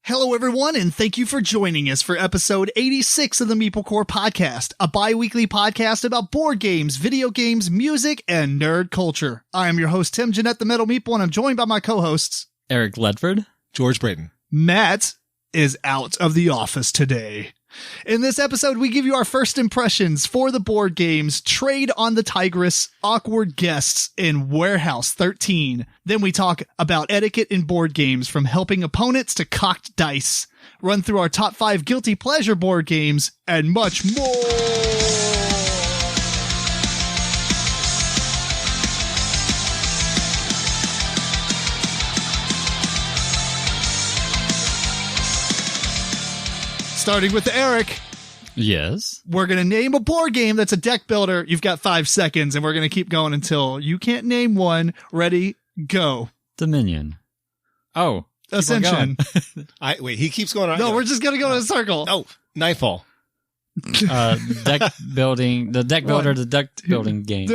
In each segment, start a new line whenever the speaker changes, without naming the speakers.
Hello, everyone, and thank you for joining us for episode 86 of the MeepleCore podcast, a bi-weekly podcast about board games, video games, music, and nerd culture. I am your host, Tim Jennette, the Metal Meeple, and I'm joined by my co-hosts,
Eric Ledford,
George Breden.
Matt is out of the office today. In this episode, we give you our first impressions for the board games, Trade on the Tigris, Awkward Guests, and Warehouse 13. Then we talk about etiquette in board games, from helping opponents to cocked dice, run through our top 5 guilty pleasure board games, and much more. Starting with Eric.
Yes.
We're going to name a board game that's a deck builder. You've got 5 seconds, and we're going to keep going until you can't name one. Ready, go.
Dominion. Oh.
Ascension.
Wait, he keeps going on.
No, we're just going to go in a circle.
Oh, Nightfall.
Deck building. The deck builder, the deck building game.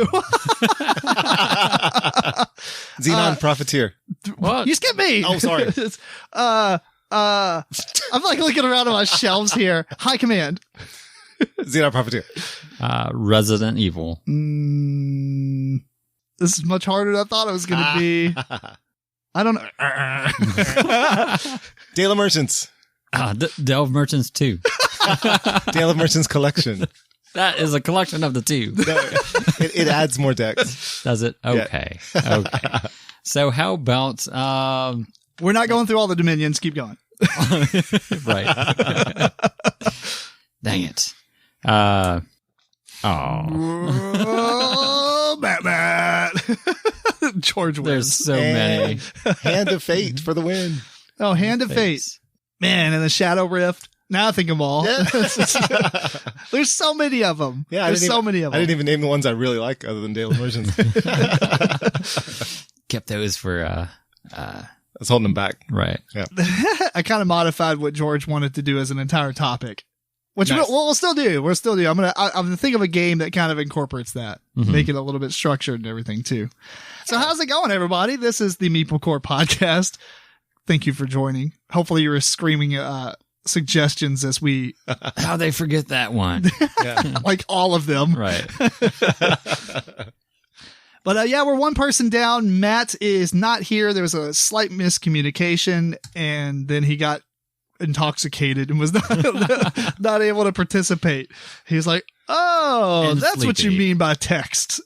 Xenon Profiteer.
What?
You skipped me.
Oh, sorry.
I'm like looking around at my shelves here. High Command.
Xenon Profiteer.
Resident Evil.
This is much harder than I thought it was going to be. I don't know.
Dale of Merchants.
Dale of Merchants 2.
Dale of Merchants Collection.
That is a collection of the 2.
It adds more decks.
Does it? Okay. Yeah. Okay. So how about...
We're not going through all the Dominions. Keep going.
Right. Dang it.
Matt. George wins.
There's so many.
Hand of Fate for the win.
Oh, Hand of Fate. Man, and the Shadow Rift. Now I think of them all. Yeah. There's so many of them.
Yeah,
There's so many of them.
I didn't even name the ones I really like other than Dale of Merchants.
Kept those for...
I was holding them back.
Right.
Yeah.
I kind of modified what George wanted to do as an entire topic, which
nice.
we'll still do. We'll still do. I'm gonna think of a game that kind of incorporates that, make it a little bit structured and everything too. So how's it going, everybody? This is the MeepleCore podcast. Thank you for joining. Hopefully you're screaming suggestions as we.
How they forget that one?
Yeah.
Like all of them.
Right.
But yeah, we're one person down. Matt is not here. There was a slight miscommunication, and then he got intoxicated and was not able to participate. He's like, "Oh,
and
that's
sleepy.
what you mean by text."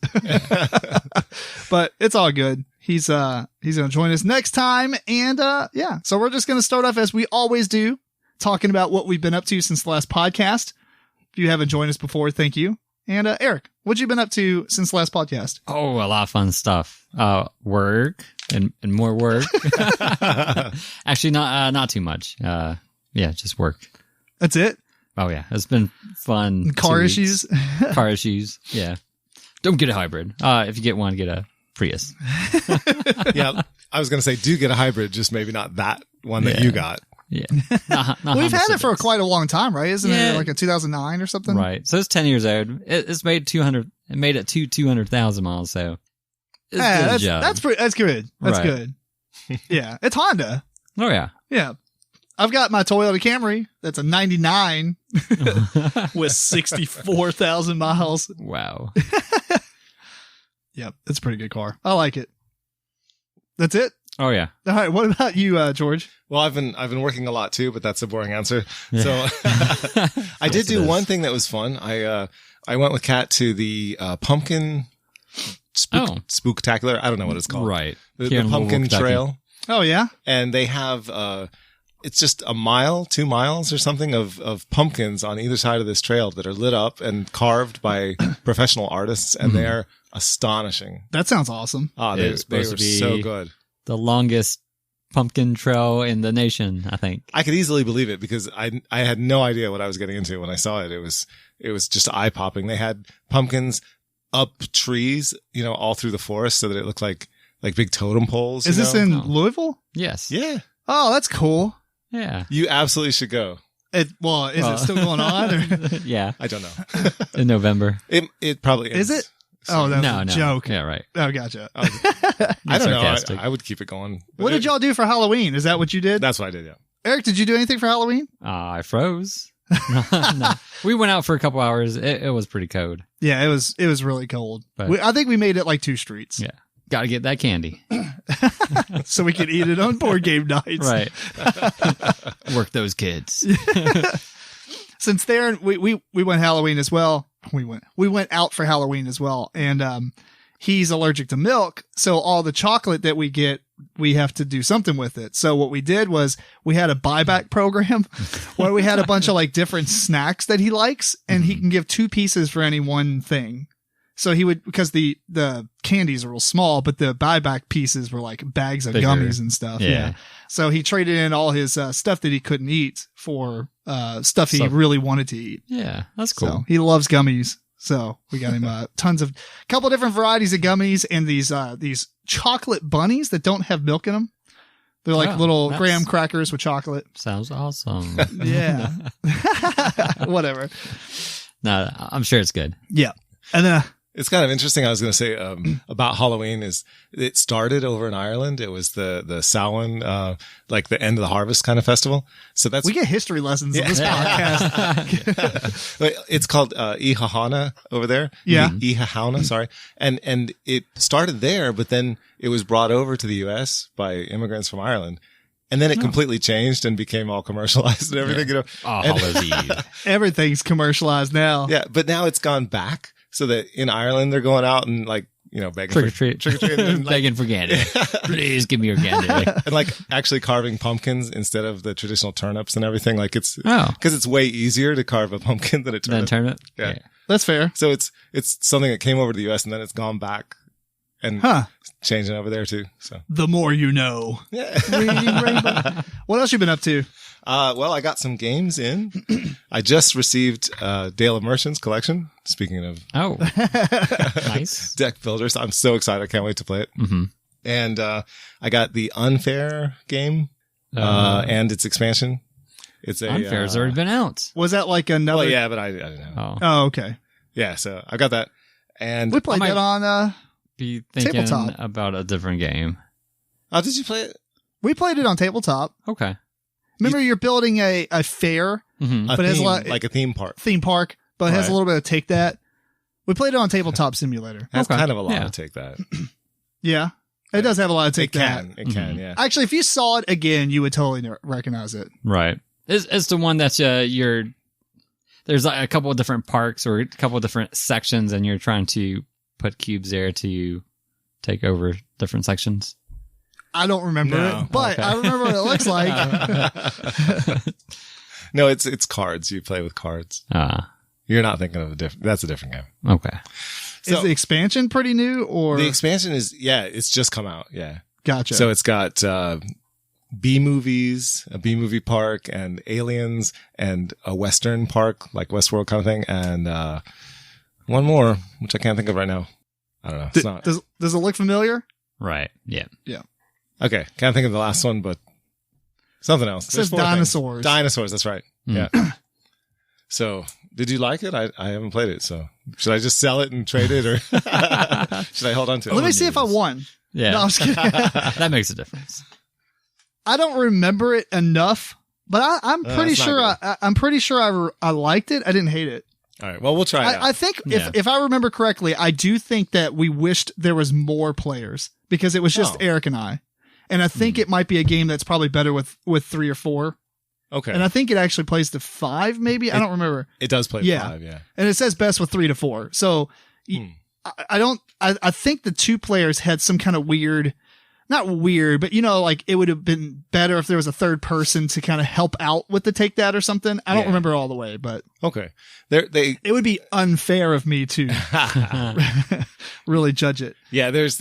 But it's all good. He's going to join us next time, and yeah. So we're just going to start off as we always do, talking about what we've been up to since the last podcast. If you haven't joined us before, thank you. And Eric, what you been up to since the last podcast?
Oh, a lot of fun stuff. Work and more work. Actually, not too much. Yeah, just work.
That's it?
Oh yeah, it's been fun.
Car issues?
Car issues. Yeah. Don't get a hybrid. If you get one, get a Prius.
Yeah, I was going to say, do get a hybrid, just maybe not that one that you got.
Yeah.
We've had it for quite a long time, right? Isn't
Yeah.
it like a 2009 or something?
Right. So it's 10 years old. It's made 200. It made it to 200,000 miles. So it's
Yeah,
good job.
that's good. That's
Right.
good. Yeah, it's Honda.
Oh yeah.
Yeah, I've got my Toyota Camry. That's a 99 with 64,000 miles.
Wow.
Yep, it's a pretty good car. I like it. That's it.
Oh yeah.
All right. What about you, George?
Well, I've been working a lot too, but that's a boring answer.
Yeah.
So I did
Yes,
do
it
one
is.
thing that was fun. I went with Kat to the pumpkin spooktacular. I don't know what it's called.
Right.
The
Here in
pumpkin
Louisville, Kentucky.
trail.
Oh yeah.
And they have it's just a mile, 2 miles or something of pumpkins on either side of this trail that are lit up and carved by professional artists, and they're astonishing.
That sounds awesome.
Oh,
It's
they
supposed
were
to be
so good.
The longest pumpkin trail in the nation, I think.
I could easily believe it because I had no idea what I was getting into when I saw it. It was just eye popping. They had pumpkins up trees, all through the forest, so that it looked like big totem poles.
Is this in
Oh.
Louisville?
Yes.
Yeah.
Oh, that's cool.
Yeah.
You absolutely should go.
Is it still going on? Or?
Yeah.
I don't know.
In November.
It probably
Is it? Oh, that's
No.
a joke.
Yeah, right.
Oh, gotcha.
I don't
Sarcastic.
know. I would keep it going.
What did y'all do for Halloween? Is that what you did?
That's what I did. Yeah.
Eric, did you do anything for Halloween?
I froze. No. We went out for a couple hours. It was pretty cold.
Yeah, it was really cold.
But-
I think we made it like 2 streets.
Yeah. Got to get that candy.
So we could eat it on board game nights.
Right. Work those kids.
Since there, we went Halloween as well. We went out for Halloween as well. And he's allergic to milk. So all the chocolate that we get, we have to do something with it. So what we did was we had a buyback program where we had a bunch of like different snacks that he likes, and he can give 2 pieces for any one thing. So he would, because the candies are real small, but the buyback pieces were like bags of
Bigger.
gummies and stuff. Yeah. So he traded in all his stuff that he couldn't eat for stuff he really wanted to eat.
Yeah, that's cool.
So he loves gummies. So we got him couple different varieties of gummies and these chocolate bunnies that don't have milk in them. They're like little graham crackers with chocolate.
Sounds awesome.
Yeah. Whatever.
No, I'm sure it's good.
Yeah. And then
It's kind of interesting. I was going to say about Halloween is it started over in Ireland. It was the Samhain, like the end of the harvest kind of festival. So that's
we get history lessons on this podcast.
It's called Ihahana over there.
Yeah.
Ihahana, sorry. And it started there, but then it was brought over to the US by immigrants from Ireland. And then it completely changed and became all commercialized and everything, you know.
Oh, Hallows Eve.
Everything's commercialized now.
Yeah, but now it's gone back. So that in Ireland, they're going out and like, you know, begging
Trick or
for
treat.
trick or treat. And like,
Begging for candy. Please give me your candy.
and like actually carving pumpkins instead of the traditional turnips and everything. Like it's,
Oh.
because it's way easier to carve a pumpkin than a turnip.
Then turn it.
Yeah.
That's fair.
So it's something that came over to the US and then it's gone back and changing over there too. So
The more you know.
yeah.
Reading Rainbow. What else you been up to?
Well, I got some games in. I just received Dale of Merchants collection. Speaking of
Oh. Nice.
deck builders, I'm so excited. I can't wait to play it.
Mm-hmm.
And I got the Unfair game and its expansion. It's a
Unfair's already been out.
Was that like another?
Well, yeah, but I didn't know.
Oh.
Oh, okay.
Yeah, so I got that. And
We played that on,
Be thinking
Tabletop.
about a different game.
oh, did you play it?
we played it on tabletop.
Okay.
Remember, you're building a fair
Mm-hmm.
A
But it has a
theme,
lot-
like a theme park.
theme park, but it has a
Right.
little bit of Take That. We played it on Tabletop Simulator.
Has
Okay.
kind of a lot
Yeah.
to take that.
Yeah. It does have a lot of Take
It
That.
can. It can,
Mhm.
yeah.
Actually, if you saw it again, you would totally recognize it.
Right. It's the one that's there's like a couple of different parks or a couple of different sections, and you're trying to put cubes there to take over different sections.
I don't remember
No.
it, but
Okay.
I remember what it looks like.
No, it's cards. You play with cards. You're not thinking of that's a different game.
Okay.
So
Is the expansion pretty new or?
the expansion is, it's just come out. Yeah.
Gotcha.
So it's got B movies, a B movie park, and aliens, and a Western park, like Westworld kind of thing, and one more, which I can't think of right now. I don't know. It's not.
does it look familiar?
Right. Yeah.
Okay, can't think of the last one, but something else.
It says
There's 4 things.
dinosaurs.
Dinosaurs, that's right.
Mm.
Yeah. So, did you like it? I haven't played it, so should I just sell it and trade it, or should I hold on to it?
Let me see if I won.
Yeah.
No, I'm just kidding.
That makes a difference.
I don't remember it enough, but I'm pretty
it's not
sure I'm pretty sure I liked it. I didn't hate it.
All right, well, we'll try it out.
I think
Yeah.
if I remember correctly, I do think that we wished there was more players because it was just
Oh.
Eric and I. And I think it might be a game that's probably better with 3 or 4.
Okay.
And I think it actually plays to 5, maybe. I don't remember.
It does play
Yeah.
5, yeah.
And it says best with 3 to 4. So I think the 2 players had some kind of weird, not weird, but like it would have been better if there was a third person to kind of help out with the Take That or something. I don't
Yeah.
remember all the way, but
Okay. They
it would be unfair of me to really judge it.
yeah, there's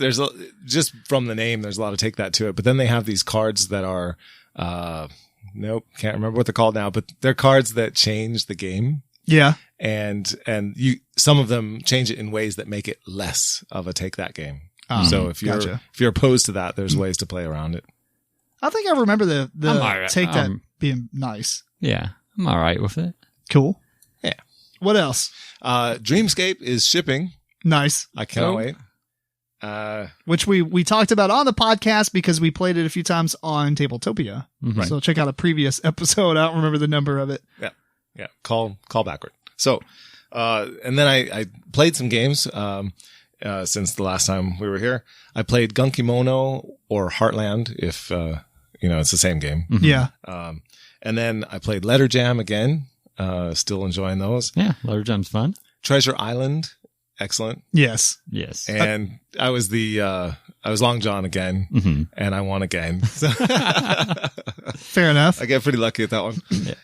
just from the name, there's a lot of take that to it. But then they have these cards that are, nope, can't remember what they're called now, but they're cards that change the game.
Yeah.
And some of them change it in ways that make it less of a take that game. So if
gotcha.
you're opposed to that, there's ways to play around it.
I think I remember the
I'm all right.
Take That being nice.
Yeah. I'm all right with it.
Cool.
Yeah.
What else?
Dreamscape is shipping.
Nice.
I cannot
Oh.
wait.
which we talked about on the podcast because we played it a few times on Tabletopia.
Mm-hmm.
So check out a previous episode. I don't remember the number of it.
Yeah. Call backward. So, and then I played some games, since the last time we were here. I played Gunkimono or Heartland, if, it's the same game.
Mm-hmm.
Yeah.
And then I played Letter Jam again. Still enjoying those.
Yeah. Letter Jam's fun.
Treasure Island. Excellent.
Yes.
Yes.
And I was Long John again,
Mm-hmm.
and I won again. So
Fair enough.
I get pretty lucky at that one.
Yeah.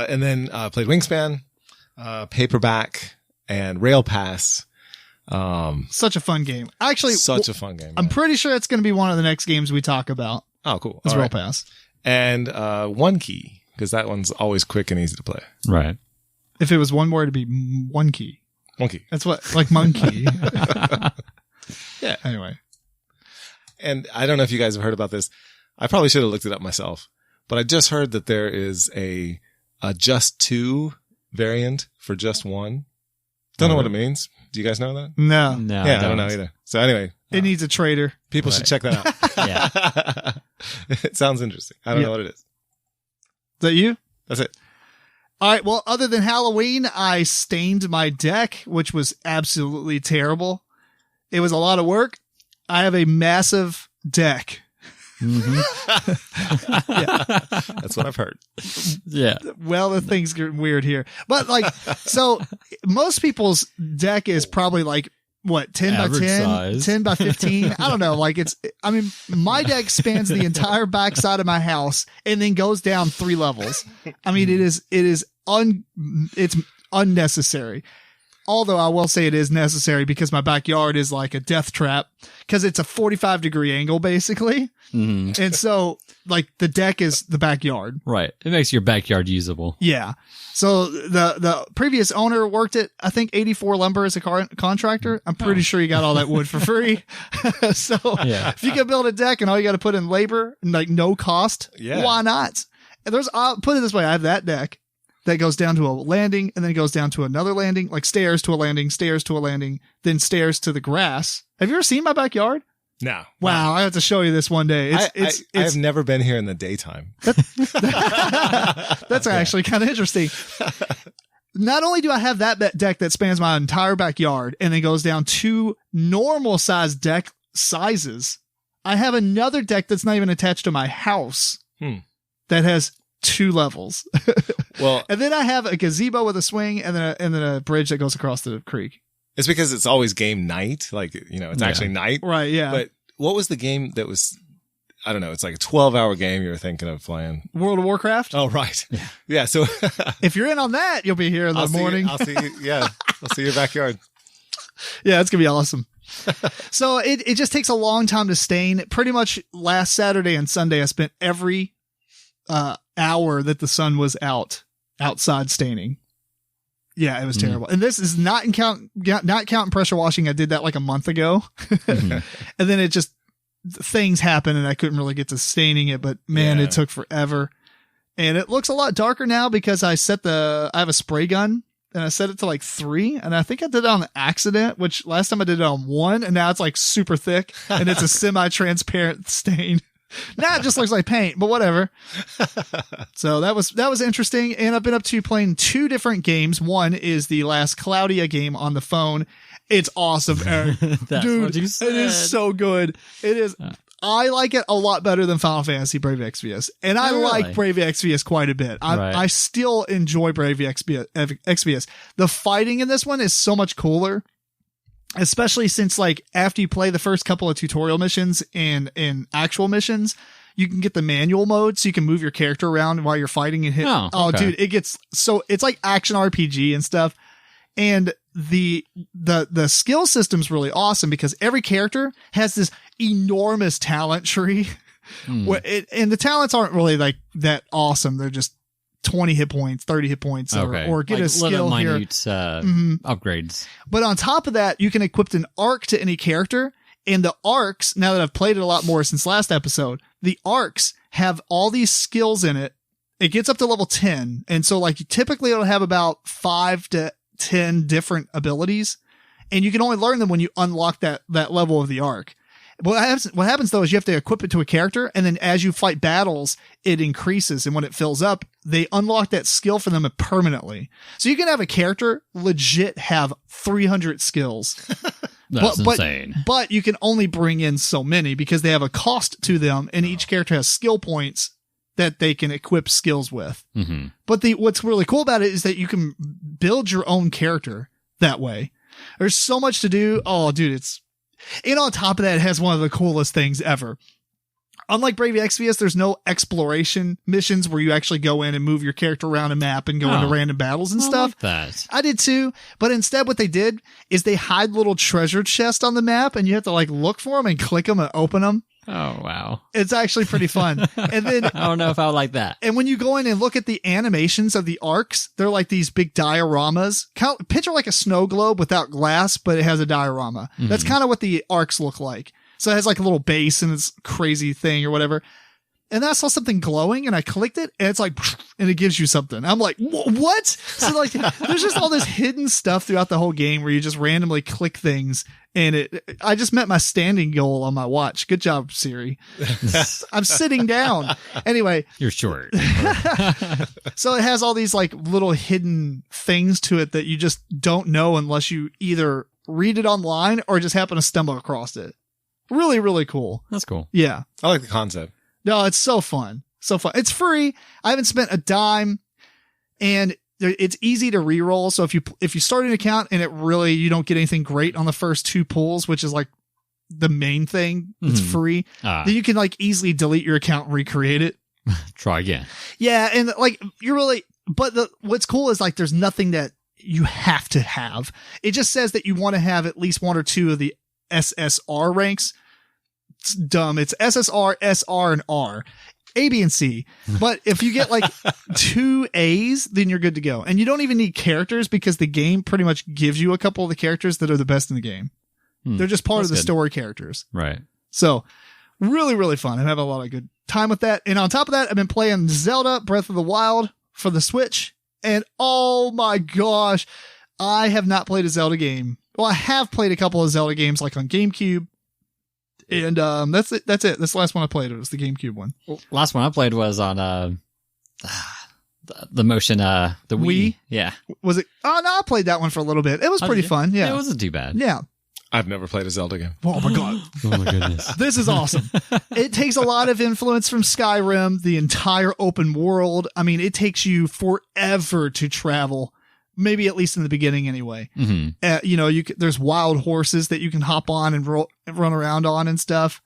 And then played Wingspan, Paperback, and Rail Pass.
Such a fun game. Actually,
Such a fun game.
I'm
man.
pretty sure it's going to be one of the next games we talk about.
Oh, cool.
Is
All
Rail
right.
Pass.
And One Key, because that one's always quick and easy to play.
Right.
If it was one word, it'd be one key.
One Key.
That's what, like monkey.
Yeah.
Anyway.
And I don't know if you guys have heard about this. I probably should have looked it up myself, but I just heard that there is a just two variant for just one. Don't know what it means. Do you guys know that?
No.
No.
Yeah, I don't know either. So anyway,
It needs a trader.
people should check that out.
Yeah.
It sounds interesting. I don't
Yeah.
know what it is.
Is that you?
That's it.
All right. Well, other than Halloween, I stained my deck, which was absolutely terrible. It was a lot of work. I have a massive deck.
Mm-hmm.
That's what I've heard.
Yeah.
Well, the things get weird here. But so most people's deck is probably like, what, 10 by
Average
10,
size.
10 by 15? I don't know. My deck spans the entire backside of my house and then goes down 3 levels. I mean, it's unnecessary. Although I will say it is necessary because my backyard is like a death trap because it's a 45-degree angle basically.
Mm-hmm.
And so the deck is the backyard.
Right. It makes your backyard usable.
Yeah. So the previous owner worked at, I think, 84 Lumber as a contractor. I'm pretty sure he got all that wood for free. So
Yeah.
if you can build a deck and all you got to put in labor and no cost,
Yeah.
why not? And I'll put it this way. I have that deck that goes down to a landing and then it goes down to another landing, like stairs to a landing, then stairs to the grass. Have you ever seen my backyard?
No.
Wow. I have to show you this one day.
I have never been here in the daytime.
That's actually kind of interesting. Not only do I have that deck that spans my entire backyard and then goes down 2 normal size deck sizes, I have another deck that's not even attached to my house that has 2 levels.
Well,
And then I have a gazebo with a swing and then a bridge that goes across the creek.
it's because it's always game night. It's actually night.
Right. Yeah.
But what was the game that was, I don't know, it's like a 12-hour game you were thinking of playing?
World of Warcraft.
Oh, right. Yeah. So
If you're in on that, you'll be here in the morning.
I'll see you. Yeah. I'll see your backyard.
Yeah, it's going to be awesome. So it just takes a long time to stain. Pretty much last Saturday and Sunday, I spent every hour that the sun was outside staining. Yeah, it was terrible. And this is not counting pressure washing. I did that like a month ago.
Mm-hmm.
And then things happened and I couldn't really get to staining it, but man,
Yeah.
it took forever. And it looks a lot darker now because I have a spray gun and I set it to like 3. And I think I did it on accident, which last time I did it on 1 and now it's like super thick and it's a semi-transparent stain. Now it just looks like paint, but whatever. So that was interesting. And I've been up to playing 2 different games. One is the last Cloudia game on the phone. It's awesome, Eric.
That's
Dude,
what you said.
it is so good. It is. I like it a lot better than Final Fantasy Brave Exvius. And I
Really?
like Brave Exvius quite a bit.
Right.
I still enjoy Brave Exvius. The fighting in this one is so much cooler. Especially since after you play the first couple of tutorial missions and actual missions, you can get the manual mode so you can move your character around while you're fighting and hit.
Oh,
Oh,
okay.
dude, it's like action RPG and stuff. And the skill system's really awesome because every character has this enormous talent tree.
Hmm.
And the talents aren't really that awesome. They're just 20 hit points, 30 hit points,
Okay.
or get
Like
a skill
little
here.
minute
Mhm.
upgrades.
But on top of that, you can equip an arc to any character. And the arcs, now that I've played it a lot more since last episode, the arcs have all these skills in it. It gets up to level 10. And so typically it'll have about 5 to 10 different abilities. and you can only learn them when you unlock that level of the arc. What happens though is you have to equip it to a character, and then as you fight battles, it increases. And when it fills up, they unlock that skill for them permanently. So you can have a character legit have 300 skills.
That's insane.
But you can only bring in so many because they have a cost to them, and each character has skill points that they can equip skills with.
Mm-hmm.
But what's really cool about it is that you can build your own character that way. There's so much to do. Oh, dude, and on top of that, it has one of the coolest things ever. Unlike Brave Exvius, there's no exploration missions where you actually go in and move your character around a map and go into random battles and stuff.
Like that.
I did too, but instead what they did is they hide little treasure chests on the map, and you have to like look for them and click them and open them.
Oh, wow.
It's actually pretty fun. And then
I don't know if I would like that.
And when you go in and look at the animations of the arcs, they're like these big dioramas. Picture like a snow globe without glass, but it has a diorama. Mm-hmm. That's kind of what the arcs look like. So it has like a little base and it's crazy thing or whatever. And then I saw something glowing and I clicked it and it's like, and it gives you something. I'm like, what? So like, there's just all this hidden stuff throughout the whole game where you just randomly click things. And I just met my standing goal on my watch. Good job, Siri. I'm sitting down. Anyway.
You're short.
So it has all these like little hidden things to it that you just don't know unless you either read it online or just happen to stumble across it. Really, really cool.
That's cool.
Yeah.
I like the concept.
No, it's so fun. So fun. It's free. I haven't spent a dime, and it's easy to reroll. So if you start an account and you don't get anything great on the first 2 pulls, which is like the main thing, it's free. Then you can like easily delete your account and recreate it.
Try again.
Yeah. And like but what's cool is like, there's nothing that you have to have. It just says that you want to have at least 1 or 2 of the SSR ranks. It's dumb. It's SSR, SR, and R. A, B, and C. But if you get like 2 A's, then you're good to go. And you don't even need characters because the game pretty much gives you a couple of the characters that are the best in the game. They're just part of the story characters.
Right.
So really, really fun. I'm having a lot of good time with that. And on top of that, I've been playing Zelda Breath of the Wild for the Switch. And oh my gosh, I have not played a Zelda game. Well, I have played a couple of Zelda games like on GameCube. And that's it. That's the last one I played. It was the GameCube one.
Last one I played was on the motion the Wii. Yeah.
Was it? Oh no, I played that one for a little bit. It was pretty fun. Yeah.
It wasn't too bad.
Yeah.
I've never played a Zelda game.
Oh my god.
Oh my goodness.
This is awesome. It takes a lot of influence from Skyrim, the entire open world. I mean, it takes you forever to travel. Maybe at least in the beginning anyway. Mm-hmm. There's wild horses that you can hop on and run around on and stuff.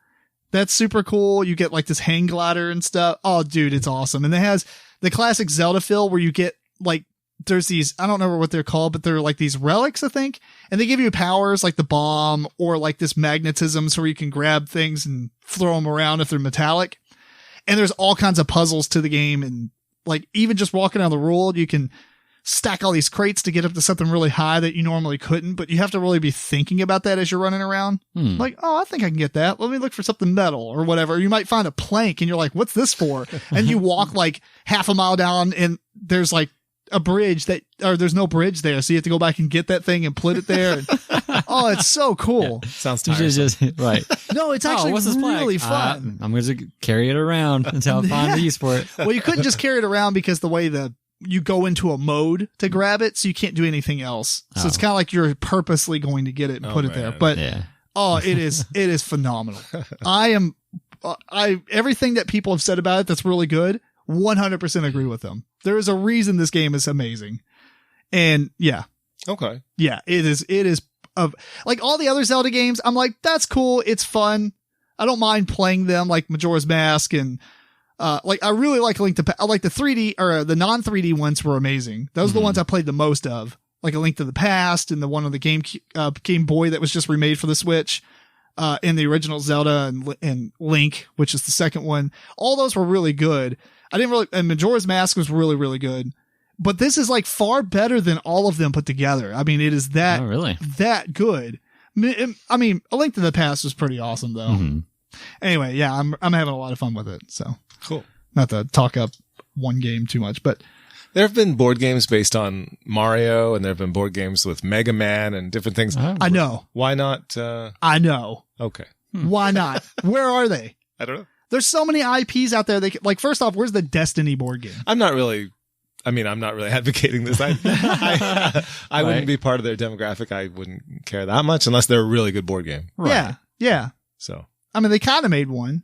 That's super cool. You get like this hang glider and stuff. Oh, dude, it's awesome. And it has the classic Zelda feel where you get like, there's these, I don't know what they're called, but they're like these relics, I think. And they give you powers like the bomb or like this magnetism so where you can grab things and throw them around if they're metallic. And there's all kinds of puzzles to the game. And like even just walking down the road, you can stack all these crates to get up to something really high that you normally couldn't, but you have to really be thinking about that as you're running around. Like, oh, I think I can get that. Let me look for something metal or whatever. You might find a plank and you're like, what's this for? And you walk like half a mile down and there's like a bridge there's no bridge there. So you have to go back and get that thing and put it there. And, oh, it's so cool.
Yeah. Sounds tiresome.
Right.
No, it's actually really fun.
I'm going to carry it around until I find the use for it.
Well, you couldn't just carry it around because the way you go into a mode to grab it, so you can't do anything else. So it's kind of like you're purposely going to get it and put it there. But it is phenomenal. Everything that people have said about it that's really good, 100% agree with them. There is a reason this game is amazing. And yeah.
Okay.
Yeah, it is like all the other Zelda games, I'm like, that's cool. It's fun. I don't mind playing them like Majora's Mask and like I really like I like the 3D or the non 3D ones were amazing. Those are the ones I played the most of, like A Link to the Past and the one on the Game Boy that was just remade for the Switch, and the original Zelda and Link, which is the second one. All those were really good. And Majora's Mask was really, really good, but this is like far better than all of them put together. I mean, it is that good. I mean, A Link to the Past was pretty awesome though. Mm-hmm. Anyway, yeah, I'm having a lot of fun with it. So
cool.
Not to talk up one game too much, but
There have been board games based on Mario, and there have been board games with Mega Man and different things.
Oh.
I know.
Why not?
I know.
Okay.
Why not? Where are they?
I don't know.
There's so many IPs out there. Like, first off, where's the Destiny board game?
I'm not really advocating this. I wouldn't be part of their demographic. I wouldn't care that much unless they're a really good board game.
Right. Yeah.
So,
I mean, they kind of made one.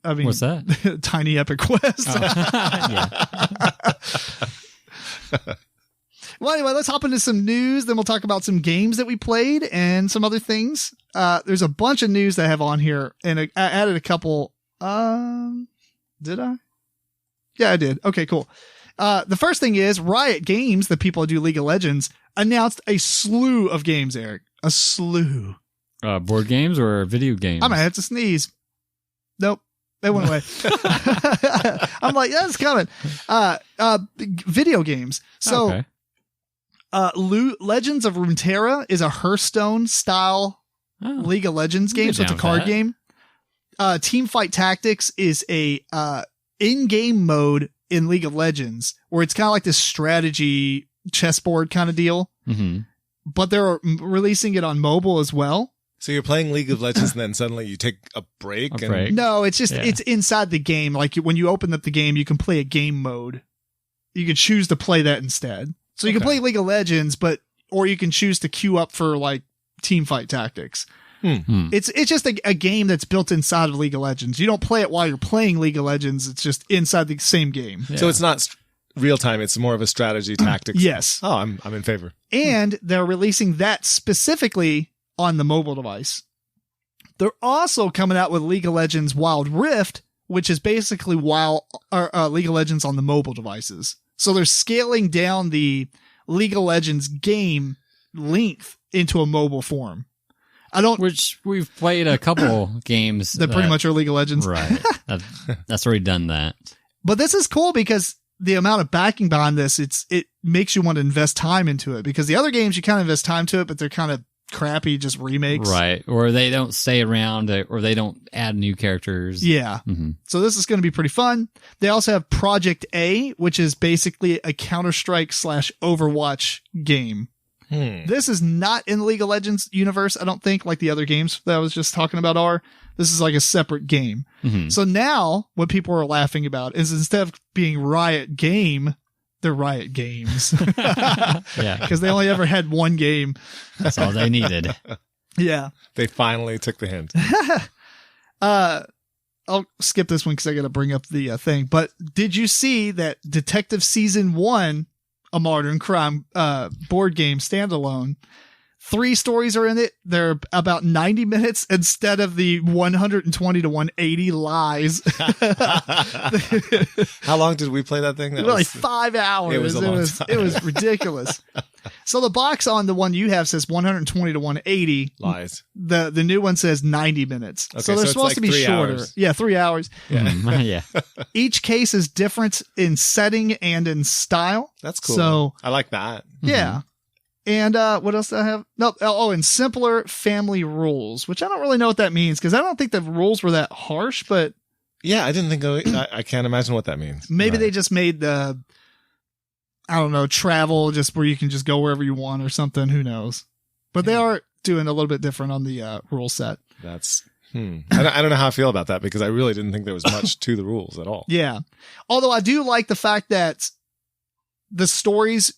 I mean,
What's that?
Tiny Epic Quest.
Yeah.
Well, anyway, let's hop into some news. Then we'll talk about some games that we played and some other things. There's a bunch of news that I have on here, and I added a couple. Did I? Yeah, I did. Okay, cool. The first thing is Riot Games, the people who do League of Legends, announced a slew of games, Eric. A slew.
Board games or video games?
I might have to sneeze. Nope. It went away. I'm like, that's coming. Video games. So,
Okay.
Legends of Runeterra is a Hearthstone style League of Legends game. So it's a card game. Teamfight Tactics is a in-game mode in League of Legends where it's kind of like this strategy chessboard kind of deal.
Mm-hmm.
But they're releasing it on mobile as well.
So you're playing League of Legends and then suddenly you take a break.
No, it's just, it's inside the game. Like when you open up the game, you can play a game mode. You can choose to play that instead. So you can play League of Legends, or you can choose to queue up for like Teamfight Tactics. It's just a game that's built inside of League of Legends. You don't play it while you're playing League of Legends. It's just inside the same game.
Yeah.
So it's not real time. It's more of a strategy tactics.
Yes.
Oh, I'm in favor.
And they're releasing that specifically on the mobile device. They're also coming out with League of Legends Wild Rift, which is basically League of Legends on the mobile devices. So they're scaling down the League of Legends game length into a mobile form.
Which we've played a couple games
that pretty much are League of Legends.
Right. That's already done that.
But this is cool because the amount of backing behind this, it makes you want to invest time into it, because the other games you kind of invest time to it, but they're kind of crappy, just remakes.
Right. Or they don't stay around, or they don't add new characters.
Yeah.
Mm-hmm.
So this is going to be pretty fun. They also have Project A, which is basically a Counter-Strike / Overwatch game. This is not in the League of Legends universe, I don't think, like the other games that I was just talking about are. This is like a separate game.
Mm-hmm.
So now what people are laughing about is instead of being Riot Game, they're Riot Games.
Yeah.
Because they only ever had one game.
That's all they needed.
Yeah.
They finally took the hint.
I'll skip this one because I got to bring up the thing. But did you see that Detective Season 1, a modern crime board game standalone, 3 stories are in it. They're about 90 minutes instead of the 120 to 180 lies.
How long did we play that thing? That
was like 5 hours.
It was a long time.
It was ridiculous. So the box on the one you have says 120 to 180.
Lies.
The new one says 90 minutes.
Okay,
so they're
so
supposed
it's
to
like
be
3
shorter.
hours.
Yeah, 3 hours.
Yeah. Yeah.
Each case is different in setting and in style.
That's cool.
So
I like that.
yeah. And what else do I have? No. Oh, and simpler family rules, which I don't really know what that means, because I don't think the rules were that harsh, but
Yeah, I didn't think I can't imagine what that means.
maybe
Right.
they just made the, I don't know, travel just where you can just go wherever you want or something. Who knows? But they are doing a little bit different on the rule set.
That's I don't know how I feel about that, because I really didn't think there was much to the rules at all.
Yeah. Although I do like the fact that the stories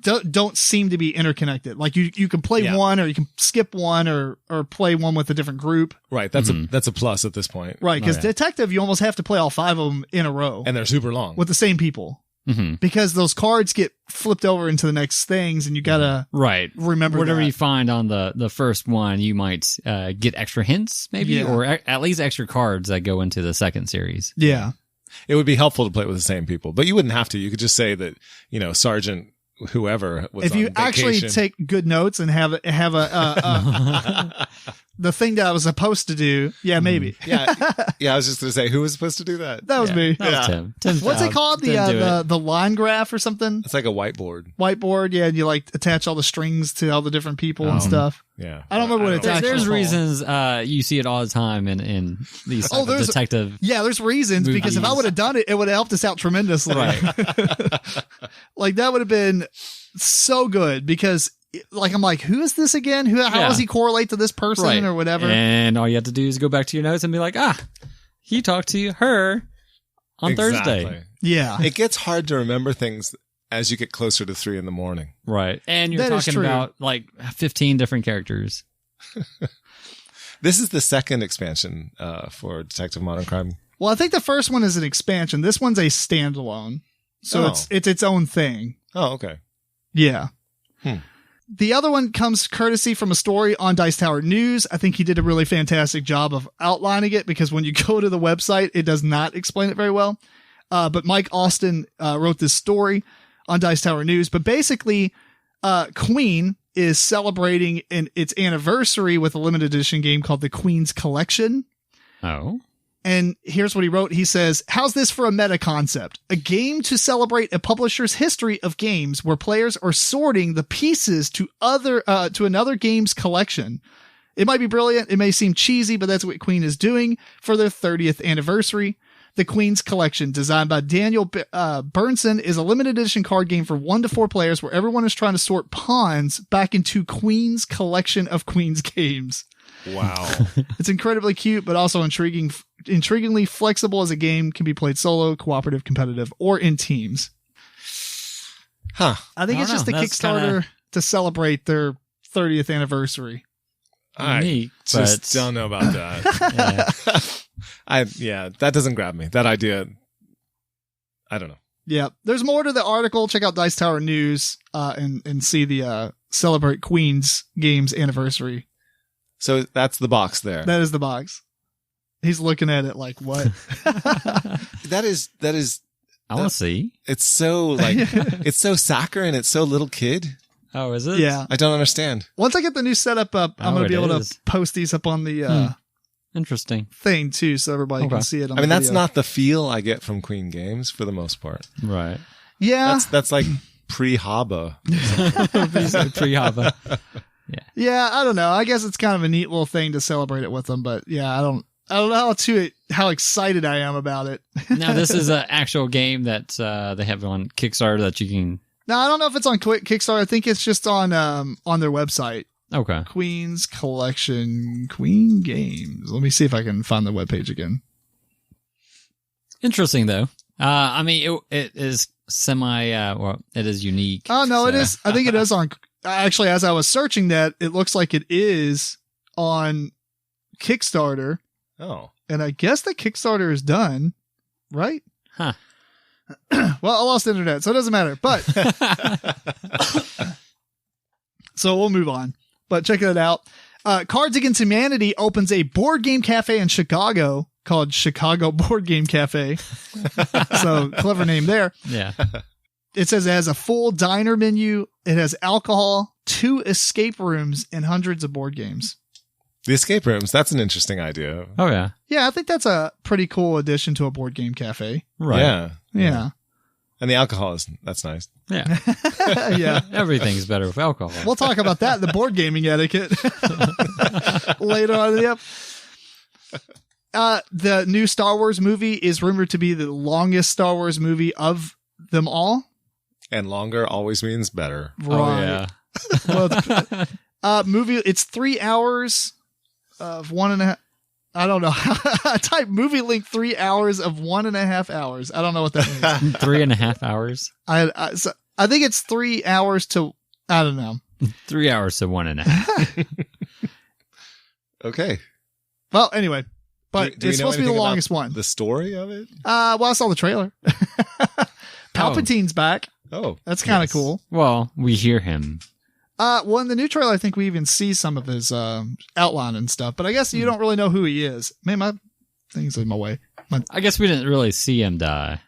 don't seem to be interconnected. Like you can play one, or you can skip one, or play one with a different group.
Right. That's a plus at this point.
Right. Because
yeah.
Detective, you almost have to play all 5 of them in a row.
And they're super long.
With the same people.
Mm-hmm.
Because those cards get flipped over into the next things, and you gotta remember
whatever
that.
you find on the first one, you might get extra hints, maybe, or at least extra cards that go into the second series.
Yeah.
It would be helpful to play with the same people, but you wouldn't have to. You could just say that, Sergeant whoever was
if you
on
actually
vacation.
take good notes and have a the thing that I was supposed to do. Yeah, maybe.
Yeah. I was just going to say, who was supposed to do that?
That was me.
That was Tim. Tim's
What's
job.
it called? The line graph or something?
It's like a whiteboard.
Whiteboard, yeah, and you like attach all the strings to all the different people and stuff.
Yeah.
I don't remember what it's actually
There's
called.
reasons you see it all the time in these type of detective.
Yeah, there's reasons because if I would have done it, it would have helped us out tremendously.
Right.
Like that would have been so good because like I'm like, who is this again? How does he correlate to this person or whatever?
And all you have to do is go back to your notes and be like, he talked to her on Thursday.
Yeah.
It gets hard to remember things as you get closer to 3 a.m.
Right. And you're
That is
talking
true.
about like 15 different characters.
This is the second expansion for Detective Modern Crime.
Well, I think the first one is an expansion. This one's a standalone. So it's its own thing.
Oh, okay.
Yeah. The other one comes courtesy from a story on Dice Tower News. I think he did a really fantastic job of outlining it because when you go to the website, it does not explain it very well. But Mike Austin wrote this story on Dice Tower News. But basically, Queen is celebrating its anniversary with a limited edition game called the Queen's Collection.
Oh.
And here's what he wrote. He says, how's this for a meta concept? A game to celebrate a publisher's history of games where players are sorting the pieces to another game's collection. It might be brilliant. It may seem cheesy, but that's what Queen is doing for their 30th anniversary. The Queen's Collection, designed by Daniel Bernson, is a limited edition card game for 1 to 4 players where everyone is trying to sort pawns back into Queen's collection of Queen's games.
Wow.
It's incredibly cute, but also intriguingly flexible as a game, can be played solo, cooperative, competitive, or in teams.
Huh.
I think it's just a Kickstarter to celebrate their 30th anniversary.
Unique,
I just don't know about that. That doesn't grab me. That idea, I don't know.
Yeah. There's more to the article. Check out Dice Tower News and see the Celebrate Queen's Games anniversary.
So that's the box there.
That is the box. He's looking at it like, what?
That is.
I want to see.
It's so like, it's so saccharine. It's so little kid.
Oh, is it?
Yeah.
I don't understand.
Once I get the new setup up, I'm going to be able to post these up on the
interesting
thing too, so everybody can see it on
I mean,
the
that's
video.
not the feel I get from Queen Games for the most part.
Right.
Yeah.
That's like pre-Haba.
Pre-Haba.
Yeah, I don't know. I guess it's kind of a neat little thing to celebrate it with them, but yeah, I don't know how excited I am about it.
Now, this is an actual game that they have on Kickstarter that you can.
No, I don't know if it's on Kickstarter. I think it's just on their website.
Okay.
Queen's Collection, Queen Games. Let me see if I can find the webpage again.
Interesting though. I mean, it is it is unique.
Oh no, it is. I think it is on. Actually, as I was searching that, it looks like it is on Kickstarter.
Oh.
And I guess the Kickstarter is done, right?
Huh.
Well, I lost internet, so it doesn't matter. But so we'll move on. But check it out. Cards Against Humanity opens a board game cafe in Chicago called Chicago Board Game Cafe. So clever name there.
Yeah.
It says it has a full diner menu. It has alcohol, 2 escape rooms, and hundreds of board games.
The escape rooms, that's an interesting idea.
Oh, yeah.
Yeah, I think that's a pretty cool addition to a board game cafe.
Right.
Yeah.
And the alcohol that's nice.
Yeah.
Yeah.
Everything's better with alcohol.
We'll talk about that in the board gaming etiquette later on. Yep. The new Star Wars movie is rumored to be the longest Star Wars movie of them all.
And longer always means better.
Right.
Oh, yeah.
Well, movie. It's 3 hours of 1.5. I don't know. I type movie link 3 hours of 1.5 hours. I don't know what that means.
3.5 hours.
I think it's 3 hours to. I don't know.
3 hours to 1.5.
Okay.
Well, anyway, but
Do we
it's
know
supposed to be the
anything about
longest one.
The story of it?
Well, I saw the trailer. Palpatine's back.
Oh,
That's kind of
yes.
cool.
Well, we hear him.
Well, in the new trailer, I think we even see some of his outline and stuff, but I guess you don't really know who he is. Man, my thing's in my way.
I guess we didn't really see him die.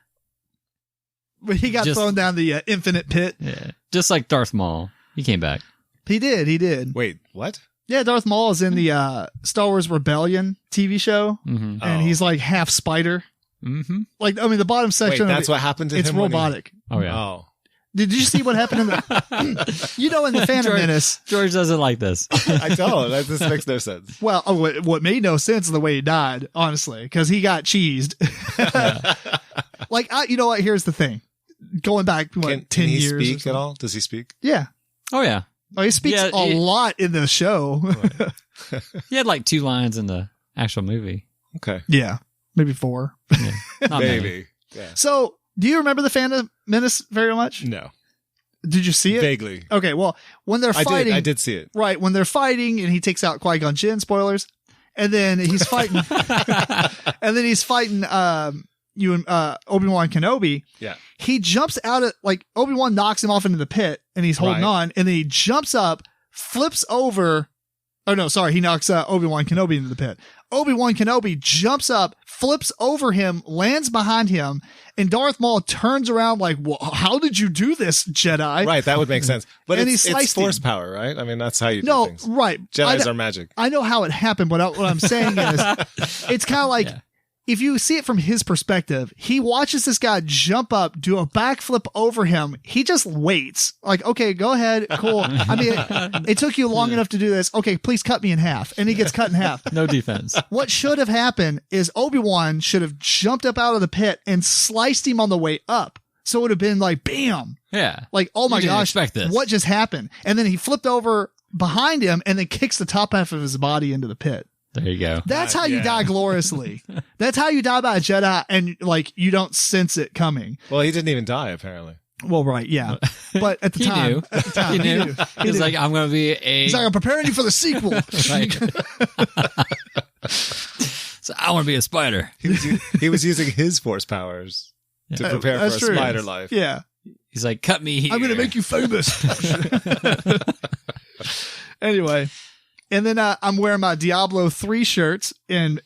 He got thrown down the infinite pit.
Yeah. Just like Darth Maul. He came back.
He did.
Wait, what?
Yeah, Darth Maul is in the Star Wars Rebellion TV show,
Mm-hmm.
and he's like half spider.
Mm-hmm.
Like, I mean, the bottom section.
Wait, that's what happened to
it's
him.
robotic.
Oh, yeah.
Oh,
Did you see what happened in the? You know, in the Phantom Menace.
George doesn't like this.
I don't. This makes no sense.
Well, what made no sense is the way he died, honestly, because he got cheesed. Like, you know what? Here's the thing. Going back, what, 10
can he
years?
speak at all? Does he speak?
Yeah.
Oh, yeah.
Oh, he speaks
Yeah,
a lot in the show.
He had like 2 lines in the actual movie.
Okay.
Yeah. Maybe 4.
Yeah. Not many.
Maybe. Yeah.
So, do you remember the Phantom Menace very much?
No.
Did you see it?
Vaguely.
Okay, well, when they're fighting.
I did see it.
Right, when they're fighting and he takes out Qui-Gon Jinn, spoilers, and then he's fighting, Obi-Wan Kenobi.
Yeah.
He jumps out of, like, Obi-Wan knocks him off into the pit and he's holding on, and then he jumps up, flips over. Oh, no, sorry. He knocks Obi-Wan Kenobi into the pit. Obi-Wan Kenobi jumps up, flips over him, lands behind him, and Darth Maul turns around like, well, how did you do this, Jedi?
Right, that would make sense. But
And he
it's
sliced
force
him.
power, right? I mean, that's how you do
No,
things.
right.
Jedis are magic.
I know how it happened, but what I'm saying is, it's kind of like, if you see it from his perspective, he watches this guy jump up, do a backflip over him. He just waits. Like, okay, go ahead. Cool. I mean, it took you long enough to do this. Okay, please cut me in half. And he gets cut in half.
No defense.
What should have happened is Obi-Wan should have jumped up out of the pit and sliced him on the way up. So it would have been like, bam.
Yeah.
Like, oh my
You didn't
gosh,
expect this.
what just happened? And then he flipped over behind him and then kicks the top half of his body into the pit.
There you go.
That's how you
Yeah.
die gloriously. That's how you die by a Jedi, and like you don't sense it coming.
Well, he didn't even die, apparently.
Well, right, yeah, but at the
He
time,
knew.
at the time,
He knew.
He
He's
knew.
like, I'm going to be a...
He's like, I'm preparing you for the sequel.
Right. So I want to be a spider.
He was using his force powers to prepare for a
That's true.
spider life.
Yeah,
He's like, cut me here.
I'm going to make you famous. Anyway. And then I'm wearing my Diablo 3 shirts in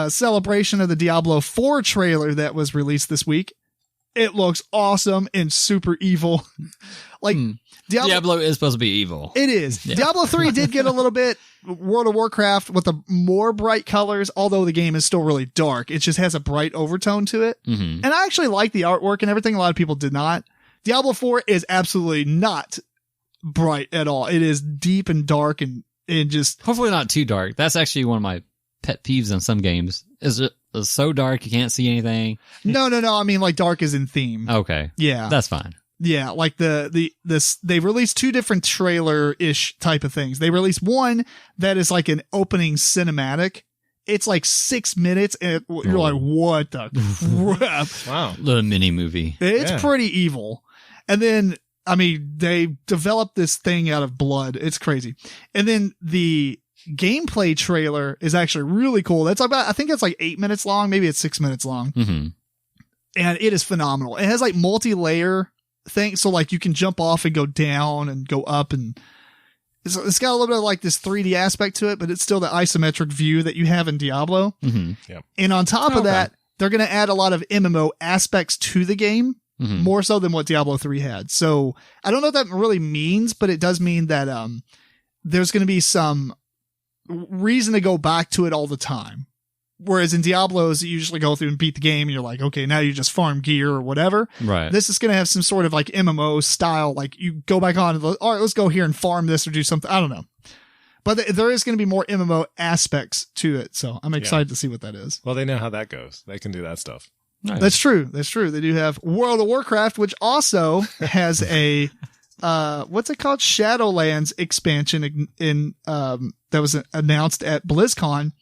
celebration of the Diablo 4 trailer that was released this week. It looks awesome and super evil. Like
Diablo is supposed to be evil.
It is.
Yeah.
Diablo 3 did get a little bit World of Warcraft with the more bright colors, although the game is still really dark. It just has a bright overtone to it.
Mm-hmm.
And I actually like the artwork and everything. A lot of people did not. Diablo 4 is absolutely not bright at all. It is deep and dark and just...
Hopefully not too dark. That's actually one of my pet peeves in some games. Is it so dark you can't see anything?
No. I mean, like dark is in theme.
Okay.
Yeah.
That's fine.
Yeah, like they released 2 different trailer-ish type of things. They released one that is like an opening cinematic. It's like 6 minutes, and you're like, what the crap?
Wow.
Little mini movie.
It's
Yeah.
pretty evil. And then, I mean, they developed this thing out of blood. It's crazy. And then the gameplay trailer is actually really cool. That's about, I think it's like 8 minutes long. Maybe it's 6 minutes long.
Mm-hmm.
And it is phenomenal. It has like multi-layer thing, so like you can jump off and go down and go up, and it's got a little bit of like this 3D aspect to it, but it's still the isometric view that you have in Diablo.
Mm-hmm.
And on top of
Okay.
that, they're going to add a lot of MMO aspects to the game,
Mm-hmm.
more so than what Diablo 3 had. So I don't know what that really means, but it does mean that there's going to be some reason to go back to it all the time. Whereas in Diablos, you usually go through and beat the game and you're like, okay, now you just farm gear or whatever.
Right.
This is going to have some sort of like MMO style. Like you go back on, and, all right, let's go here and farm this or do something. I don't know. But there is going to be more MMO aspects to it. So I'm excited to see what that is.
Well, they know how that goes. They can do that stuff.
Nice.
That's true. That's true. They do have World of Warcraft, which also has a, what's it called? Shadowlands expansion in that was announced at BlizzCon.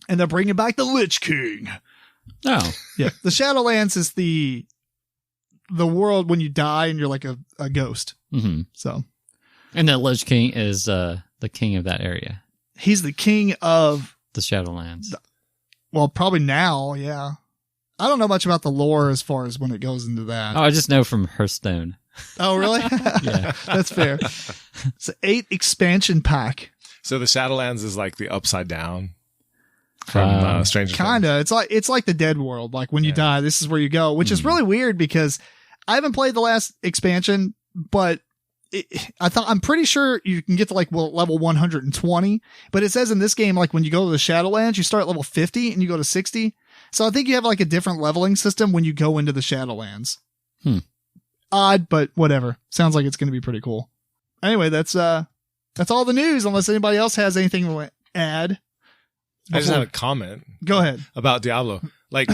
And they're bringing back the Lich King.
Oh.
Yeah. The Shadowlands is the world when you die and you're like a ghost.
Mm-hmm.
So.
And that Lich King is the king of that area.
He's the king of,
The Shadowlands.
well, probably now. Yeah. I don't know much about the lore as far as when it goes into that.
Oh, I just know from Hearthstone.
Oh, really?
Yeah.
That's fair. It's an 8 expansion pack.
So the Shadowlands is like the upside down from Stranger Things.
Kinda. It's like the dead world. Like when you die, this is where you go, which is really weird because I haven't played the last expansion, but I'm pretty sure you can get to like level 120, but it says in this game, like when you go to the Shadowlands, you start at level 50 and you go to 60. So I think you have like a different leveling system when you go into the Shadowlands. Odd, but whatever. Sounds like it's going to be pretty cool. Anyway, that's all the news, unless anybody else has anything to add.
I just had a comment.
Go ahead.
About Diablo. Like,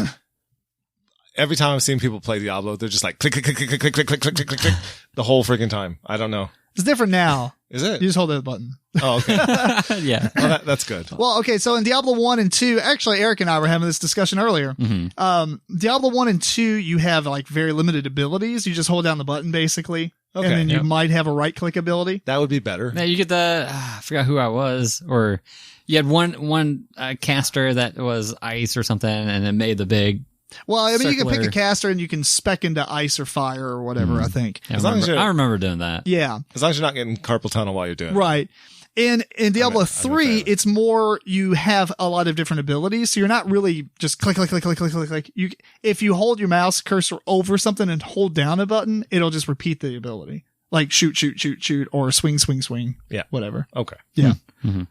every time I've seen people play Diablo, they're just like click, click, click, click, click, click, click, click, click, click, click, the whole freaking time. I don't know.
It's different now.
Is it?
You just hold that button.
Oh, okay.
Yeah.
Well, that's good.
Well, okay. So in Diablo 1 and 2, actually, Eric and I were having this discussion earlier. Diablo 1 and 2, you have like very limited abilities. You just hold down the button basically.
Okay.
And then you might have a right click ability.
That would be better.
Now you get I forgot who I was, or you had one caster that was ice or something, and it made the big.
Well, I mean, you can pick
circular-
a caster and you can spec into ice or fire or whatever, I think.
Yeah,
As
I remember doing that.
Yeah.
As long as you're not getting carpal tunnel while you're doing it.
Right. In Diablo
I'm a
3,
fan.
it's more you have a lot of different abilities, so you're not really just click, click, click, click, click, click, click. If you hold your mouse cursor over something and hold down a button, it'll just repeat the ability. Like shoot, shoot, shoot, shoot, or swing, swing, swing.
Yeah.
Whatever.
Okay.
Yeah.
Mm-hmm.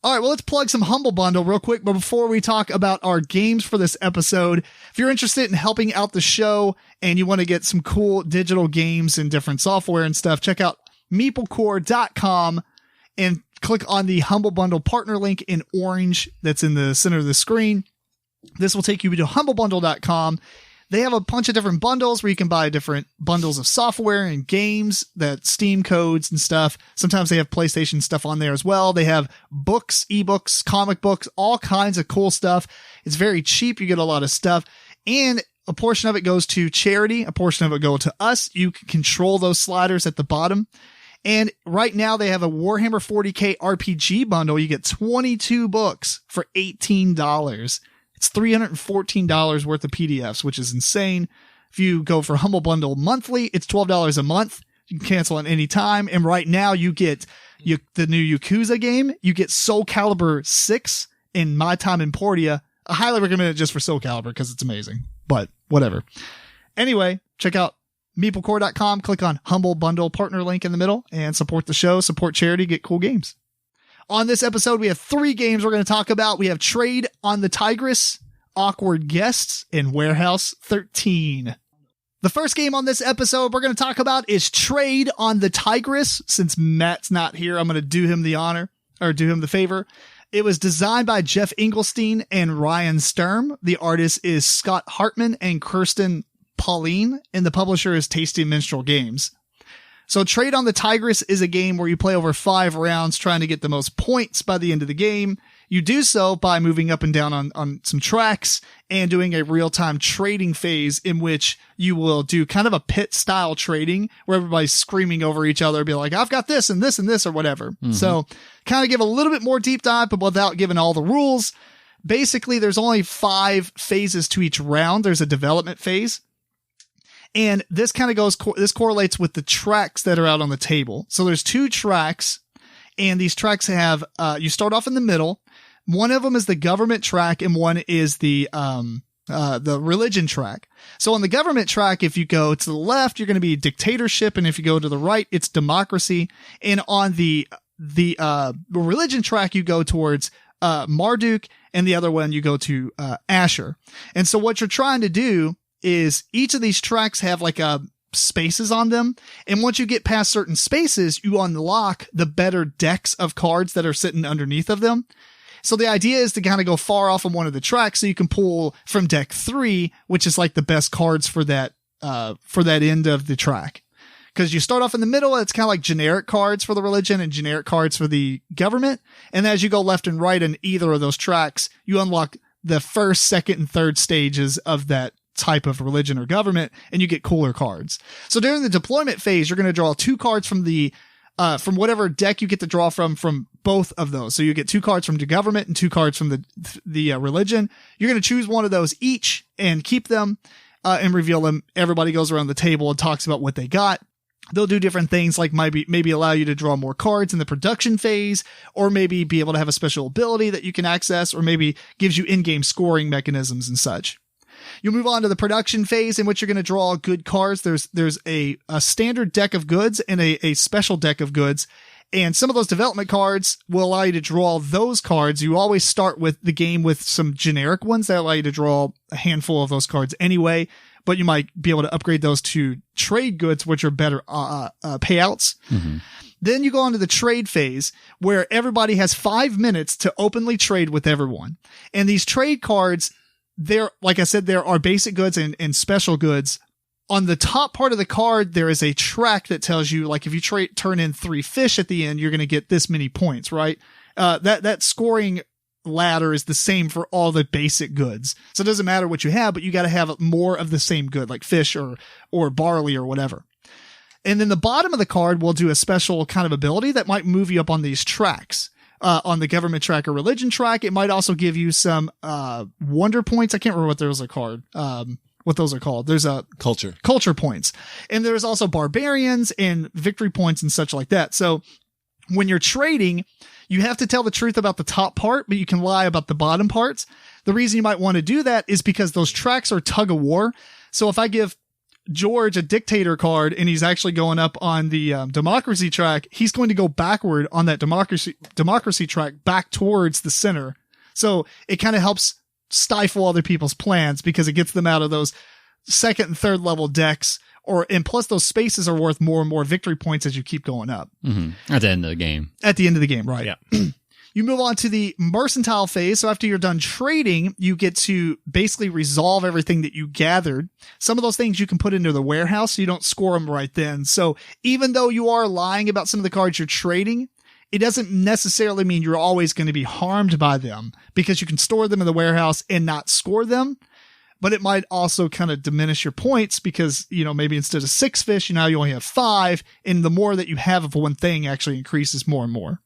All right, well, let's plug some Humble Bundle real quick. But before we talk about our games for this episode, if you're interested in helping out the show and you want to get some cool digital games and different software and stuff, check out MeepleCore.com and click on the Humble Bundle partner link in orange that's in the center of the screen. This will take you to HumbleBundle.com. They have a bunch of different bundles where you can buy different bundles of software and games, that Steam codes and stuff. Sometimes they have PlayStation stuff on there as well. They have books, ebooks, comic books, all kinds of cool stuff. It's very cheap. You get a lot of stuff. And a portion of it goes to charity. A portion of it goes to us. You can control those sliders at the bottom. And right now they have a Warhammer 40K RPG bundle. You get 22 books for $18. It's $314 worth of PDFs, which is insane. If you go for Humble Bundle monthly, it's $12 a month. You can cancel at any time. And right now you get the new Yakuza game. You get Soul Calibur 6 in My Time in Portia. I highly recommend it just for Soul Calibur because it's amazing, but whatever. Anyway, check out MeepleCore.com, click on Humble Bundle partner link in the middle and support the show, support charity, get cool games. On this episode, we have 3 games we're going to talk about. We have Trade on the Tigris, Awkward Guests, and Warehouse 13. The first game on this episode we're going to talk about is Trade on the Tigris. Since Matt's not here, I'm going to do him the honor, or do him the favor. It was designed by Jeff Engelstein and Ryan Sturm. The artist is Scott Hartman and Kirsten Pauline, and the publisher is Tasty Minstrel Games. So Trade on the Tigris is a game where you play over 5 rounds trying to get the most points by the end of the game. You do so by moving up and down on some tracks and doing a real-time trading phase in which you will do kind of a pit style trading where everybody's screaming over each other, be like, I've got this and this and this or whatever. Mm-hmm. So kind of give a little bit more deep dive, but without giving all the rules. Basically, there's only 5 phases to each round. There's a development phase. And this kind of this correlates with the tracks that are out on the table. So there's 2 tracks, and these tracks have, you start off in the middle. One of them is the government track, and one is the religion track. So on the government track, if you go to the left, you're going to be dictatorship. And if you go to the right, it's democracy. And on the religion track, you go towards, Marduk, and the other one, you go to, Asher. And so what you're trying to do is each of these tracks have like spaces on them. And once you get past certain spaces, you unlock the better decks of cards that are sitting underneath of them. So the idea is to kind of go far off on one of the tracks so you can pull from deck 3, which is like the best cards for that end of the track. Because you start off in the middle, it's kind of like generic cards for the religion and generic cards for the government. And as you go left and right in either of those tracks, you unlock the first, second, and third stages of that type of religion or government, and you get cooler cards. So during the deployment phase, you're going to draw 2 cards from the from whatever deck you get to draw from both of those. So you get 2 cards from the government and 2 cards from the religion. You're going to choose one of those each and keep them and reveal them. Everybody goes around the table and talks about what they got. They'll do different things like maybe allow you to draw more cards in the production phase, or maybe be able to have a special ability that you can access, or maybe gives you in-game scoring mechanisms and such. You'll move on to the production phase, in which you're going to draw good cards. There's a standard deck of goods and a special deck of goods. And some of those development cards will allow you to draw those cards. You always start with the game with some generic ones that allow you to draw a handful of those cards anyway, but you might be able to upgrade those to trade goods, which are better payouts. Mm-hmm. Then you go on to the trade phase, where everybody has 5 minutes to openly trade with everyone. And these trade cards, like I said, there are basic goods and special goods. On the top part of the card, there is a track that tells you, like, if you turn in 3 fish at the end, you're going to get this many points, right? That scoring ladder is the same for all the basic goods. So it doesn't matter what you have, but you got to have more of the same good, like fish or barley or whatever. And then the bottom of the card will do a special kind of ability that might move you up on these tracks. On the government track or religion track, it might also give you some wonder points. I can't remember what those are called. What those are called. There's a culture points, and there's also barbarians and victory points and such like that. So when you're trading, you have to tell the truth about the top part, but you can lie about the bottom parts. The reason you might want to do that is because those tracks are tug of war. So if I give George a dictator card and he's actually going up on the democracy track, he's going to go backward on that democracy track back towards the center. So it kind of helps stifle other people's plans because it gets them out of those second and third level decks, and plus those spaces are worth more and more victory points as you keep going up.
Mm-hmm. At the end of the game.
At the end of the game, right.
Yeah.
You move on to the mercantile phase. So after you're done trading, you get to basically resolve everything that you gathered. Some of those things you can put into the warehouse so you don't score them right then. So even though you are lying about some of the cards you're trading, it doesn't necessarily mean you're always going to be harmed by them, because you can store them in the warehouse and not score them. But it might also kind of diminish your points because, maybe instead of 6 fish, now you only have 5. And the more that you have of one thing actually increases more and more.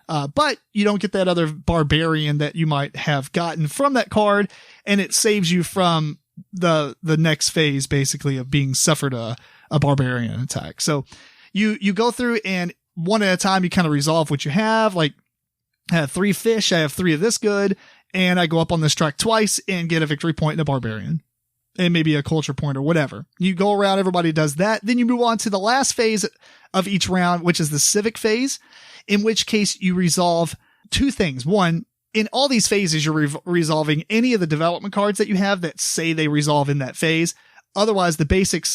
But you don't get that other barbarian that you might have gotten from that card. And it saves you from the next phase, basically, of being suffered a barbarian attack. So you go through, and one at a time, you kind of resolve what you have. Like, I have 3 fish, I have 3 of this good, and I go up on this track twice and get a victory point and a barbarian, and maybe a culture point or whatever. You go around, everybody does that. Then you move on to the last phase of each round, which is the civic phase, in which case you resolve 2 things. One, in all these phases, you're resolving any of the development cards that you have that say they resolve in that phase. Otherwise, the basic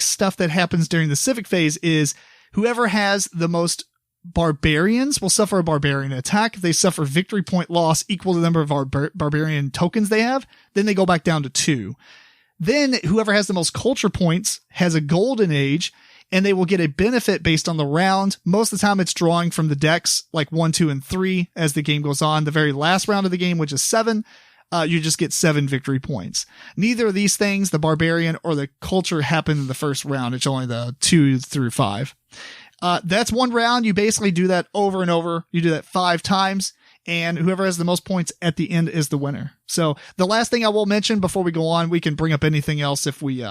stuff that happens during the civic phase is whoever has the most barbarians will suffer a barbarian attack. If they suffer victory point loss equal to the number of barbarian tokens they have, then they go back down to 2. Then whoever has the most culture points has a golden age, and they will get a benefit based on the round. Most of the time it's drawing from the decks like 1, 2, and 3 as the game goes on. The very last round of the game, which is 7, you just get 7 victory points. Neither of these things, the barbarian or the culture, happen in the first round. It's only the 2 through 5. That's one round. You basically do that over and over. You do that 5 times, and whoever has the most points at the end is the winner. So the last thing I will mention before we go on, we can bring up anything else if we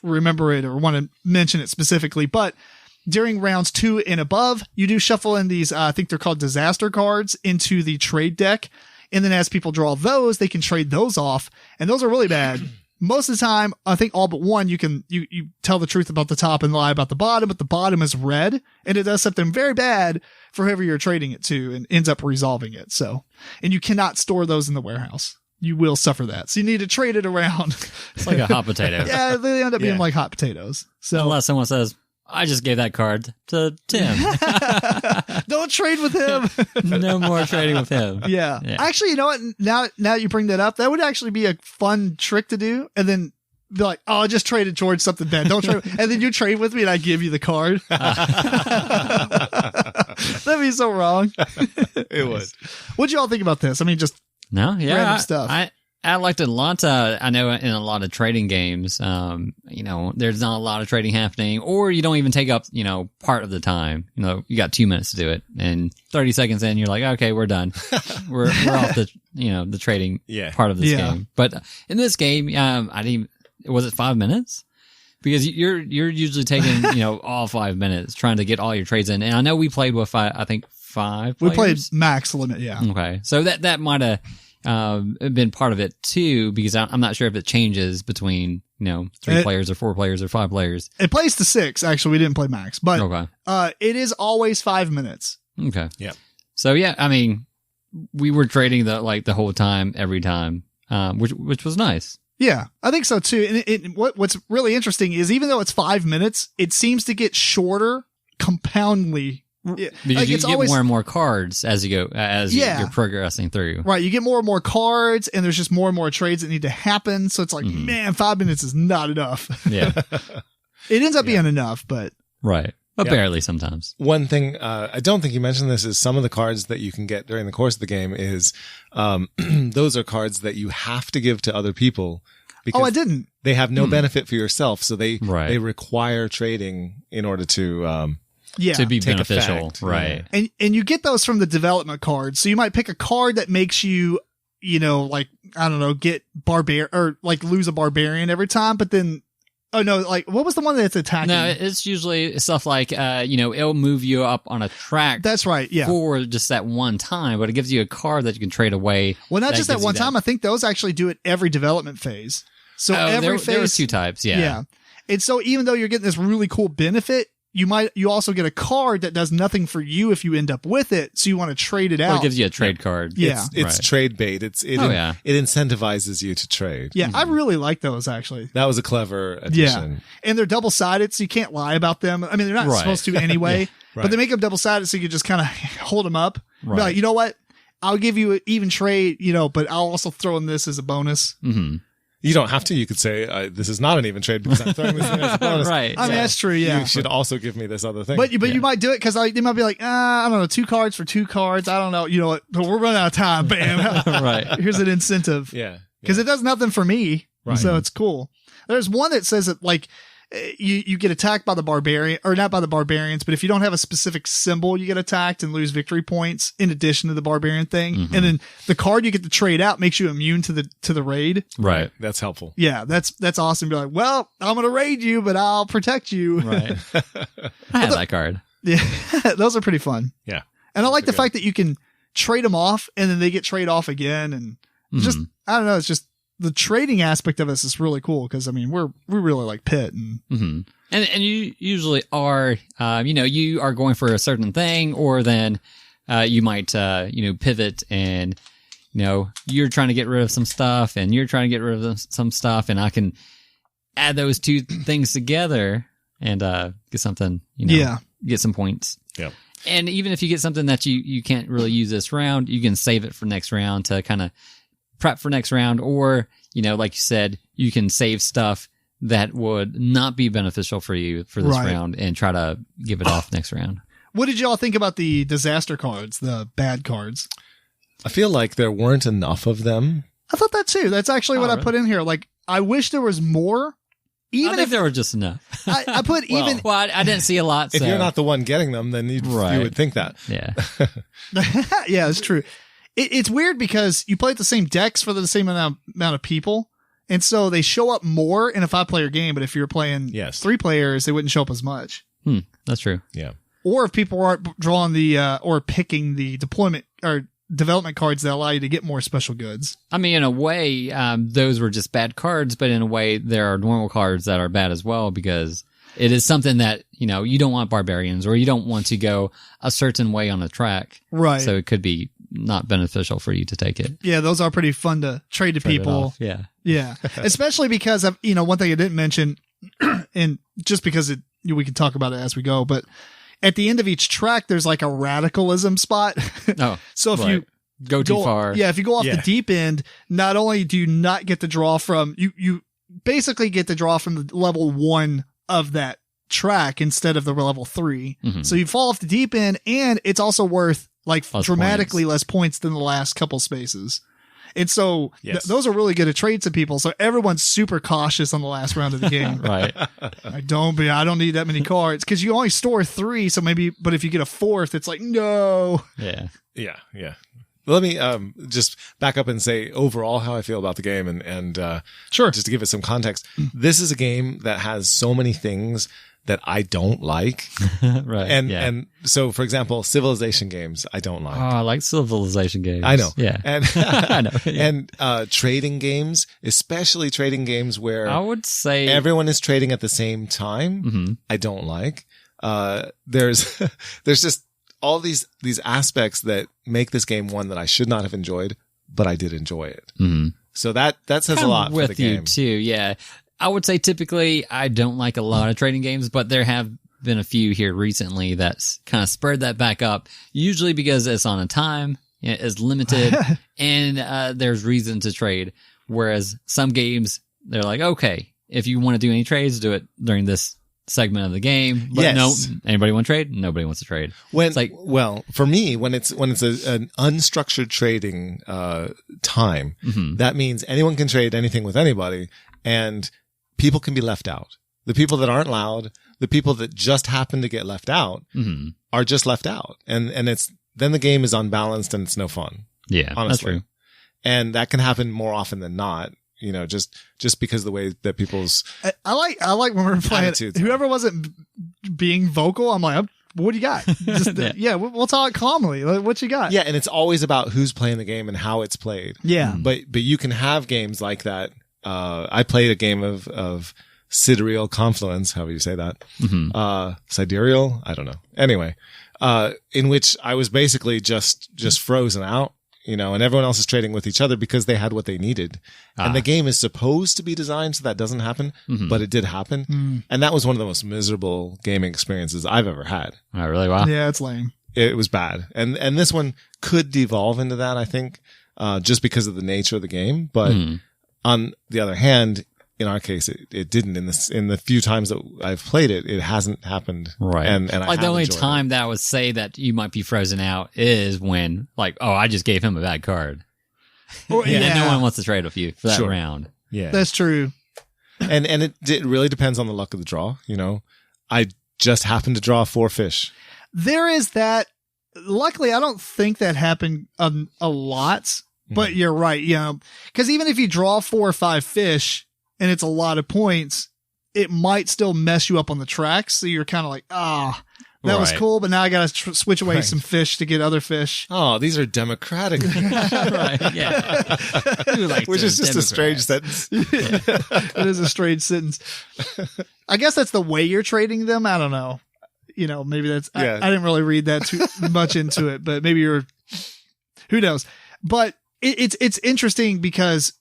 remember it or want to mention it specifically, but during rounds 2 and above, you do shuffle in these, I think they're called disaster cards, into the trade deck. And then as people draw those, they can trade those off. And those are really bad. Most of the time, I think all but one, you tell the truth about the top and lie about the bottom, but the bottom is red, and it does something very bad for whoever you're trading it to and ends up resolving it. So, and you cannot store those in the warehouse. You will suffer that. So you need to trade it around.
It's like a hot potato.
Yeah, they end up being like hot potatoes. So
unless someone says, I just gave that card to Tim.
Don't trade with him.
No more trading with him.
Yeah. Actually, you know what? Now that you bring that up, that would actually be a fun trick to do. And then be like, oh, I just traded George something bad. Don't trade. And then you trade with me and I give you the card. That'd be so wrong.
It would.
What'd you all think about this? I mean, just random stuff.
I liked it a lot. I know in a lot of trading games, there's not a lot of trading happening, or you don't even take up, part of the time. You got 2 minutes to do it, and 30 seconds in, you're like, okay, we're done. we're off the trading part of this game. But in this game, was it 5 minutes? Because you're usually taking, all 5 minutes trying to get all your trades in. And I know we played with, I think 5 players.
We played max limit. Yeah.
Okay. So that might have been part of it too, because I'm not sure if it changes between, 3 players or 4 players or 5 players.
It plays to 6. Actually, we didn't play max, but
okay.
It is always 5 minutes.
Okay.
Yeah.
So yeah, I mean, we were trading the whole time, every time, which was nice.
Yeah, I think so too. And what's really interesting is even though it's 5 minutes, it seems to get shorter compoundly.
Because you get more and more cards as you go, you're progressing through.
Right, you get more and more cards, and there's just more and more trades that need to happen. So it's like, man, 5 minutes is not enough.
Yeah,
it ends up being enough, but
right, but barely sometimes.
One thing I don't think you mentioned this is some of the cards that you can get during the course of the game is those are cards that you have to give to other people. Because
I didn't.
They have no benefit for yourself, so they require trading in order to
to be beneficial,
effect.
right?
And you get those from the development cards. So you might pick a card that makes you, like I don't know, get or like lose a barbarian every time. But then, like what was the one that's attacking?
No, it's usually stuff like it'll move you up on a track.
That's right, yeah.
For just that one time, but it gives you a card that you can trade away.
Well, not just that one time. I think those actually do it every development phase. So every phase,
there were 2 types, yeah.
And so even though you're getting this really cool benefit, you also get a card that does nothing for you if you end up with it. So you want to trade it out.
Or it gives you a trade card.
Yeah.
It's trade bait. It incentivizes you to trade.
Yeah. I really like those actually.
That was a clever addition.
Yeah. And they're double-sided, so you can't lie about them. I mean, they're not supposed to anyway, but they make them double-sided so you can just kind of hold them up. Right. Be like, you know what? I'll give you an even trade, but I'll also throw in this as a bonus.
Mm-hmm.
You don't have to. You could say, this is not an even trade because I'm throwing this in as a bonus.
Right.
I mean, that's true, yeah.
You should also give me this other thing.
But you might do it because they might be like, I don't know, 2 cards for 2 cards. I don't know. You know what? But we're running out of time. Bam.
Right.
Here's an incentive.
Yeah.
Because it does nothing for me.
Right.
So it's cool. There's one that says that like you get attacked by the barbarian, or not by the barbarians, but if you don't have a specific symbol, you get attacked and lose victory points in addition to the barbarian thing. Mm-hmm. And then the card you get to trade out makes you immune to the raid.
Right.
That's helpful.
Yeah, that's awesome. Be like, well, I'm going to raid you, but I'll protect you.
Right. I have that card.
Yeah, those are pretty fun.
Yeah.
And I like the fact that you can trade them off and then they get trade off again. And just, I don't know, it's just, the trading aspect of this is really cool because I mean we really like Pitt and
and you usually are you are going for a certain thing, or then you might pivot and you're trying to get rid of some stuff and you're trying to get rid of some stuff, and I can add those 2 things together and get something get some points.
Yeah.
And even if you get something that you can't really use this round, you can save it for next round to kind of prep for next round, or like you said, you can save stuff that would not be beneficial for you for this round and try to give it off next round.
What did y'all think about the disaster cards, the bad cards?
I feel like there weren't enough of them.
I thought that too. That's actually what I put in here. Like, I wish there was more.
Even if there were just enough.
I put even.
Well, I didn't see a lot.
If
so.
you're not the one getting them, then you would think that.
Yeah.
Yeah, it's true. It's weird because you play at the same decks for the same amount of people. And so they show up more in a 5-player game. But if you're playing 3 players, they wouldn't show up as much.
That's true.
Yeah.
Or if people aren't drawing or picking the deployment or development cards that allow you to get more special goods.
I mean, in a way, those were just bad cards, but in a way, there are normal cards that are bad as well, because it is something that, you don't want barbarians, or you don't want to go a certain way on a track.
Right.
So it could be not beneficial for you to take it.
Yeah, those are pretty fun to trade to people.
Yeah.
Yeah. Especially because of, one thing I didn't mention, and just because we can talk about it as we go, but at the end of each track, there's like a radicalism spot.
Oh,
so if you
go too far.
Yeah, if you go off the deep end, not only do you not get to draw from, you basically get to draw from the level 1 of that track instead of the level 3. Mm-hmm. So you fall off the deep end, and it's also worth like dramatically less points than the last couple spaces. And so those are really good at trades to people. So everyone's super cautious on the last round of the game.
Right.
I don't need that many cards because you only store 3. So but if you get a 4th, it's like, no.
Yeah.
Yeah. Yeah. Let me just back up and say overall how I feel about the game and
sure,
just to give it some context. This is a game that has so many things that I don't like.
Right.
And so, for example, Civilization games, I don't like.
Oh, I like Civilization games.
I know.
Yeah.
And,
I know. Yeah.
and trading games, especially trading games where
I would say
everyone is trading at the same time, I don't like. There's just all these aspects that make this game one that I should not have enjoyed, but I did enjoy it. So that says
kind
a lot
with
for the
you
game.
too. Yeah. I would say typically I don't like a lot of trading games, but there have been a few here recently that's kind of spurred that back up, usually because it's on a time, it's limited, and there's reason to trade. Whereas some games, they're like, okay, if you want to do any trades, do it during this segment of the game. But no, anybody want to trade? Nobody wants to trade.
When
it's like,
well, for me, when it's an unstructured trading time, that means anyone can trade anything with anybody, and people can be left out. The people that aren't loud, the people that just happen to get left out, are just left out, and then the game is unbalanced and it's no fun.
Yeah,
honestly,
that's true.
And that can happen more often than not. Just because of the way that people's
I like when we're playing.
attitudes
Whoever wasn't being vocal, I'm like, what do you got? Just, we'll talk calmly. What you got?
Yeah, and it's always about who's playing the game and how it's played.
Yeah,
but you can have games like that. I played a game of Sidereal Confluence, however you say that. Sidereal, I don't know. Anyway, in which I was basically just frozen out. And everyone else is trading with each other because they had what they needed. And the game is supposed to be designed so that doesn't happen, but it did happen. And that was one of the most miserable gaming experiences I've ever had.
Oh, really? Wow.
Yeah, it's lame.
It was bad. And this one could devolve into that, I think, just because of the nature of the game. But on the other hand, in our case, it didn't. In the few times that I've played it, it hasn't happened.
Right.
And I
like the only
enjoyed
time that I would say that you might be frozen out is when, like, oh, I just gave him a bad card.
Or,
and no one wants to trade with you for that round.
Yeah,
that's true.
And it really depends on the luck of the draw. I just happened to draw 4 fish.
There is that. Luckily, I don't think that happened a lot. But you're right. Because even if you draw 4 or 5 fish, and it's a lot of points, it might still mess you up on the tracks. So you're kind of like, that was cool, but now I got to switch away some fish to get other fish.
Oh, these are democratic.
Right, yeah.
Which is just a strange sentence.
It is a strange sentence. I guess that's the way you're trading them. I don't know. Maybe that's, I didn't really read that too much into it, but maybe who knows? But it's interesting because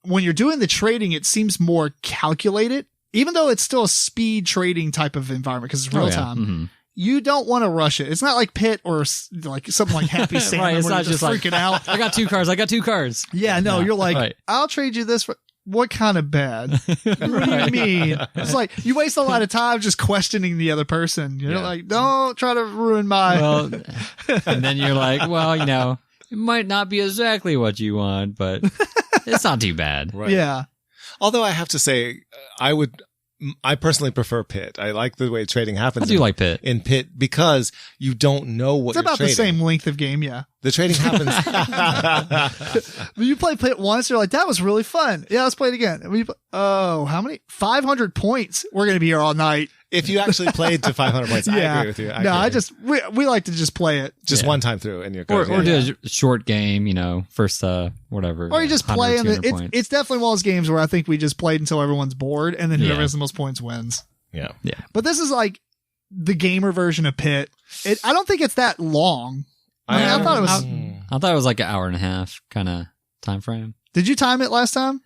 when you're doing the trading, it seems more calculated, even though it's still a speed trading type of environment because it's real time. You don't want to rush it. It's not like Pit or like something like Happy Salmon
right, it's
where
not
you're just freaking out.
I got 2 cards.
Yeah, no, you're like, I'll trade you this for what kind of bad? What do you mean? It's like you waste a lot of time just questioning the other person. You're like, don't try to ruin my.
Well, and then you're like, well, it might not be exactly what you want, but it's not too bad.
Right.
Yeah.
Although I have to say, I personally prefer Pit. I like the way trading happens.
I do like Pit.
In Pit because you don't know what you're trading.
It's about the same length of game, yeah.
The trading happens.
When you play Pit once, you're like, that was really fun. Yeah, let's play it again. How many? 500 points. We're going to be here all night.
If you actually played to 500 points, I agree with you.
We like to just play it.
Just one time through and you're good.
Or do a short game, first, whatever.
Or you just play and it's definitely one of those games where I think we just played until everyone's bored and then whoever has the most points wins.
Yeah.
But this is like the gamer version of Pit. I don't think it's that long. I thought it was
like an hour and a half kind of time frame.
Did you time it last time?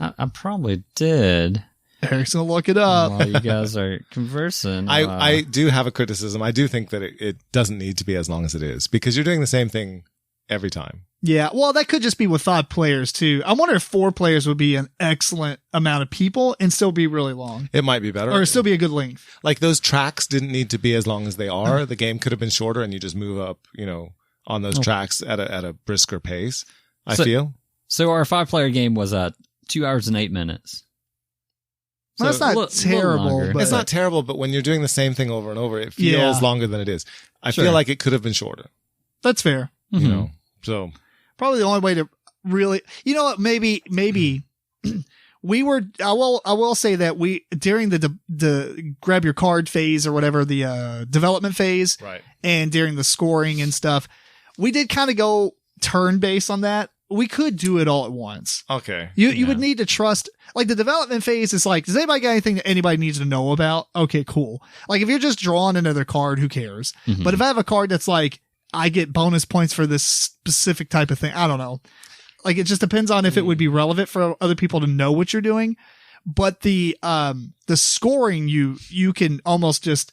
I probably did.
Eric's gonna look it up
while you guys are conversing.
I do have a criticism. I do think that it doesn't need to be as long as it is because you're doing the same thing every time.
Yeah, well, that could just be with 5 players too. I wonder if 4 players would be an excellent amount of people and still be really long.
It might be better,
or still be a good length.
Like those tracks didn't need to be as long as they are. The game could have been shorter, and you just move up, on those tracks at a brisker pace. I feel.
So our 5-player game was 2 hours and 8 minutes.
Well, that's not terrible.
It's not terrible, but when you're doing the same thing over and over, it feels longer than it is. I feel like it could have been shorter.
That's fair.
So
probably the only way to really, maybe I will say that during the grab your card phase or whatever, the development phase,
Right.
and during the scoring and stuff, we did kind of go turn based on that. We could do it all at once.
Okay.
You would need to trust, like, the development phase is like, does anybody got anything that anybody needs to know about? Okay, cool. Like, if you're just drawing another card, who cares?
Mhm.
But if I have a card that's like, I get bonus points for this specific type of thing, I don't know. Like, it just depends on if it would be relevant for other people to know what you're doing. But the scoring, you can almost just,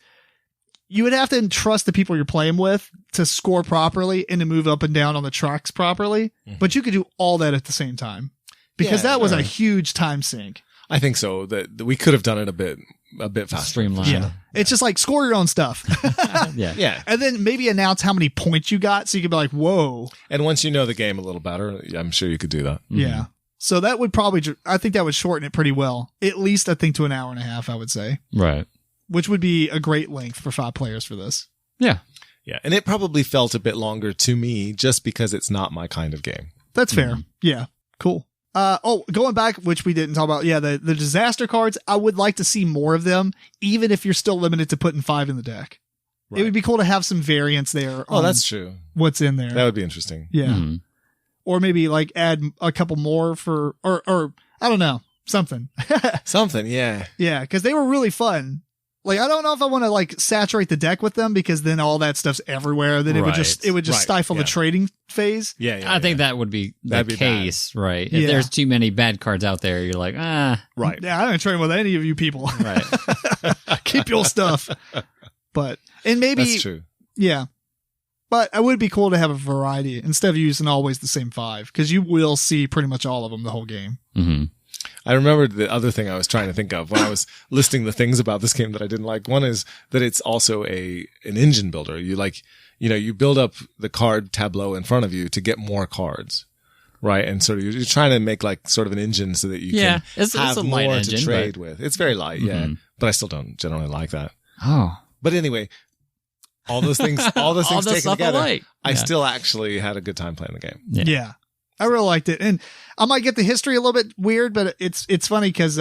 you would have to trust the people you're playing with to score properly and to move up and down on the tracks properly.
Mhm.
But you could do all that at the same time, because
Yeah,
that was
sure.
a huge time sink.
I think so. That we could have done it a bit faster.
Streamlined.
Yeah. It's just like, score your own stuff.
Yeah.
Yeah.
And then maybe announce how many points you got, so you could be like, whoa.
And once you know the game a little better, I'm sure you could do that.
Mhm.
Yeah. So that would probably, I think that would shorten it pretty well. At least I think to an hour and a half, I would say,
Right.
which would be a great length for 5 players for this.
Yeah.
Yeah. And it probably felt a bit longer to me just because it's not my kind of game.
That's fair.
Mhm.
Yeah. Cool. Going back, which we didn't talk about. Yeah. The disaster cards, I would like to see more of them, even if you're still limited to putting 5 in the deck.
Right.
It would be cool to have some variance there.
Oh,
on
that's true.
what's in there.
That would be interesting.
Yeah.
Mhm.
Or maybe like add a couple more for, or I don't know, something.
Something. Yeah.
Yeah. Cause they were really fun. Like, I don't know if I want to like saturate the deck with them, because then all that stuff's everywhere. Then it would just
Right.
stifle
Yeah.
the trading phase.
Yeah.
I think that would be the
That'd be bad.
case, right? If
Yeah.
there's too many bad cards out there, you're like,
Right.
Yeah. I don't trade with any of you people.
right.
Keep your stuff. But, and maybe,
That's true.
yeah. But it would be cool to have a variety instead of using always the same 5, because you will see pretty much all of them the whole game.
hmm
I remembered the other thing I was trying to think of when I was listing the things about this game that I didn't like. One is that it's also an engine builder. You build up the card tableau in front of you to get more cards. Right. And sort of you're trying to make like sort of an engine so that you
Yeah,
can
it's
have
a
more
light
to
engine,
trade with. It's very light. Yeah.
Mhm.
But I still don't generally like that.
Oh.
But anyway, all those things
All
taken
stuff
together,
alike.
I
Yeah.
still actually had a good time playing the game.
Yeah.
Yeah. I really liked it. And I might get the history a little bit weird, but it's funny because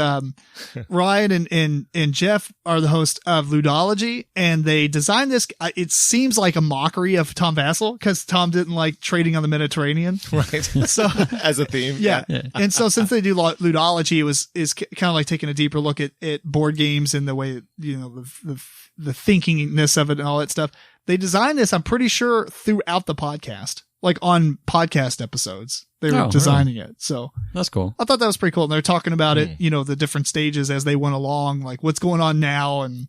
Ryan and Jeff are the host of Ludology, and they designed this. It seems like a mockery of Tom Vassell, because Tom didn't like trading on the Mediterranean.
Right.
So
As a theme.
yeah.
Yeah.
And so since they do Ludology, is kind of like taking a deeper look at board games and the way, the thinkingness of it and all that stuff. They designed this, I'm pretty sure, throughout the podcast, like on podcast episodes. They were
Oh,
designing it. So
That's cool.
I thought that was pretty cool. And they're talking about it, the different stages as they went along, like what's going on now and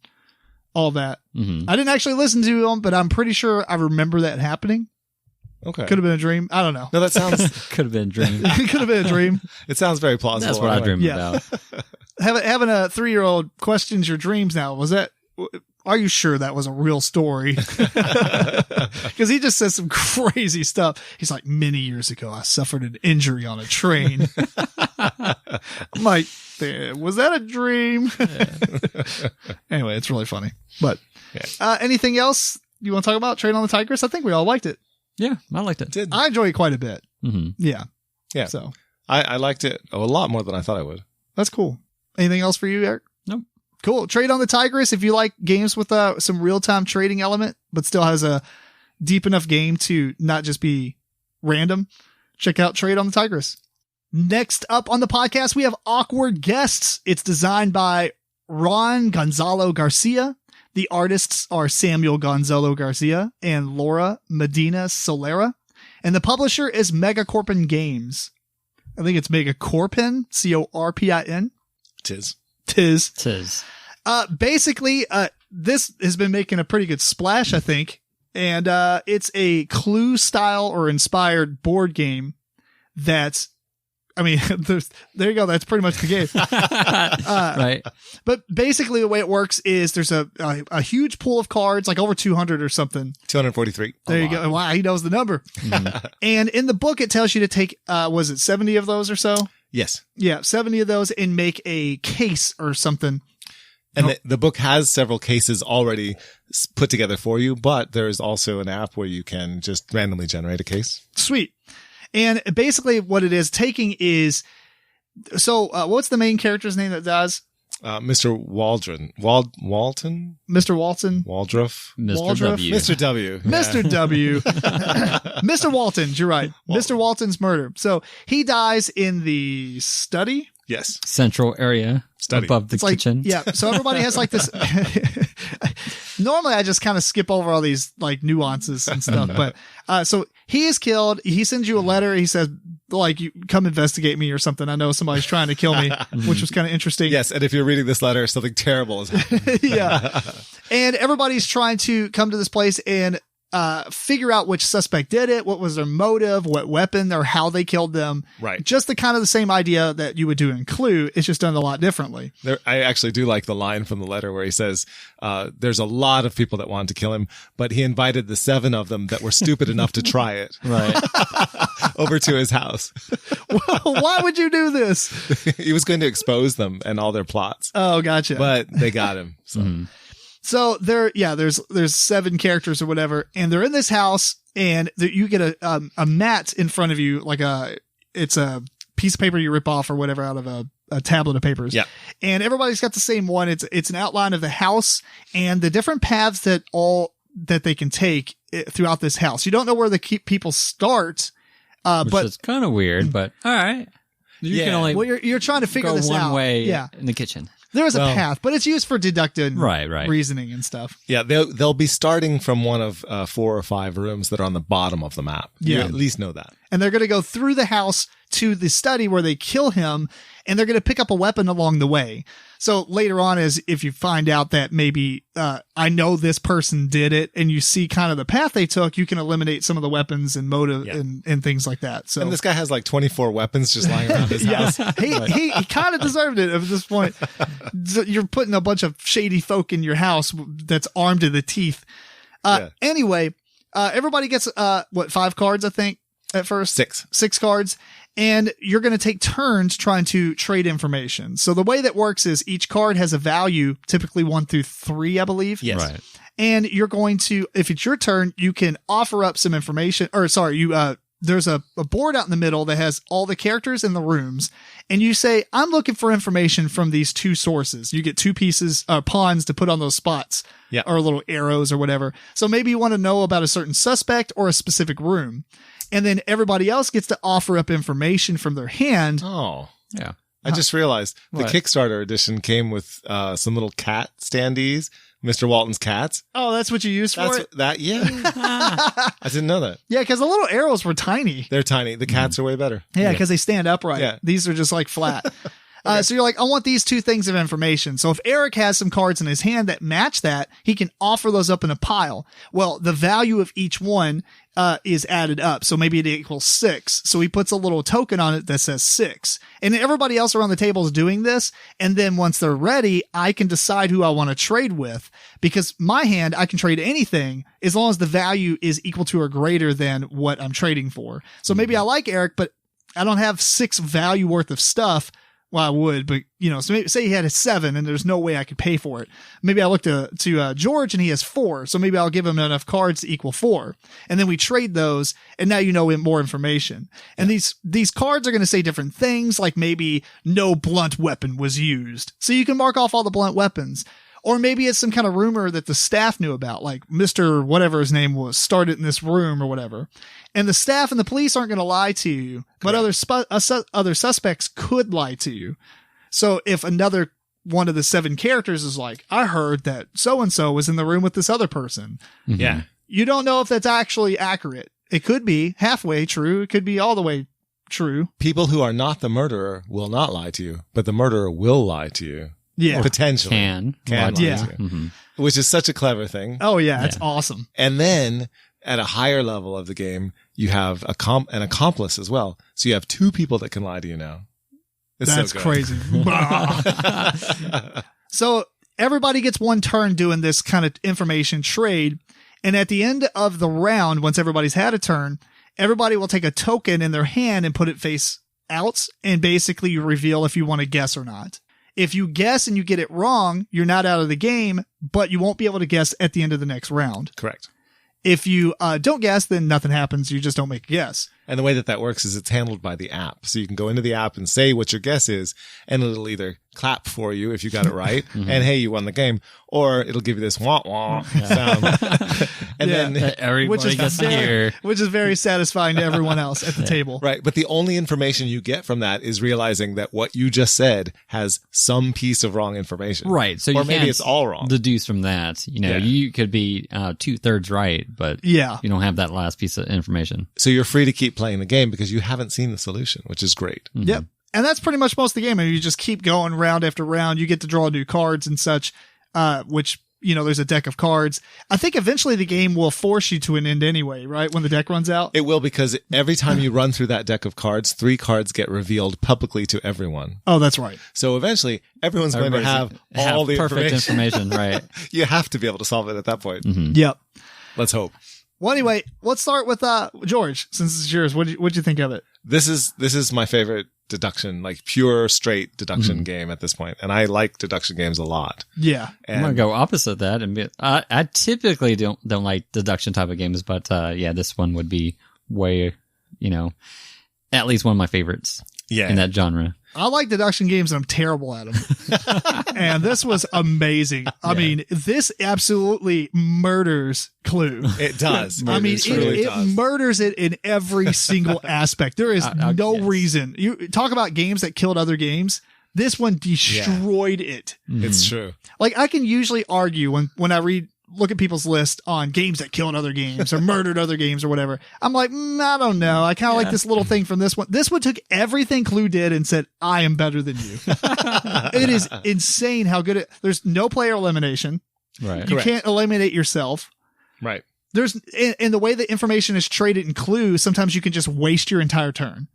all that.
hmm
I didn't actually listen to them, but I'm pretty sure I remember that happening.
Okay.
Could have been a dream. I don't know.
No, that sounds,
Could have been a dream.
It could have been a dream.
it sounds very plausible.
That's what I dreamed
Yeah.
about.
Having a 3-year-old questions your dreams now. Are you sure that was a real story? Because he just says some crazy stuff. He's like, many years ago, I suffered an injury on a train. I'm like, was that a dream? Anyway, it's really funny. But anything else you want to talk about? Trade on the Tigris? I think we all liked it.
Yeah, I liked it.
Did.
I enjoy it quite a bit.
hmm
Yeah.
Yeah.
So
I liked it a lot more than I thought I would.
that's cool. Anything else for you, Eric?
Nope.
Cool. Trade on the Tigris. If you like games with some real-time trading element, but still has a deep enough game to not just be random, check out Trade on the Tigris. Next up on the podcast, we have Awkward Guests. It's designed by Ron Gonzalo Garcia. The artists are Samuel Gonzalo Garcia and Laura Medina Solera. And the publisher is Megacorpin Games. I think it's Megacorpin, Corpin.
Tis.
Tis.
Tis.
Basically, this has been making a pretty good splash, I think. And it's a Clue style or inspired board game that's, there you go. That's pretty much the game.
Right.
But basically the way it works is there's a huge pool of cards, like over 200 or something.
243.
There you go. Wow, he knows the number.
Mhm.
And in the book, it tells you to take, was it 70 of those or so?
Yes.
Yeah, 70 of those and make a case or something.
And the book has several cases already put together for you, but there is also an app where you can just randomly generate a case.
Sweet. And basically what it is taking is So what's the main character's name that dies?
Mr. Walton?
Mr. Walton?
Waldruff?
Mr. W.
Mr. W.
Mr. W. Mr. Walton's, you're right. Mr. Walton's murder. So he dies in the study.
Yes.
Central area
Study.
above the
It's like,
kitchen.
yeah. So everybody has like this. Normally I just kind of skip over all these like nuances and stuff. But, so he is killed. He sends you a letter. He says, like, you come investigate me or something. I know somebody's trying to kill me, which was kind of interesting.
Yes. And if you're reading this letter, something terrible is happening.
Yeah. And everybody's trying to come to this place and figure out which suspect did it, what was their motive, what weapon, or how they killed them.
Right.
Just the kind of the same idea that you would do in Clue. It's just done a lot differently.
I actually do like the line from the letter where he says, there's a lot of people that wanted to kill him, but he invited the 7 of them that were stupid enough to try it
Right.
over to his house.
Well, why would you do this?
He was going to expose them and all their plots,
Oh, gotcha.
but they got him. So.
So there's 7 characters or whatever, and they're in this house, and you get a mat in front of you, like it's a piece of paper you rip off or whatever out of a tablet of papers.
Yeah.
And everybody's got the same one. It's an outline of the house and the different paths that they can take throughout this house. You don't know where the people start,
Which
but
is kind of weird, but all right. You can only
well, you're trying to figure
go
this
one
out.
way
Yeah.
in the kitchen.
There is a
Well-
path, but it's used for deductive
Right.
reasoning and stuff.
Yeah, they'll be starting from one of 4 or 5 rooms that are on the bottom of the map. You
Yeah.
at least know that.
And they're going to go through the house to the study where they kill him, and they're going to pick up a weapon along the way. So later on, as if you find out that maybe I know this person did it, and you see kind of the path they took, you can eliminate some of the weapons and motive
Yeah.
and things like that. So
And this guy has like 24 weapons just lying around his
yeah,
house.
he kind of deserved it at this point. You're putting a bunch of shady folk in your house that's armed to the teeth.
Yeah.
Anyway, everybody gets 5 cards, I think, at first. 6 cards. And you're going to take turns trying to trade information. So the way that works is each card has a value, typically 1 through 3, I believe.
Yes.
Right.
And you're going to, if it's your turn, you can offer up some information, or sorry, there's a board out in the middle that has all the characters in the rooms. And you say, I'm looking for information from these 2 sources. You get 2 pieces, pawns to put on those spots.
Yeah.
Or little arrows or whatever. So maybe you want to know about a certain suspect or a specific room. And then everybody else gets to offer up information from their hand.
Oh.
Yeah.
I just realized the
What?
Kickstarter edition came with some little cat standees, Mr. Walton's cats.
Oh, that's what you use for
That's
it?
yeah. I didn't know that.
Yeah, because the little arrows were tiny.
They're tiny. The cats are way better.
Yeah, because they stand upright.
Yeah.
These are just like flat. So you're like, I want these 2 things of information. So if Eric has some cards in his hand that match that, he can offer those up in a pile. Well, the value of each one is added up. So maybe it equals 6. So he puts a little token on it that says 6. And everybody else around the table is doing this. And then once they're ready, I can decide who I want to trade with, because my hand, I can trade anything as long as the value is equal to or greater than what I'm trading for. So maybe I like Eric, but I don't have 6 value worth of stuff. Well, I would, but so maybe say he had a 7 and there's no way I could pay for it. Maybe I look to George and he has 4. So maybe I'll give him enough cards to equal 4. And then we trade those. And now you know more information. And these cards are going to say different things, like maybe no blunt weapon was used. So you can mark off all the blunt weapons. Or maybe it's some kind of rumor that the staff knew about, like Mr. whatever his name was started in this room or whatever. And the staff and the police aren't going to lie to you, but other suspects could lie to you. So if another one of the 7 characters is like, I heard that so-and-so was in the room with this other person.
Mhm.
Yeah.
You don't know if that's actually accurate. It could be halfway true. It could be all the way true.
People who are not the murderer will not lie to you, but the murderer will lie to you.
Yeah.
Potentially.
Can
Can
lie
lie
Yeah.
to you.
Mhm.
Which is such a clever thing.
Oh yeah. It's
Yeah.
awesome.
And then at a higher level of the game, you have an accomplice as well. So you have 2 people that can lie to you now. It's
That's
so good.
crazy. So everybody gets 1 turn doing this kind of information trade. And at the end of the round, once everybody's had a turn, everybody will take a token in their hand and put it face out. And basically you reveal if you want to guess or not. If you guess and you get it wrong, you're not out of the game, but you won't be able to guess at the end of the next round.
Correct.
If you don't guess, then nothing happens. You just don't make a guess.
And the way that works is it's handled by the app. So you can go into the app and say what your guess is, and it'll either clap for you if you got it right, and hey, you won the game, or it'll give you this wah wah sound. And then
everybody gets to hear.
Which is very satisfying to everyone else at the table.
Right. But the only information you get from that is realizing that what you just said has some piece of wrong information.
Right. So
or
you
maybe
can't
it's all wrong.
deduce from that. You know, you could be 2/3 right, but you don't have that last piece of information.
So you're free to keep playing the game because you haven't seen the solution, which is great.
Mm-hmm. Yep. And that's pretty much most of the game. I mean, you just keep going round after round. You get to draw new cards and such, which, you know, there's a deck of cards. I think eventually the game will force you to an end anyway, right? When the deck runs out.
It will, because every time you run through that deck of cards, 3 cards get revealed publicly to everyone.
Oh, that's right.
So eventually everyone's going to have all the
perfect information, right?
You have to be able to solve it at that point.
Mm-hmm.
Yep.
Let's hope.
Well, anyway, let's start with George, since it's yours. What'd you think of it? This
is my favorite deduction, like pure straight deduction game at this point. And I like deduction games a lot.
Yeah.
And
I'm going to go opposite that. And I typically don't like deduction type of games, but this one would be way, you know, at least one of my favorites in that genre.
I like deduction games and I'm terrible at them. And this was amazing. I mean, this absolutely murders Clue.
It does.
I mean, it murders it in every single aspect. There is no reason. You talk about games that killed other games. This one destroyed it.
It's true.
Like, I can usually argue when I look at people's list on games that killed other games or murdered other games or whatever. I'm like, I don't know. I kind of like this little thing from this one. This one took everything Clue did and said, I am better than you. It is insane how good there's no player elimination.
Right.
You can't eliminate yourself.
Right.
There's, in the way that information is traded in Clue, sometimes you can just waste your entire turn.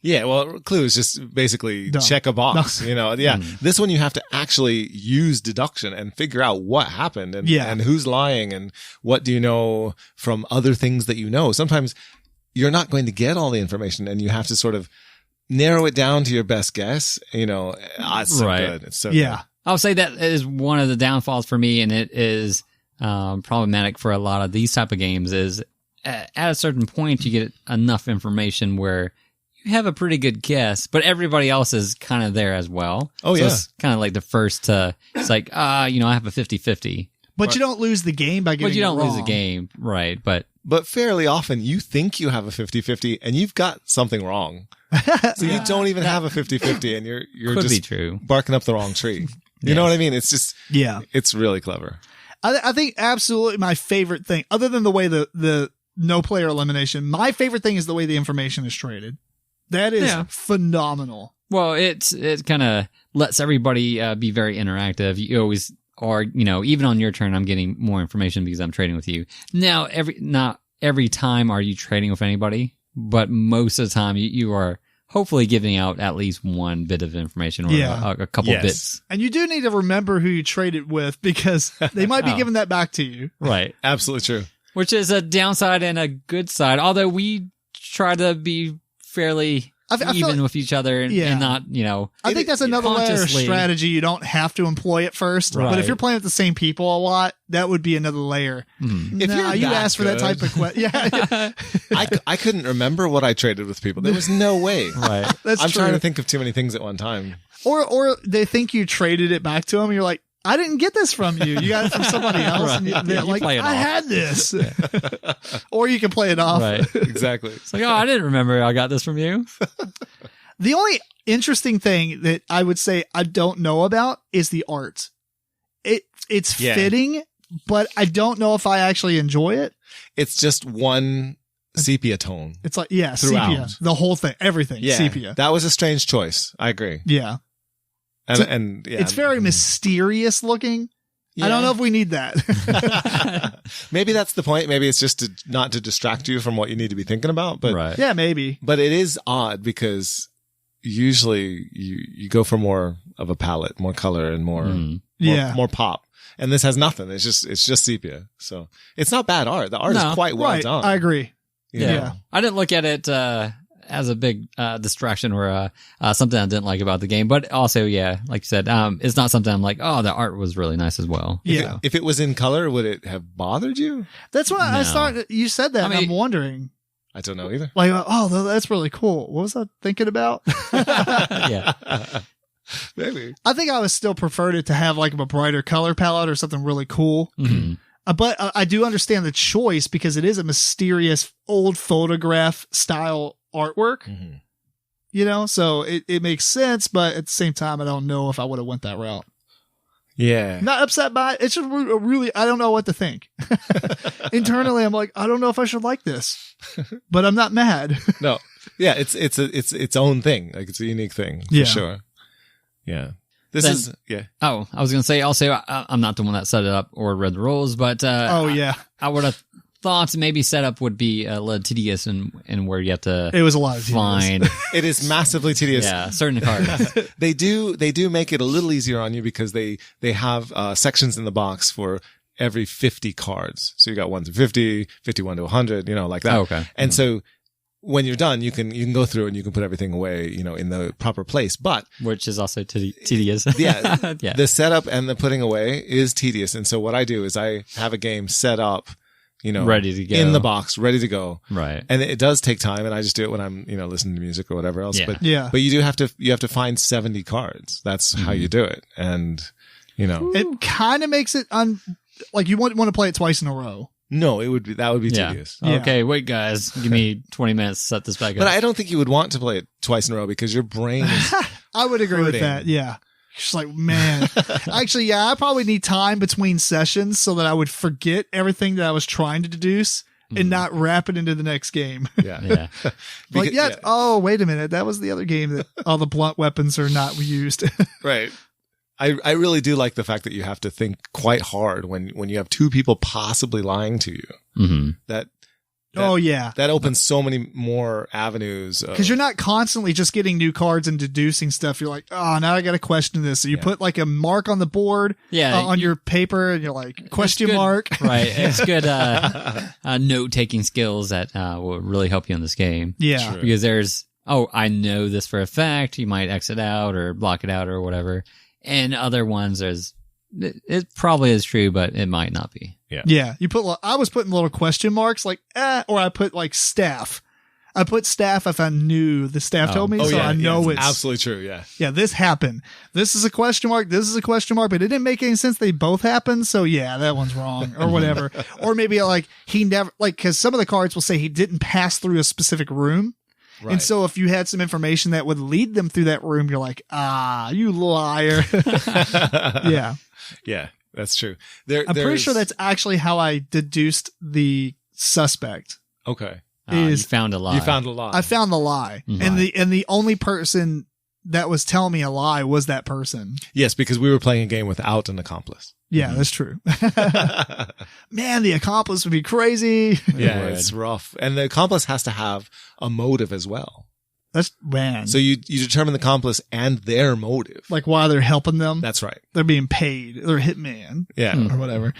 Yeah, well, Clue is just basically check a box, you know. Yeah, this one you have to actually use deduction and figure out what happened and who's lying and what do you know from other things that you know. Sometimes you're not going to get all the information and you have to sort of narrow it down to your best guess. You know, it's so good. It's so good.
I'll say that is one of the downfalls for me, and it is problematic for a lot of these type of games. Is at a certain point you get enough information where you have a pretty good guess, but everybody else is kind of there as well.
Oh,
so
yeah.
It's kind of like the first it's like, I have a 50-50.
But you don't lose the game by getting it wrong.
But you don't lose the game, right.
But fairly often you think you have a 50-50 and you've got something wrong. So you don't even have a 50-50 and you're
Could
just
be true.
Barking up the wrong tree. You know what I mean? It's just, it's really clever.
I think absolutely my favorite thing, other than the way the no player elimination, my favorite thing is the way the information is traded. That is phenomenal.
Well, it kind of lets everybody be very interactive. You always are, even on your turn, I'm getting more information because I'm trading with you. Now, not every time are you trading with anybody, but most of the time you are hopefully giving out at least one bit of information or a couple bits.
And you do need to remember who you traded with because they might be giving that back to you.
Right.
Absolutely true.
Which is a downside and a good side, although we try to be fairly even with each other and not,
I think that's another layer of strategy. You don't have to employ it first, but if you're playing with the same people a lot, that would be another layer.
If
you asked for that type of question.
I couldn't remember what I traded with people. There was no way.
Right.
I'm
trying to think of too many things at one time.
Or they think you traded it back to them. And you're like, I didn't get this from you. You got it from somebody else. And they're like, I had this. Or you can play it off.
Right.
Exactly.
It's like, I didn't remember I got this from you.
The only interesting thing that I would say I don't know about is the art. It's fitting, but I don't know if I actually enjoy it.
It's just one sepia tone.
It's like, sepia. The whole thing. Everything. Sepia.
That was a strange choice. I agree.
Yeah.
And
it's very mysterious looking. Yeah. I don't know if we need that.
Maybe that's the point. Maybe it's just not to distract you from what you need to be thinking about. But
yeah, maybe.
But it is odd because usually you go for more of a palette, more color, and more pop. And this has nothing. It's just sepia. So it's not bad art. The art is quite well done.
I agree.
Yeah. I didn't look at it as a big distraction or something I didn't like about the game. But also, like you said, it's not something I'm like, the art was really nice as well.
Yeah.
If it was in color, would it have bothered you?
That's why I started. You said that, and I'm wondering.
I don't know either.
Like, oh, that's really cool. What was I thinking about?
Yeah.
Maybe.
I think I would still prefer it to have like a brighter color palette or something really cool.
Mhm.
But I do understand the choice because it is a mysterious old photograph style artwork,
Mhm.
you know, so it makes sense. But at the same time, I don't know if I would have went that route.
Yeah.
Not upset by it. It's just really, I don't know what to think. Internally, I'm like, I don't know if I should like this, but I'm not mad.
No. Yeah. It's its own thing. Like it's a unique thing for
Yeah.
sure. Yeah. Yeah.
Oh, I was going to say also, I'm not the one that set it up or read the rules, but
Oh yeah,
I would have thought maybe setup would be a little tedious and where you have to
it was a lot of
find
It is massively tedious.
certain cards.
They do make it a little easier on you because they have sections in the box for every 50 cards. So you got 1 to 50, 51 to 100, like that.
Oh, okay.
And so when you're done, you can go through and you can put everything away, in the proper place. But
Which is also tedious.
yeah,
Yeah.
the setup and the putting away is tedious. And so what I do is I have a game set up,
Ready to go.
in the box, ready to go.
Right.
And it does take time, and I just do it when I'm, listening to music or whatever else.
Yeah.
But you do have to find 70 cards. That's how you do it. And,
It kind of makes it like you wouldn't want to play it twice in a row.
no, that would be
Yeah.
tedious.
Yeah.
Okay, wait, guys. Give me 20 minutes to set this back up.
But I don't think you would want to play it twice in a row because your brain is,
I would agree with
hurting.
that. Yeah. Just like, man, actually, yeah, I probably need time between sessions so that I would forget everything that I was trying to deduce and not wrap it into the next game.
yeah.
Yeah.
Like,
Because-
yeah, oh, wait a minute. That was the other game that all the blunt weapons are not used.
Right. I really do like the fact that you have to think quite hard when you have two people possibly lying to you.
Mm-hmm.
That
Oh, yeah.
that opens so many more avenues.
Because you're not constantly just getting new cards and deducing stuff. You're like, oh, now I got to question this. So you put like a mark on the board
Yeah.
on your paper and you're like, question
good.
mark.
Right. It's good note-taking skills that will really help you in this game.
Yeah.
True.
Because there's, I know this for a fact. You might exit out or block it out or whatever. And other ones, it probably is true, but it might not be.
Yeah. I was putting little question marks like, or I put like staff. I put staff if I knew the staff told me. So I know it's
absolutely true. Yeah.
yeah, this happened. This is a question mark. This is a question mark, but it didn't make any sense. They both happened. So yeah, that one's wrong or whatever. Or maybe like he never, like, cause some of the cards will say he didn't pass through a specific room.
Right.
And so if you had some information that would lead them through that room, you're like, you liar. Yeah.
Yeah, that's true.
I'm pretty sure that's actually how I deduced the suspect.
okay.
You found a lie.
You found a lie.
I found the lie.
Mhm.
And the only person that was telling me a lie was that person.
Yes, because we were playing a game without an accomplice.
Yeah, that's true. Man, the accomplice would be crazy.
Yeah,
would.
it's rough. And the accomplice has to have a motive as well.
That's man.
So you determine the accomplice and their motive.
Like why they're helping them.
That's right.
They're being paid. They're a hitman
Yeah.
or whatever.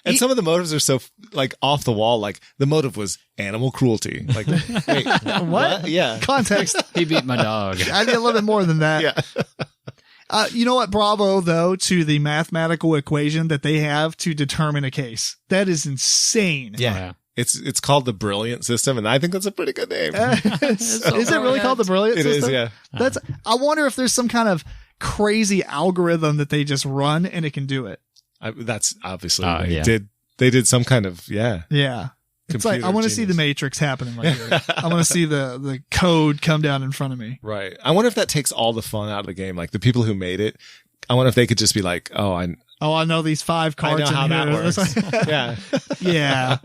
And some of the motives are so like off the wall. Like the motive was animal cruelty. Like, wait,
what?
Yeah.
Context.
He beat my dog.
I need a little bit more than that.
Yeah.
You know what? Bravo, though, to the mathematical equation that they have to determine a case. That is insane.
Yeah. It's called the Brilliant System, and I think that's a pretty good name.
Is it really called the Brilliant
It
System?
is, yeah.
That's. I wonder if there's some kind of crazy algorithm that they just run and it can do it.
That's obviously
yeah.
they did some kind of
Yeah. It's like,
Computer
I want to see the
genius.
Matrix happening right here. I want to see the code come down in front of me.
Right. I wonder if that takes all the fun out of the game. Like the people who made it, I wonder if they could just be like, oh, I
know these 5
I
cards
know how
in
that
here.
works. Yeah.
Yeah.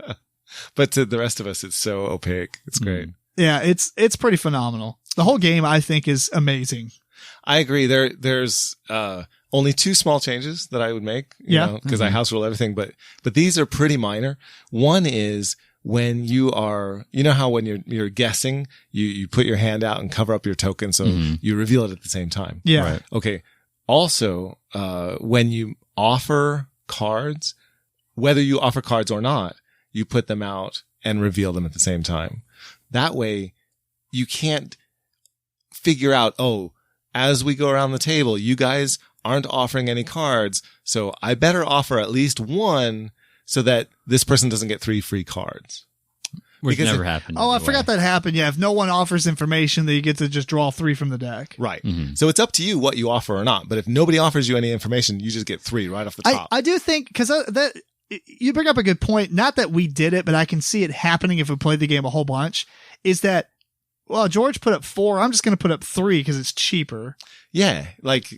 But to the rest of us, it's so opaque. It's great.
Yeah. It's pretty phenomenal. The whole game, I think, is amazing.
I agree. There's only 2 small changes that I would make, because I house rule everything, but these are pretty minor. One is when you are, how when you're guessing, you put your hand out and cover up your token, so you reveal it at the same time.
Yeah.
Right.
Okay. Also, when you offer cards, whether you offer cards or not, you put them out and reveal them at the same time. That way, you can't figure out, as we go around the table, you guys aren't offering any cards, so I better offer at least one so that this person doesn't get 3 free cards.
Which
Because
never happened.
Oh, I
anyway.
forgot that happened. Yeah, if no one offers information, then you get to just draw 3 from the deck.
Right. So it's up to you what you offer or not. But if nobody offers you any information, you just get 3 right off the top.
I do think, because that you bring up a good point, not that we did it, but I can see it happening if we played the game a whole bunch, is that, well, George put up 4. I'm just going to put up 3 because it's cheaper.
Yeah. Like,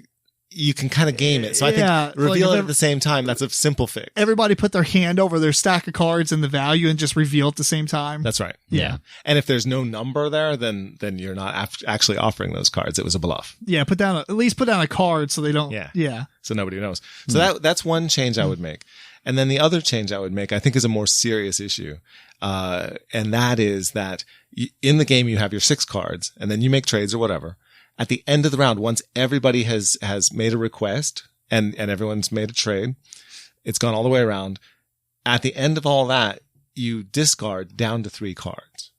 you can kind of game it. So I think reveal it at the same time. That's a simple fix.
Everybody put their hand over their stack of cards and the value and just reveal at the same time.
That's right.
Yeah.
And if there's no number there, then you're not actually offering those cards. It was a bluff.
Yeah, at least put down a card so they don't. Yeah.
So nobody knows. So that's one change I would make. And then the other change I would make, I think, is a more serious issue. And that is that in the game, you have your 6 cards and then you make trades or whatever. At the end of the round, once everybody has made a request and everyone's made a trade, it's gone all the way around. At the end of all that, you discard down to 3 cards.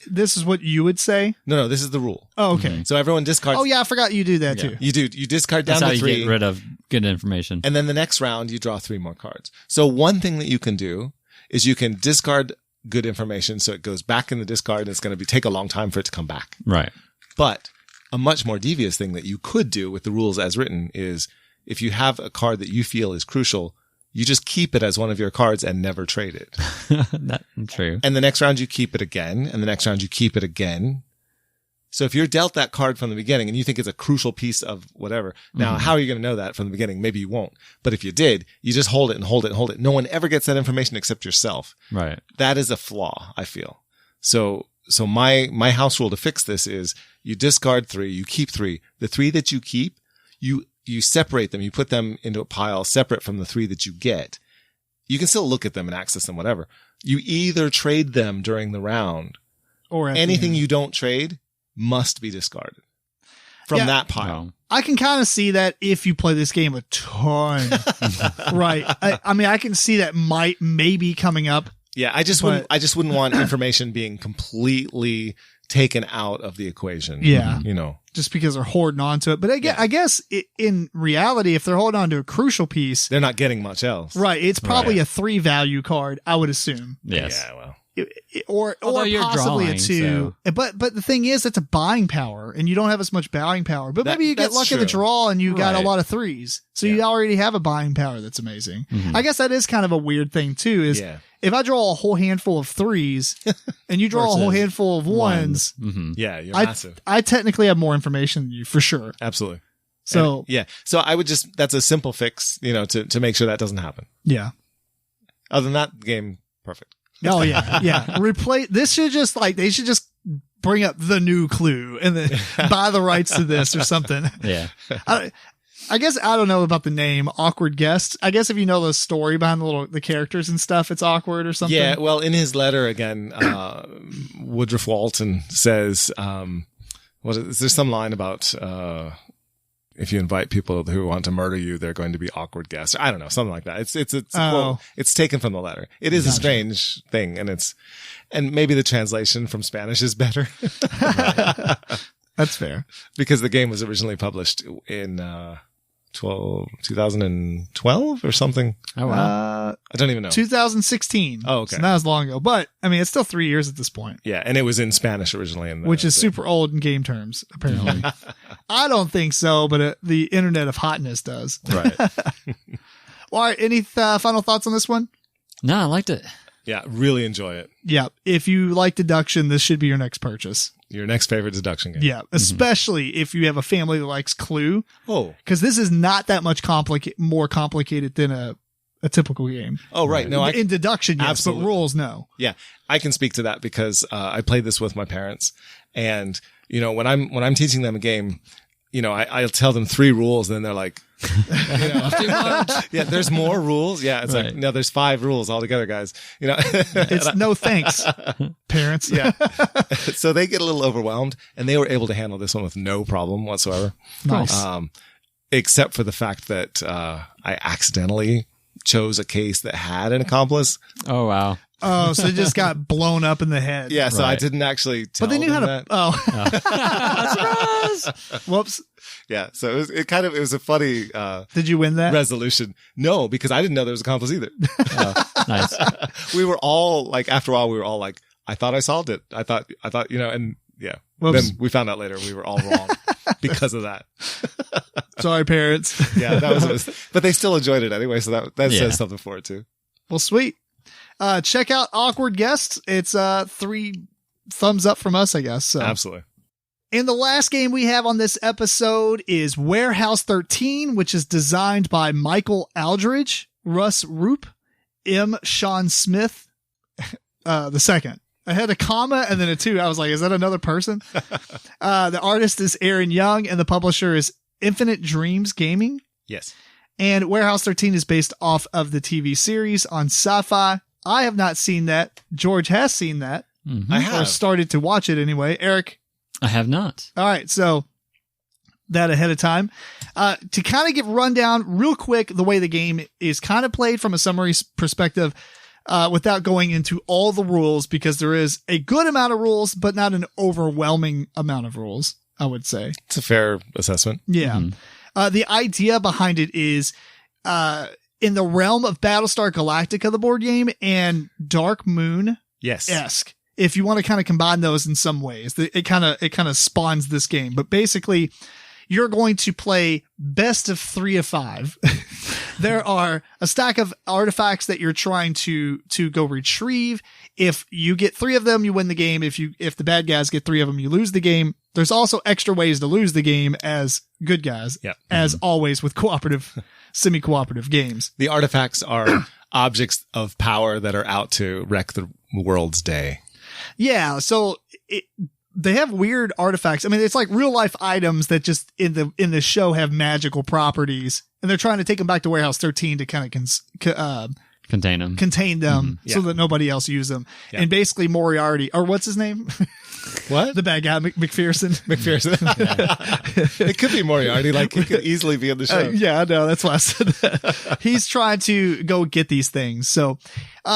This is what you would say?
No, this is the rule.
Oh, okay.
So everyone discards.
Oh, yeah, I forgot you do that too.
You do. You discard down
That's
to
how
3.
you get rid of good information.
And then the next round, you draw 3 more cards. So one thing that you can do is you can discard good information. So it goes back in the discard and it's going to take a long time for it to come back.
Right.
But a much more devious thing that you could do with the rules as written is if you have a card that you feel is crucial, you just keep it as one of your cards and never trade it.
That's true.
And the next round you keep it again, and the next round you keep it again. So if you're dealt that card from the beginning and you think it's a crucial piece of whatever, now how are you going to know that from the beginning? Maybe you won't. But if you did, you just hold it and hold it and hold it. No one ever gets that information except yourself.
Right.
That is a flaw, I feel. So my house rule to fix this is you discard 3, you keep 3. The 3 that you keep, you separate them. You put them into a pile separate from the 3 that you get. You can still look at them and access them, whatever. You either trade them during the round
Or
anything you don't trade must be discarded from that pile.
Wow.
I can kind of see that if you play this game a ton. Right. I mean, I can see that maybe coming up.
Yeah, I just wouldn't want information being completely taken out of the equation.
Yeah.
You know.
Just because they're hoarding onto it. But I guess in reality, if they're holding on to a crucial piece,
They're not getting much else.
right, it's probably a 3 value card, I would assume.
Yes.
Yeah, well.
Or
Although you're
possibly
drawing,
a 2. But the thing is, it's a buying power, and you don't have as much buying power. But maybe you get
that's
lucky in the
true.
draw, and you got a
Right.
lot of 3s. So you already have a buying power that's amazing. I guess that is kind of a weird thing, too, is if I draw a whole handful of 3s, and you draw a whole
Versus
handful of 1s,
Yeah, you're massive.
I technically have more information than you, for sure.
Absolutely.
So,
So I would that's a simple fix, to make sure that doesn't happen.
yeah.
Other than that, game, perfect.
Oh, yeah. Yeah. This should just they should just bring up the new clue and then buy the rights to this or something.
Yeah.
I guess I don't know about the name Awkward Guest. I guess if you know the story behind the characters and stuff, it's awkward or something.
Yeah, well, in his letter again, Woodruff Walton says, there's some line about if you invite people who want to murder you, they're going to be awkward guests. I don't know, something like that. It's a quote. It's taken from the letter. It is a strange thing, and maybe the translation from Spanish is better.
That's fair.
Because the game was originally published in 2012 or something.
Oh, wow.
I don't even know.
2016.
Oh, okay.
So not as long ago, but I mean, it's still 3 years at this point.
Yeah, and it was in Spanish originally,
which is super old in game terms, apparently. I don't think so, but the Internet of Hotness does.
Right.
All right. Any final thoughts on this one?
No, I liked it.
Yeah, really enjoy it.
Yeah. If you like deduction, this should be your next purchase.
Your next favorite deduction game.
Yeah. Especially if you have a family that likes Clue.
Oh.
Because this is not that much more complicated than a typical game.
Oh, right. No,
in deduction, yes,
absolutely.
but rules, no.
Yeah, I can speak to that because I played this with my parents, and when I'm teaching them a game, I'll tell them 3 rules, and then they're like,
Too much.
yeah, there's more rules. Yeah, it's
Right.
like, no, there's 5 rules altogether, guys.
It's no thanks, parents.
Yeah. So they get a little overwhelmed, and they were able to handle this one with no problem whatsoever.
Nice.
Except for the fact that I accidentally chose a case that had an accomplice.
Oh, wow.
Oh, so it just got blown up in the head.
Yeah, so I
Right.
didn't actually tell
But they knew how
them
to.
that.
Oh. Whoops.
Yeah, so it was a funny
Did you win that?
resolution. No, because I didn't know there was a accomplice either.
Oh, nice.
We were all like, after a while, we were all like, I thought I solved it. I thought, and yeah.
Whoops.
Then we found out later we were all wrong because of that.
Sorry, parents.
Yeah, but they still enjoyed it anyway. So that says something for it too.
Well, sweet. Check out Awkward Guests. It's 3 thumbs up from us, I guess. So.
Absolutely.
And the last game we have on this episode is Warehouse 13, which is designed by Michael Aldridge, Russ Roop, M. Sean Smith, the second. I had a comma and then a 2. I was like, is that another person? The artist is Aaron Young and the publisher is Infinite Dreams Gaming.
Yes.
And Warehouse 13 is based off of the TV series on Sci-Fi. I have not seen that. George has seen that.
Mm-hmm.
I have.
Or started to watch it anyway. Eric?
I have not.
All right. So that ahead of time. To kind of give rundown real quick, the way the game is kind of played from a summary perspective, without going into all the rules, because there is a good amount of rules, but not an overwhelming amount of rules, I would say.
It's a fair assessment.
Yeah.
Mm-hmm.
The idea behind it is, in the realm of Battlestar Galactica, the board game, and Dark Moon-esque.
Yes.
If you want to kind of combine those in some ways, it kind of spawns this game. But basically, you're going to play best of 3 of 5. There are a stack of artifacts that you're trying to go retrieve. If you get 3 of them, you win the game. If the bad guys get 3 of them, you lose the game. There's also extra ways to lose the game as good guys, as always with semi-cooperative games.
The artifacts are objects of power that are out to wreck the world's day.
Yeah, so they have weird artifacts. I mean, it's like real life items that just in the show have magical properties, and they're trying to take them back to Warehouse 13 to kind of
contain them
so that nobody else use them. Yeah. And basically Moriarty, or what's his name?
What?
The bad guy, McPherson.
It could be Moriarty. Like, he could easily be in the show.
Yeah, I know. That's why I said that. He's trying to go get these things. So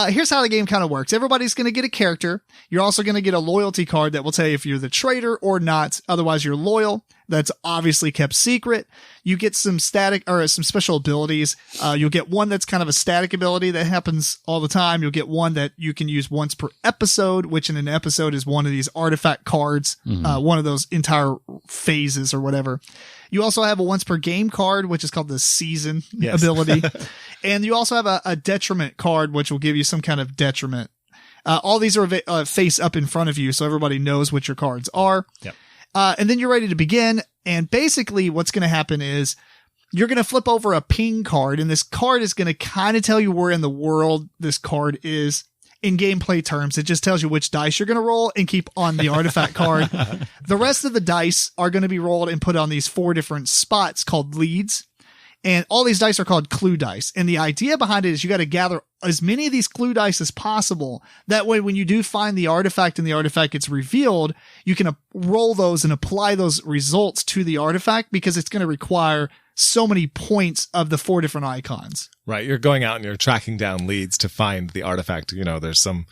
here's how the game kind of works. Everybody's going to get a character. You're also going to get a loyalty card that will tell you if you're the traitor or not. Otherwise, you're loyal. That's obviously kept secret. You get some static or some special abilities. You'll get one that's kind of a static ability that happens all the time. You'll get one that you can use once per episode, which in an episode is one of these artifact cards, one of those entire phases or whatever. You also have a once per game card, which is called the season ability. And you also have a detriment card, which will give you some kind of detriment. All these are face up in front of you, so everybody knows what your cards are.
Yep.
And then you're ready to begin. And basically what's going to happen is you're going to flip over a ping card, and this card is going to kind of tell you where in the world this card is in gameplay terms. It just tells you which dice you're going to roll and keep on the artifact card. The rest of the dice are going to be rolled and put on these 4 different spots called leads. And all these dice are called clue dice. And the idea behind it is you got to gather as many of these clue dice as possible. That way, when you do find the artifact and the artifact gets revealed, you can roll those and apply those results to the artifact, because it's going to require so many points of the 4 different icons. Right.
You're going out and you're tracking down leads to find the artifact. You know, there's some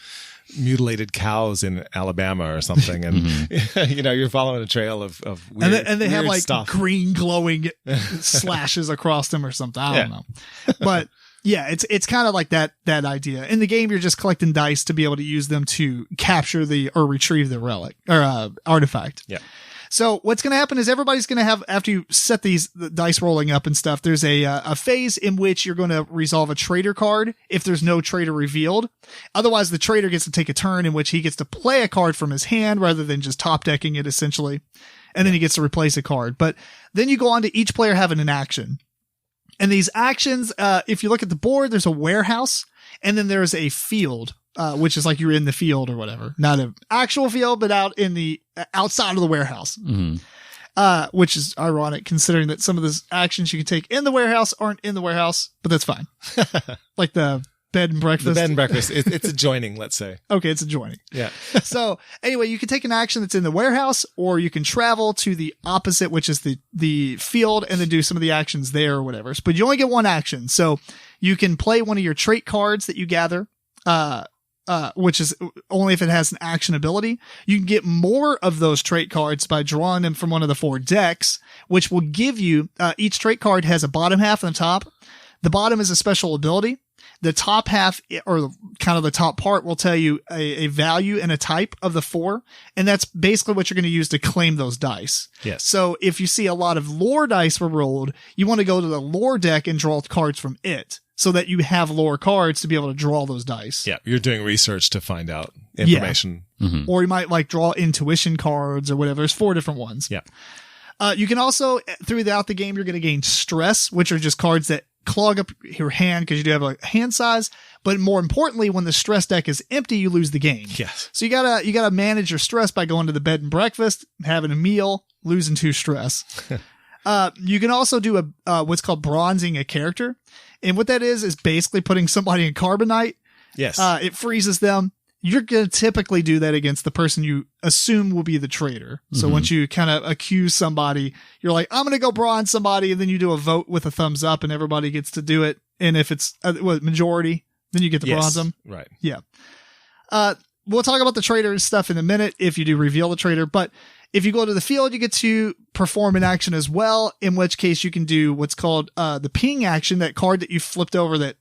mutilated cows in Alabama or something, and you know, you're following a trail of weird,
and they have like
stuff.
Green glowing slashes across them or something. I don't know, but yeah, it's kind of like that idea. In the game, you're just collecting dice to be able to use them to capture or retrieve the relic or artifact.
Yeah.
So what's going to happen is everybody's going to have, after you set the dice rolling up and stuff, there's a phase in which you're going to resolve a traitor card if there's no traitor revealed. Otherwise, the traitor gets to take a turn in which he gets to play a card from his hand rather than just top decking it, essentially. And then he gets to replace a card. But then you go on to each player having an action. And these actions, if you look at the board, there's a warehouse, and then there's a field. Which is like you're in the field or whatever, not an actual field, but out in the outside of the warehouse, which is ironic considering that some of the actions you can take in the warehouse aren't in the warehouse, but that's fine. Like the bed and breakfast.
The bed and breakfast. It's adjoining, let's say.
Okay, it's adjoining.
Yeah.
So anyway, you can take an action that's in the warehouse, or you can travel to the opposite, which is the field, and then do some of the actions there or whatever. But you only get one action. So you can play one of your trait cards that you gather, which is only if it has an action ability. You can get more of those trait cards by drawing them from one of the 4 decks, which will give you, each trait card has a bottom half and a top. The bottom is a special ability. The top half, or kind of the top part, will tell you a value and a type of the 4. And that's basically what you're going to use to claim those dice.
Yes.
So if you see a lot of lore dice were rolled, you want to go to the lore deck and draw cards from it so that you have lore cards to be able to draw those dice.
Yeah. You're doing research to find out information.
Yeah. Mm-hmm. Or you might like draw intuition cards or whatever. There's 4 different ones.
Yeah.
You can also, throughout the game, you're going to gain stress, which are just cards that clog up your hand because you do have a hand size. But more importantly, when the stress deck is empty, you lose the game.
Yes.
So you gotta manage your stress by going to the bed and breakfast, having a meal, losing 2 stress. You can also do a what's called bronzing a character. And what that is basically putting somebody in carbonite.
Yes.
It freezes them. You're going to typically do that against the person you assume will be the traitor. So once you kind of accuse somebody, you're like, I'm going to go bronze somebody. And then you do a vote with a thumbs up and everybody gets to do it. And if it's majority, then you get to bronze them.
Right.
Yeah. We'll talk about the traitor stuff in a minute if you do reveal the traitor. But if you go to the field, you get to perform an action as well, in which case you can do what's called the ping action, that card that you flipped over that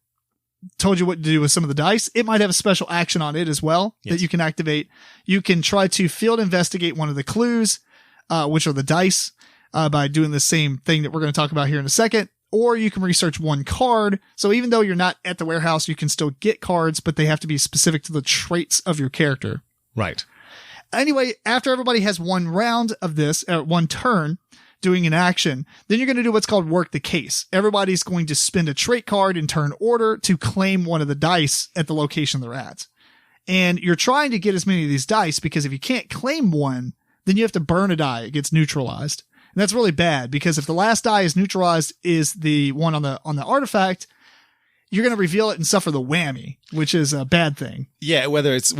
told you what to do with some of the dice. It might have a special action on it as well that you can activate. You can try to field investigate one of the clues, which are the dice, by doing the same thing that we're going to talk about here in a second. Or you can research one card. So even though you're not at the warehouse, you can still get cards, but they have to be specific to the traits of your character.
Right.
Anyway, after everybody has one round of this, one turn, doing an action, then you're going to do what's called work the case. Everybody's going to spend a trait card in turn order to claim one of the dice at the location they're at. And you're trying to get as many of these dice because if you can't claim one, then you have to burn a die. It gets neutralized. And that's really bad because if the last die is neutralized is the one on the artifact, you're going to reveal it and suffer the whammy, which is a bad thing.
Yeah, whether it's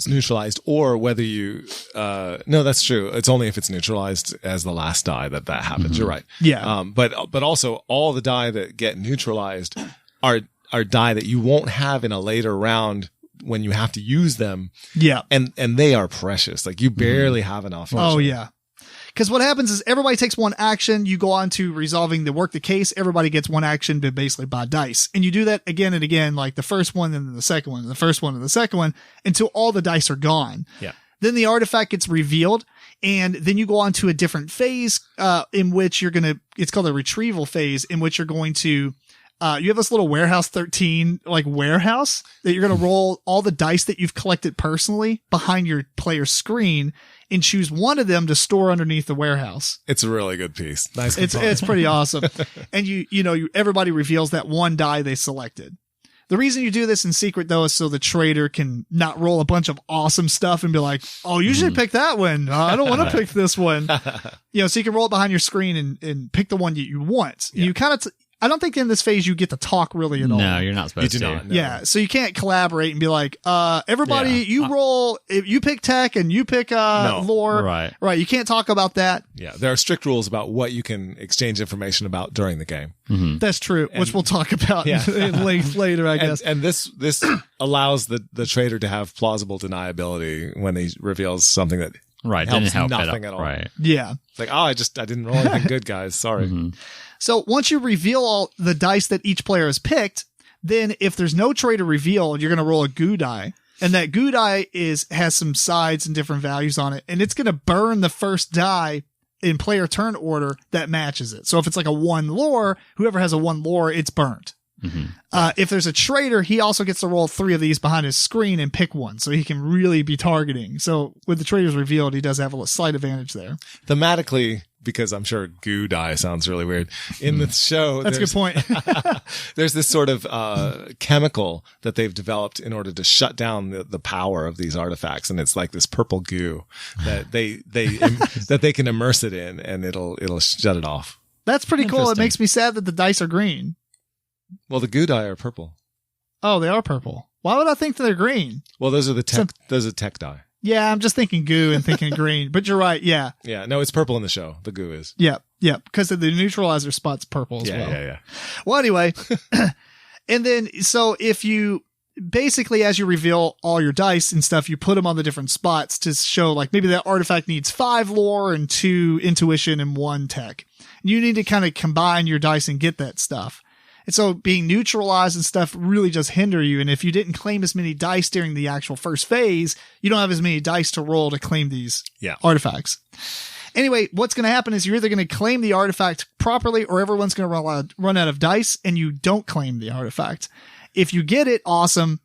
neutralized or whether you no, that's true. It's only if it's neutralized as the last die that happens. You're right.
Yeah.
But also all the die that get neutralized are die that you won't have in a later round when you have to use them.
Yeah.
And they are precious. Like you barely have enough.
Oh yeah. Because what happens is everybody takes one action. You go on to resolving the work the case. Everybody gets one action to basically buy dice. And you do that again and again, like the first one and then the second one and the first one and the second one until all the dice are gone.
Yeah.
Then the artifact gets revealed. And then you go on to a different phase, in which it's called a retrieval phase, in which you're going to, you have this little warehouse 13, like warehouse that you're going to roll all the dice that you've collected personally behind your player's screen and choose one of them to store underneath the warehouse.
It's a really good piece. Nice.
It's pretty awesome. And everybody reveals that one die they selected. The reason you do this in secret though is so the trader can not roll a bunch of awesome stuff and be like, oh, you should pick that one. I don't want to pick this one. So you can roll it behind your screen and pick the one you want. Yeah. You kind of, I don't think in this phase you get to talk really at all.
No, you're not supposed to.
Not, no.
Yeah, so you can't collaborate and be like, everybody, you roll, if you pick tech and you pick lore. Right. You can't talk about that.
Yeah, there are strict rules about what you can exchange information about during the game.
Mm-hmm. That's true, which we'll talk about in length later, I guess.
And this allows the trader to have plausible deniability when he reveals something that helps nothing at all.
Right.
Yeah.
It's like, I didn't roll anything good, guys. Sorry.
Mm-hmm. So once you reveal all the dice that each player has picked, then if there's no traitor revealed, you're going to roll a goo die. And that goo die has some sides and different values on it. And it's going to burn the first die in player turn order that matches it. So if it's like a 1 lore, whoever has a 1 lore, it's burnt. Mm-hmm. If there's a traitor, he also gets to roll 3 of these behind his screen and pick one. So he can really be targeting. So with the traitors revealed, he does have a slight advantage there.
Thematically, because I'm sure goo die sounds really weird. In the show,
that's a good point.
There's this sort of chemical that they've developed in order to shut down the power of these artifacts, and it's like this purple goo that they can immerse it in, and it'll shut it off.
That's pretty cool. It makes me sad that the dice are green.
Well, the goo die are purple.
Oh, they are purple. Why would I think that they're green?
Well, those are tech die.
Yeah, I'm just thinking goo and thinking green, but you're right. Yeah.
Yeah. No, it's purple in the show. The goo is.
Yeah. Yeah. Because of the neutralizer spot's purple as well.
Yeah.
Well, anyway. And then, so if you basically, as you reveal all your dice and stuff, you put them on the different spots to show like maybe that artifact needs 5 lore and 2 intuition and 1 tech. You need to kind of combine your dice and get that stuff. And so being neutralized and stuff really just hinder you. And if you didn't claim as many dice during the actual first phase, you don't have as many dice to roll to claim these artifacts. Anyway, what's going to happen is you're either going to claim the artifact properly or everyone's going to run out of dice and you don't claim the artifact. If you get it, awesome.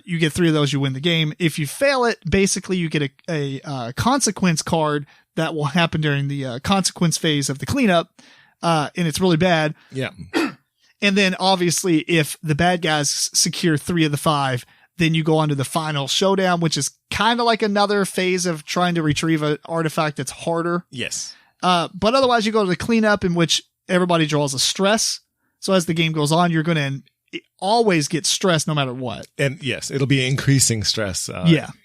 You get 3 of those, you win the game. If you fail it, basically you get a consequence card that will happen during the consequence phase of the cleanup. And it's really bad.
Yeah.
And then obviously if the bad guys secure 3 of the 5, then you go on to the final showdown, which is kind of like another phase of trying to retrieve an artifact that's harder.
Yes.
But otherwise you go to the cleanup, in which everybody draws a stress. So as the game goes on, you're going to always get stressed no matter what.
And yes, it'll be increasing stress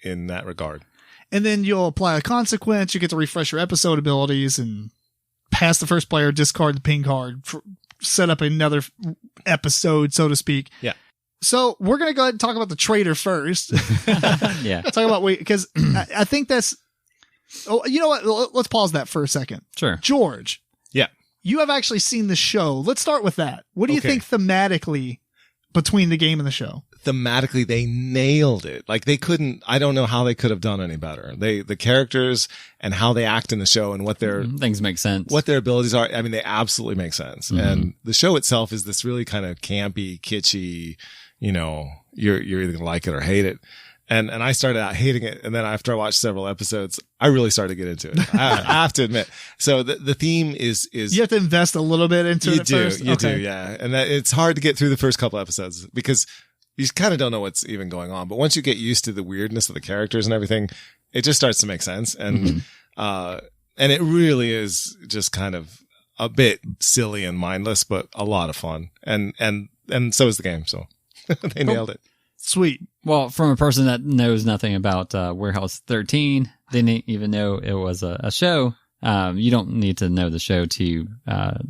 in that regard.
And then you'll apply a consequence. You get to refresh your episode abilities and pass the first player, discard the ping card, set up another episode, so to speak.
Yeah.
So we're going to go ahead and talk about the traitor first.
Yeah.
Talk about, because I think that's, you know what? Let's pause that for a second.
Sure.
George.
Yeah.
You have actually seen the show. Let's start with that. What do you think thematically between the game and the show?
Thematically, they nailed it. Like they couldn't, I don't know how they could have done any better. The characters and how they act in the show and what their
things make sense,
what their abilities are. I mean, they absolutely make sense. Mm-hmm. And the show itself is this really kind of campy, kitschy, you know, you're either going to like it or hate it. And I started out hating it. And then after I watched several episodes, I really started to get into it. I have to admit. So the theme is
you have to invest a little bit into it first.
You do. Yeah. And it's hard to get through the first couple episodes because you kind of don't know what's even going on. But once you get used to the weirdness of the characters and everything, it just starts to make sense. And, and it really is just kind of a bit silly and mindless, but a lot of fun. And so is the game. So they nailed it.
Sweet.
Well, from a person that knows nothing about Warehouse 13, didn't even know it was a show. You don't need to know the show to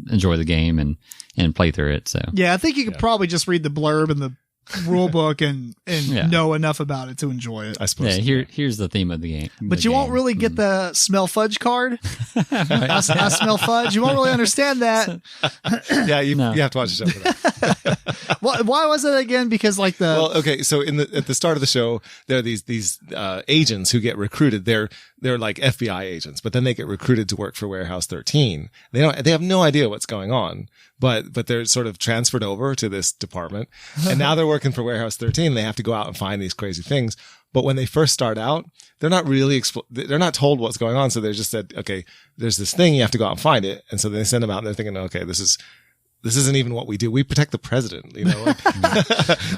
enjoy the game and play through it. So
yeah, I think you could probably just read the blurb and the rule book and know enough about it to enjoy it.
I suppose.
Yeah, here's the theme of the game.
But you won't really get the smell fudge card. I smell fudge. You won't really understand that.
Yeah, you have to watch the show for that.
Why was it again? Because like
well, okay, so at the start of the show, there are these agents who get recruited. They're like FBI agents, but then they get recruited to work for Warehouse 13. They have no idea what's going on, but they're sort of transferred over to this department, and now they're working for Warehouse 13. They have to go out and find these crazy things. But when they first start out, they're not really they're not told what's going on. So they just said, okay, there's this thing, you have to go out and find it. And so they send them out and they're thinking, okay, this isn't even what we do. We protect the president, you know,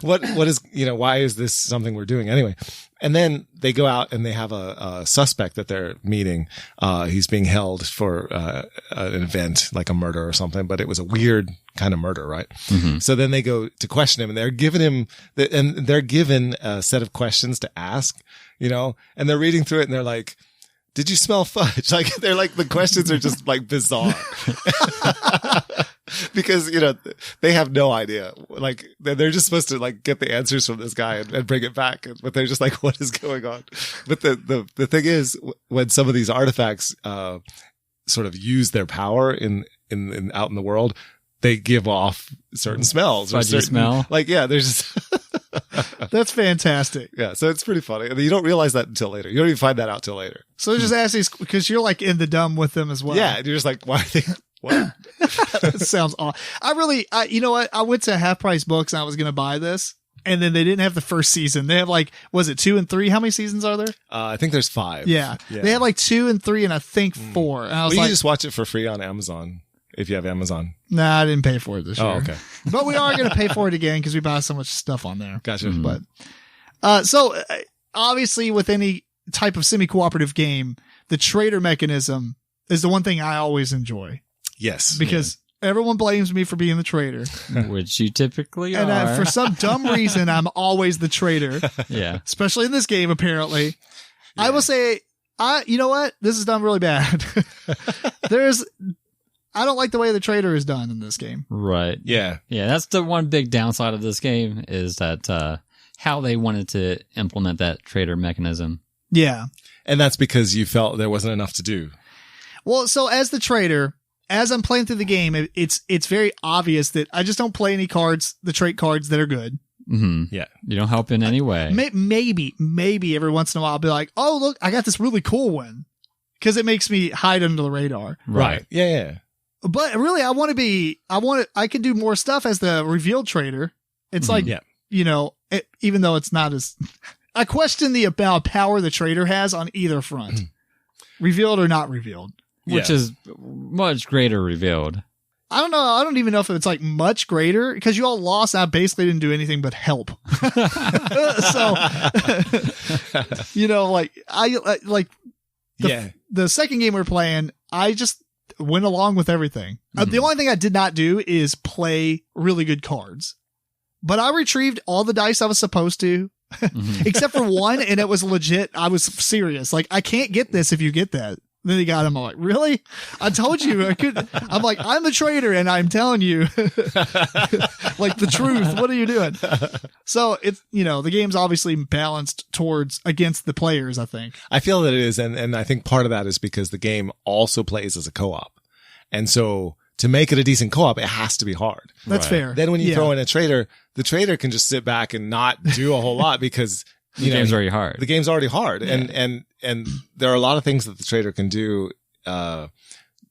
like, what is, you know, why is this something we're doing anyway? And then they go out and they have a suspect that they're meeting. He's being held for, an event like a murder or something, but it was a weird kind of murder, right? Mm-hmm. So then they go to question him and they're given a set of questions to ask, you know, and they're reading through it and they're like, did you smell fudge? Like, they're like, the questions are just like bizarre. Because, you know, they have no idea. Like, they're just supposed to like get the answers from this guy and bring it back. But they're just like, what is going on? But the thing is, when some of these artifacts, sort of use their power in out in the world, they give off certain smells.
Fudgy smell.
Like, yeah, there's just.
That's fantastic.
Yeah, so it's pretty funny. You don't realize that until later. You don't even find that out till later.
So just ask these, because you're like in the dumb with them as well.
Yeah, and you're just like, why are they, what?
That sounds awesome. You know what? I went to Half Price Books and I was going to buy this, and then they didn't have the first season. They have like, was it 2 and 3? How many seasons are there?
I think there's 5.
Yeah. They have like 2 and 3 and I think 4. And I was
you can just watch it for free on Amazon. If you have Amazon.
Nah, I didn't pay for it this year.
Oh, okay.
But we are going to pay for it again because we buy so much stuff on there.
Gotcha.
But, so obviously with any type of semi-cooperative game, the traitor mechanism is the one thing I always enjoy.
Yes.
Because everyone blames me for being the traitor.
Which you typically are.
And for some dumb reason, I'm always the traitor.
Yeah.
Especially in this game, apparently. Yeah. I will say, you know what? This is done really bad. I don't like the way the traitor is done in this game.
Right.
Yeah.
Yeah. That's the one big downside of this game is that, how they wanted to implement that traitor mechanism.
Yeah.
And that's because you felt there wasn't enough to do.
Well, so as the traitor, as I'm playing through the game, it's very obvious that I just don't play any cards, the trait cards that are good.
Mm-hmm.
Yeah.
You don't help in any way.
Maybe every once in a while I'll be like, oh, look, I got this really cool one. Because it makes me hide under the radar.
Right. Yeah.
But really, I can do more stuff as the revealed trader. It's like, even though it's not as, I question the about power the trader has on either front. Revealed or not revealed.
Which is much greater revealed.
I don't know. I don't even know if it's like much greater because you all lost. I basically didn't do anything but help. So, the second game we were playing, I just went along with everything. The only thing I did not do is play really good cards, but I retrieved all the dice I was supposed to, except for one. And it was legit. I was serious. Like, I can't get this if you get that. Then he got him. I'm like, really? I told you I could. I'm like, I'm a trader and I'm telling you like the truth. What are you doing? So it's, the game's obviously balanced against the players, I think.
I feel that it is. And I think part of that is because the game also plays as a co-op. And so to make it a decent co-op, it has to be hard.
That's fair.
Then when you throw in a trader, the trader can just sit back and not do a whole lot because
the game's already hard.
The game's already hard. Yeah. And there are a lot of things that the trader can do,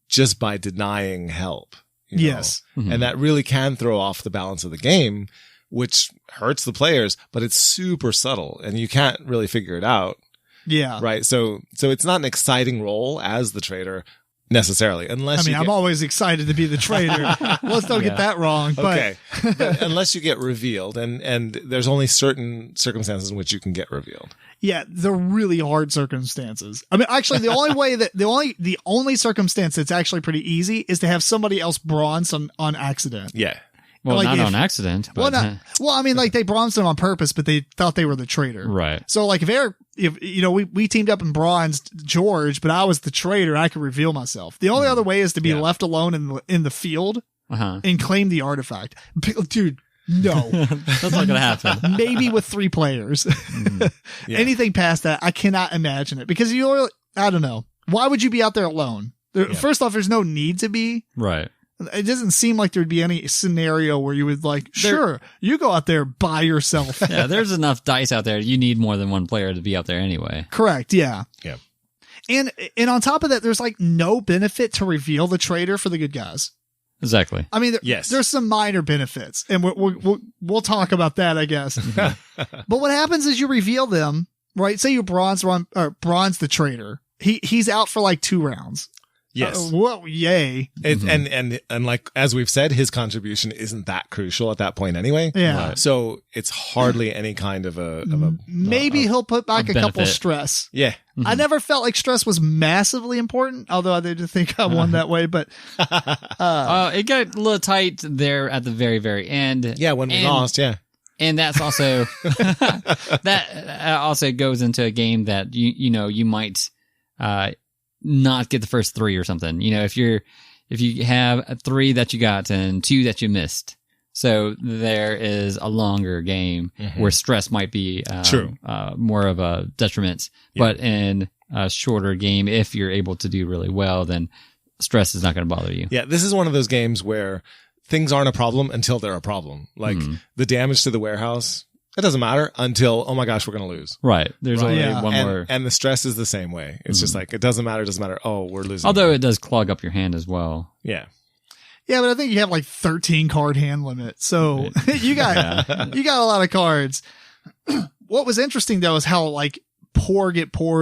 just by denying help.
Yes.
Mm-hmm. And that really can throw off the balance of the game, which hurts the players, but it's super subtle and you can't really figure it out.
Yeah.
Right. So it's not an exciting role as the trader necessarily, unless
I'm always excited to be the trader. Let's don't get that wrong. But.
Okay. But unless you get revealed and there's only certain circumstances in which you can get revealed.
Yeah, they're really hard circumstances. I mean, actually, the only way that the only circumstance that's actually pretty easy is to have somebody else bronze on accident.
Yeah.
Well, not on accident. But,
I mean, like they bronzed them on purpose, but they thought they were the traitor.
Right.
So, like, if we teamed up and bronzed George, but I was the traitor, I could reveal myself. The only other way is to be left alone in the field and claim the artifact. Dude. No,
that's not gonna happen.
Maybe with 3 players. Anything past that, I cannot imagine it because I don't know. Why would you be out there alone? First off, there's no need to be.
Right.
It doesn't seem like there'd be any scenario where you would sure, you go out there by yourself.
Yeah, there's enough dice out there. You need more than one player to be out there anyway.
Correct. Yeah.
Yeah.
And on top of that, there's like no benefit to reveal the traitor for the good guys.
Exactly.
I mean, there's some minor benefits, and we'll talk about that, I guess. But what happens is you reveal them, right? Say you bronze the traitor. He's out for like 2 rounds.
Yes.
Whoa, yay.
And like, as we've said, his contribution isn't that crucial at that point anyway.
Yeah.
So it's hardly any kind of a
maybe he'll put back a couple stress.
Yeah.
I never felt like stress was massively important, although I did think I won that way, but
it got a little tight there at the very, very end.
Yeah, when we lost, yeah.
And that's also that also goes into a game that you might not get the first 3 or something. If you have 3 that you got and 2 that you missed. So there is a longer game where stress might be more of a detriment. Yeah. But in a shorter game, if you're able to do really well, then stress is not going to bother you.
Yeah, this is one of those games where things aren't a problem until they're a problem. Like the damage to the warehouse, it doesn't matter until, oh my gosh, we're going to lose.
Right. There's only one more.
And the stress is the same way. It's just like, it doesn't matter. Oh, we're losing.
Although it does clog up your hand as well.
Yeah.
Yeah, but I think you have like 13 card hand limit. So you got a lot of cards. What was interesting though is how like poorer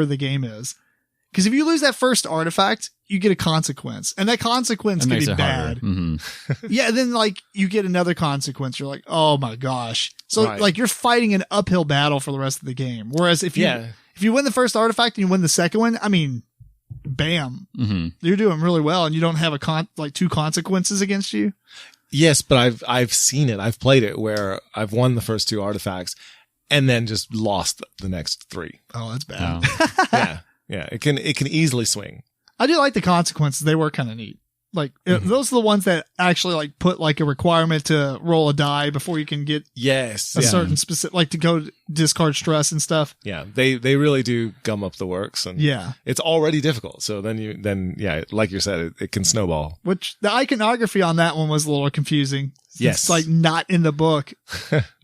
the game is. Because if you lose that first artifact, you get a consequence, and that consequence can be bad. Yeah, and then like you get another consequence. You're like, oh my gosh. So like you're fighting an uphill battle for the rest of the game. Whereas if you win the first artifact and you win the second one, I mean, bam, you're doing really well, and you don't have like 2 consequences against you.
Yes, but I've seen it. I've played it where I've won the first 2 artifacts and then just lost the next 3.
Oh, that's bad.
Yeah. It can easily swing.
I do like the consequences. They were kind of neat. Like those are the ones that actually like put like a requirement to roll a die before you can get a certain specific, like to go discard stress and stuff.
Yeah, they really do gum up the works, and it's already difficult. So then like you said, it can snowball.
Which the iconography on that one was a little confusing.
Yes,
it's like not in the book.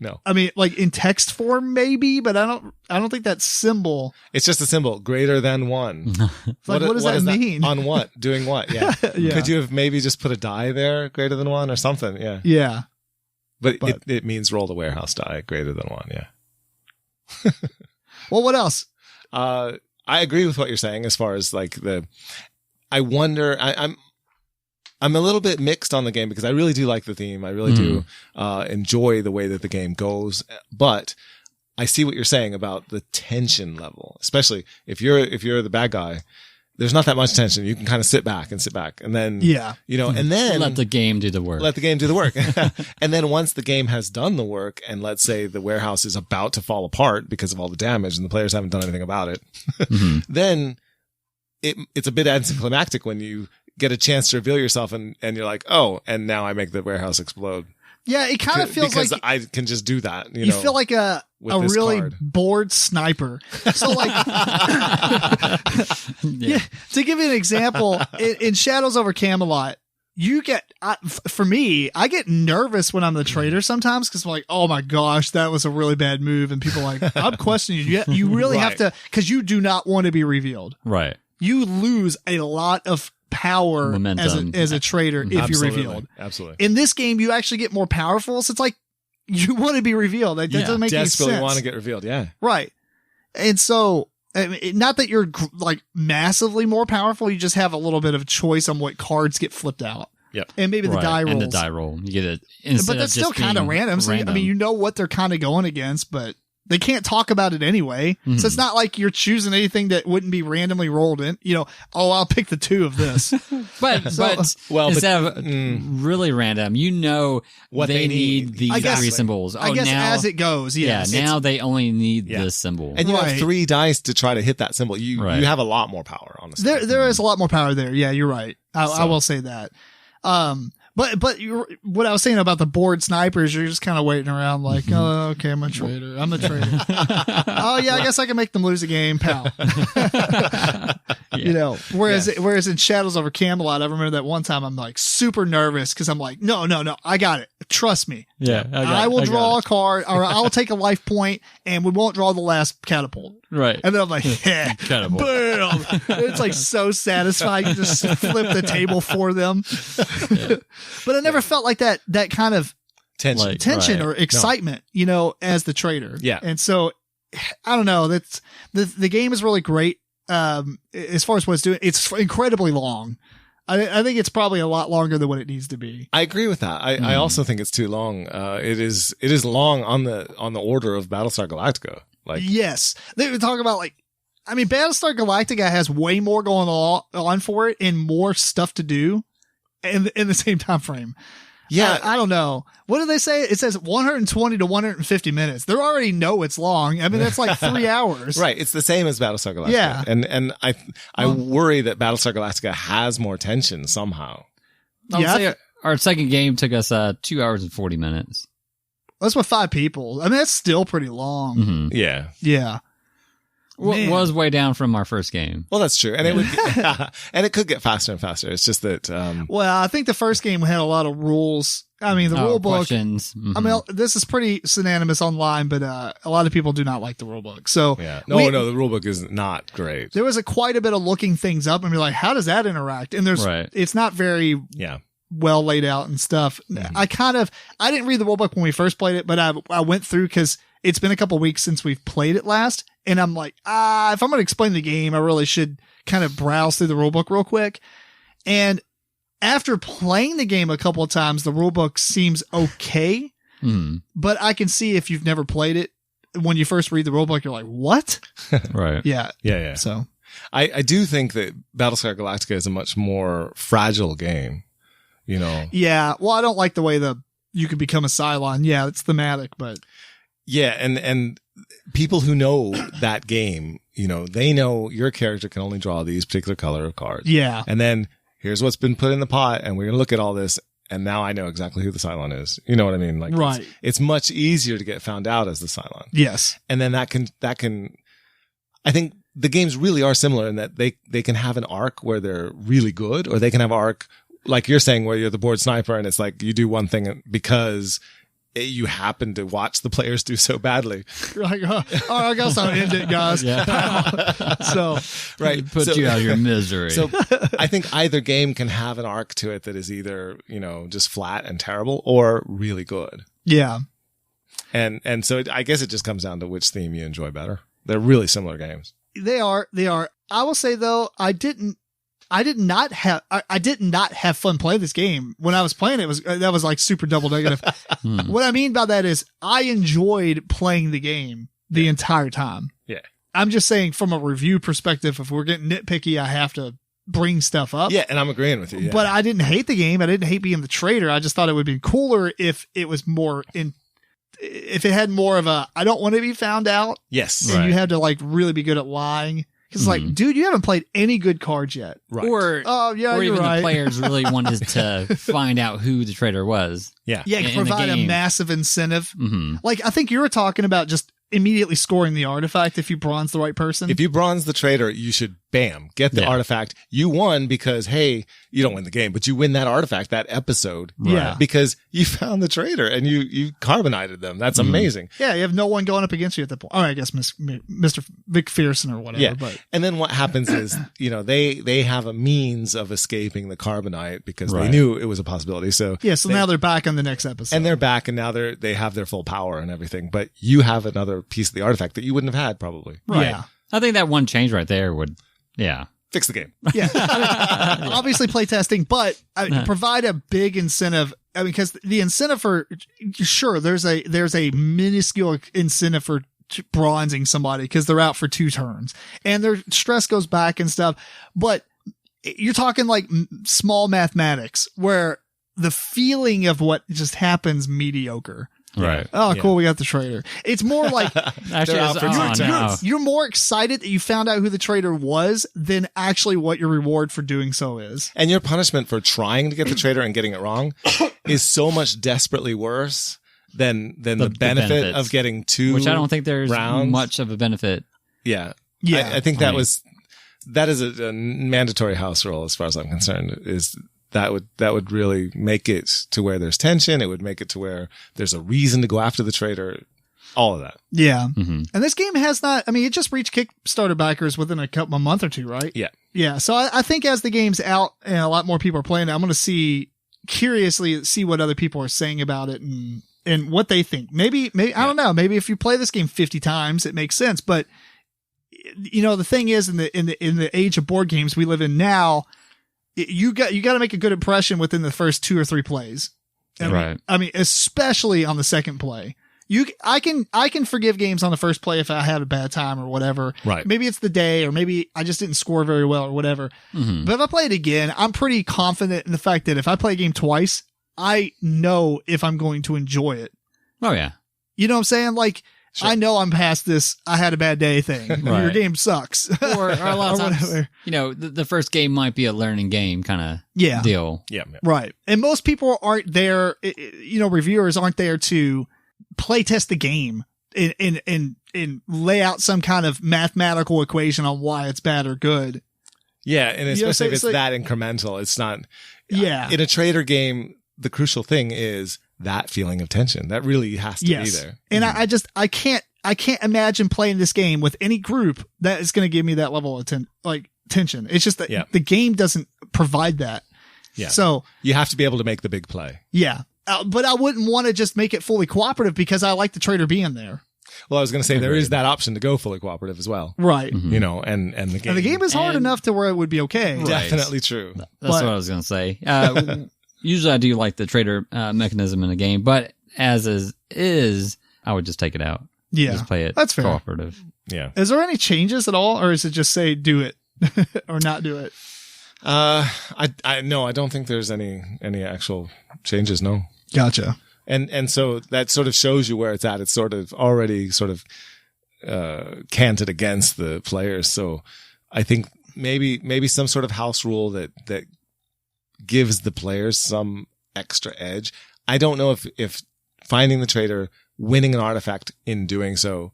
No,
I mean like in text form maybe, but I don't think that symbol.
It's just a symbol greater than 1.
Like what does that mean?
On what? Doing what? Yeah.
Yeah.
Could you have maybe just put a die there greater than 1 or something? Yeah.
Yeah.
But it means roll the warehouse die greater than 1.
Yeah. Well, what else?
I agree with what you're saying as far as like I wonder, I'm a little bit mixed on the game because I really do like the theme. I really do enjoy the way that the game goes, but I see what you're saying about the tension level, especially if you're the bad guy. There's not that much tension. You can kind of sit back, and then, and then
let the game do the work.
And then once the game has done the work, and let's say the warehouse is about to fall apart because of all the damage and the players haven't done anything about it, then it's a bit anticlimactic when you get a chance to reveal yourself and you're like, oh, and now I make the warehouse explode.
Yeah, it kind of feels
because
like
I can just do that.
You feel like a really
card.
bored sniper. So like, to give you an example, in Shadows over Camelot, you get, for me, I get nervous when I'm the traitor sometimes because I'm like, oh my gosh, that was a really bad move. And people are like, I'm questioning you. You really have to, because you do not want to be revealed.
Right.
You lose a lot of power as a traitor if you're revealed.
Absolutely.
In this game, you actually get more powerful. So it's like you want to be revealed. That doesn't make any sense.
Desperately want to get revealed. Yeah.
Right. And so, I mean, not that you're like massively more powerful. You just have a little bit of choice on what cards get flipped out.
Yep.
And maybe the die rolls.
And the die roll. You get it.
But that's still kind of random. So, I mean, you know what they're kind of going against, but they can't talk about it anyway. So it's not like you're choosing anything that wouldn't be randomly rolled in. I'll pick the 2 of this.
but instead of really random, what they need these 3 symbols.
I guess now, as it goes, yes.
Yeah, now they only need this symbol.
And you have 3 dice to try to hit that symbol. You have a lot more power, honestly.
There is a lot more power there. Yeah, you're right. I will say that. But what I was saying about the board snipers, you're just kind of waiting around like, oh, okay, I'm a traitor. Oh yeah, I guess I can make them lose a game, pal. Whereas in Shadows over Camelot, I remember that one time I'm like super nervous because I'm like, no, I got it. Trust me.
Yeah,
I will draw a card, or I will take a life point, and we won't draw the last catapult.
Right.
And then I'm like, yeah,
catapult.
Boom. It's like so satisfying. You just flip the table for them. Yeah. But I never felt like that kind of tension or excitement, as the traitor.
Yeah.
And so I don't know, that's the game is really great. As far as what it's doing, it's incredibly long. I think it's probably a lot longer than what it needs to be.
I agree with that. I also think it's too long. It is long on the order of Battlestar Galactica. Like,
yes, they would talk about Battlestar Galactica has way more going on for it and more stuff to do in the same time frame.
Yeah.
I don't know. What do they say? It says 120 to 150 minutes. They already know it's long. I mean, that's like 3 hours.
Right. It's the same as Battlestar Galactica.
Yeah.
And I worry that Battlestar Galactica has more tension somehow.
I would say our second game took us 2 hours and 40 minutes.
That's with 5 people. I mean, that's still pretty long.
Mm-hmm.
Yeah.
Yeah.
Was way down from our first game.
Well, that's true. And it would, and it could get faster and faster. It's just that,
well, I think the first game had a lot of rules. I mean, the rule book.
Questions. Mm-hmm.
I mean, this is pretty synonymous online, but a lot of people do not like the rule book. So
yeah, no, the rule book is not great.
There was quite a bit of looking things up and be like, how does that interact? And it's not very well laid out and stuff. Mm-hmm. I didn't read the rule book when we first played it, but I went through because it's been a couple weeks since we've played it last. And I'm like, if I'm going to explain the game, I really should kind of browse through the rulebook real quick. And after playing the game a couple of times, the rulebook seems okay. But I can see if you've never played it, when you first read the rulebook, you're like, what?
Right.
Yeah.
Yeah.
So
I do think that Battlestar Galactica is a much more fragile game,
Yeah. Well, I don't like the way you could become a Cylon. Yeah, it's thematic, but.
Yeah. And people who know that game, they know your character can only draw these particular color of cards.
Yeah.
And then here's what's been put in the pot, and we're going to look at all this. And now I know exactly who the Cylon is. You know what I mean? Like,
right.
It's much easier to get found out as the Cylon.
Yes.
And then that can, I think the games really are similar in that they can have an arc where they're really good, or they can have an arc, like you're saying, where you're the board sniper and it's like you do one thing because you happen to watch the players do so badly.
You're like, oh, I guess I'll end it, guys.
Yeah.
So,
right. Put you out of your misery.
So I think either game can have an arc to it that is either, just flat and terrible or really good.
Yeah.
And so I guess it just comes down to which theme you enjoy better. They're really similar games.
They are. I will say though, I did not have fun playing this game. When I was playing it, that was like super double negative. What I mean by that is I enjoyed playing the game the entire time.
Yeah.
I'm just saying from a review perspective, if we're getting nitpicky, I have to bring stuff up.
Yeah. And I'm agreeing with you. Yeah.
But I didn't hate the game. I didn't hate being the trader. I just thought it would be cooler if it was more if it had more of a, I don't want to be found out.
Yes.
And
Right.
you had to like really be good at lying. Cause like, dude, you haven't played any good cards yet.
Right.
Or
You're
even
right.
the players really wanted to find out who the trader was.
Yeah.
Yeah,
in the
provide a
game.
massive incentive.
Mm-hmm.
Like, I think you were talking about just immediately scoring the artifact if you bronze the right person.
If you bronze the trader, you should, bam, get the
Yeah.
artifact. You won because, hey, you don't win the game, but you win that artifact, that episode.
Yeah.
Because you found the trader and you carbonated them. That's amazing.
Yeah, you have no one going up against you at that point. All right, I guess Mr. McPherson or whatever.
Yeah.
But
And then what happens is, they have a means of escaping the carbonite because they
Right.
knew it was a possibility. So
yeah, so now they're back on the next episode.
and they're back and now they have their full power and everything, but you have another piece of the artifact that you wouldn't have had probably.
right.
Yeah. I think that one change right there would, yeah.
Fix the game.
Yeah. I mean, obviously play testing, but provide a big incentive. I mean, because the incentive for, sure, there's a minuscule incentive for bronzing somebody because they're out for 2 turns and their stress goes back and stuff. But you're talking like small mathematics where the feeling of what just happens mediocre.
Right.
Oh,
Yeah.
cool. We got the trader. It's more like
Actually,
out for
it's-
two
no.
you're more excited that you found out who the trader was than actually what your reward for doing so is.
And your punishment for trying to get the trader and getting it wrong is so much desperately worse than the benefit
benefits.
of getting 2
Which I don't think there's
rounds.
much of a benefit.
Yeah.
Yeah.
I think that is a mandatory house rule as far as I'm concerned, is that would really make it to where there's tension. It would make it to where there's a reason to go after the trader, all of that.
Yeah.
Mm-hmm.
And this game has not, I mean, it just reached Kickstarter backers within a month or 2, right?
Yeah.
Yeah. So I think as the game's out and a lot more people are playing it, I'm going to curiously see what other people are saying about it and what they think. Maybe, I don't know. Maybe if you play this game 50 times, it makes sense. But the thing is in the age of board games we live in now, you got to make a good impression within the first 2 or 3 plays.
Right.
I mean, especially on the second play. I can forgive games on the first play if I had a bad time or whatever.
Right.
Maybe it's the day or maybe I just didn't score very well or whatever.
Mm-hmm.
But if I play it again, I'm pretty confident in the fact that if I play a game twice, I know if I'm going to enjoy it.
Oh, yeah.
You know what I'm saying? Like,
Sure.
I know I'm past this I had a bad day thing.
Right.
Your game sucks.
Or a lot of
Or
times,
whatever.
the first game might be a learning game kind of
Yeah.
deal.
Yeah.
Right. And most people aren't there, reviewers aren't there to play test the game and lay out some kind of mathematical equation on why it's bad or good.
Yeah. And
You know,
especially
so
if it's
it's like-
that incremental, it's not.
Yeah.
In a trader game, the crucial thing is that feeling of tension. That really has to be there.
And I can't imagine playing this game with any group that is going to give me that level of tension. It's just that the game doesn't provide that.
Yeah.
So
You have to be able to make the big play.
yeah. But I wouldn't want to just make it fully cooperative because I like the trader being there.
Well, I was going to say there
Agreed.
is that option to go fully cooperative as well.
Right.
Mhm.
And the game.
And the game is hard
And-
enough to where it would be okay.
Right.
Definitely true.
That's
But-
what I was going to say. Usually I do like the trader mechanism in the game, but as is, I would just take it out.
Yeah.
Just play it
That's fair.
cooperative.
Yeah.
Is there any changes at all, or is it just say do it or not do it?
I no, I don't think there's any actual changes. No.
Gotcha.
And so that sort of shows you where it's at. It's sort of already sort of canted against the players. So I think maybe some sort of house rule that gives the players some extra edge. I don't know if finding the traitor, winning an artifact in doing so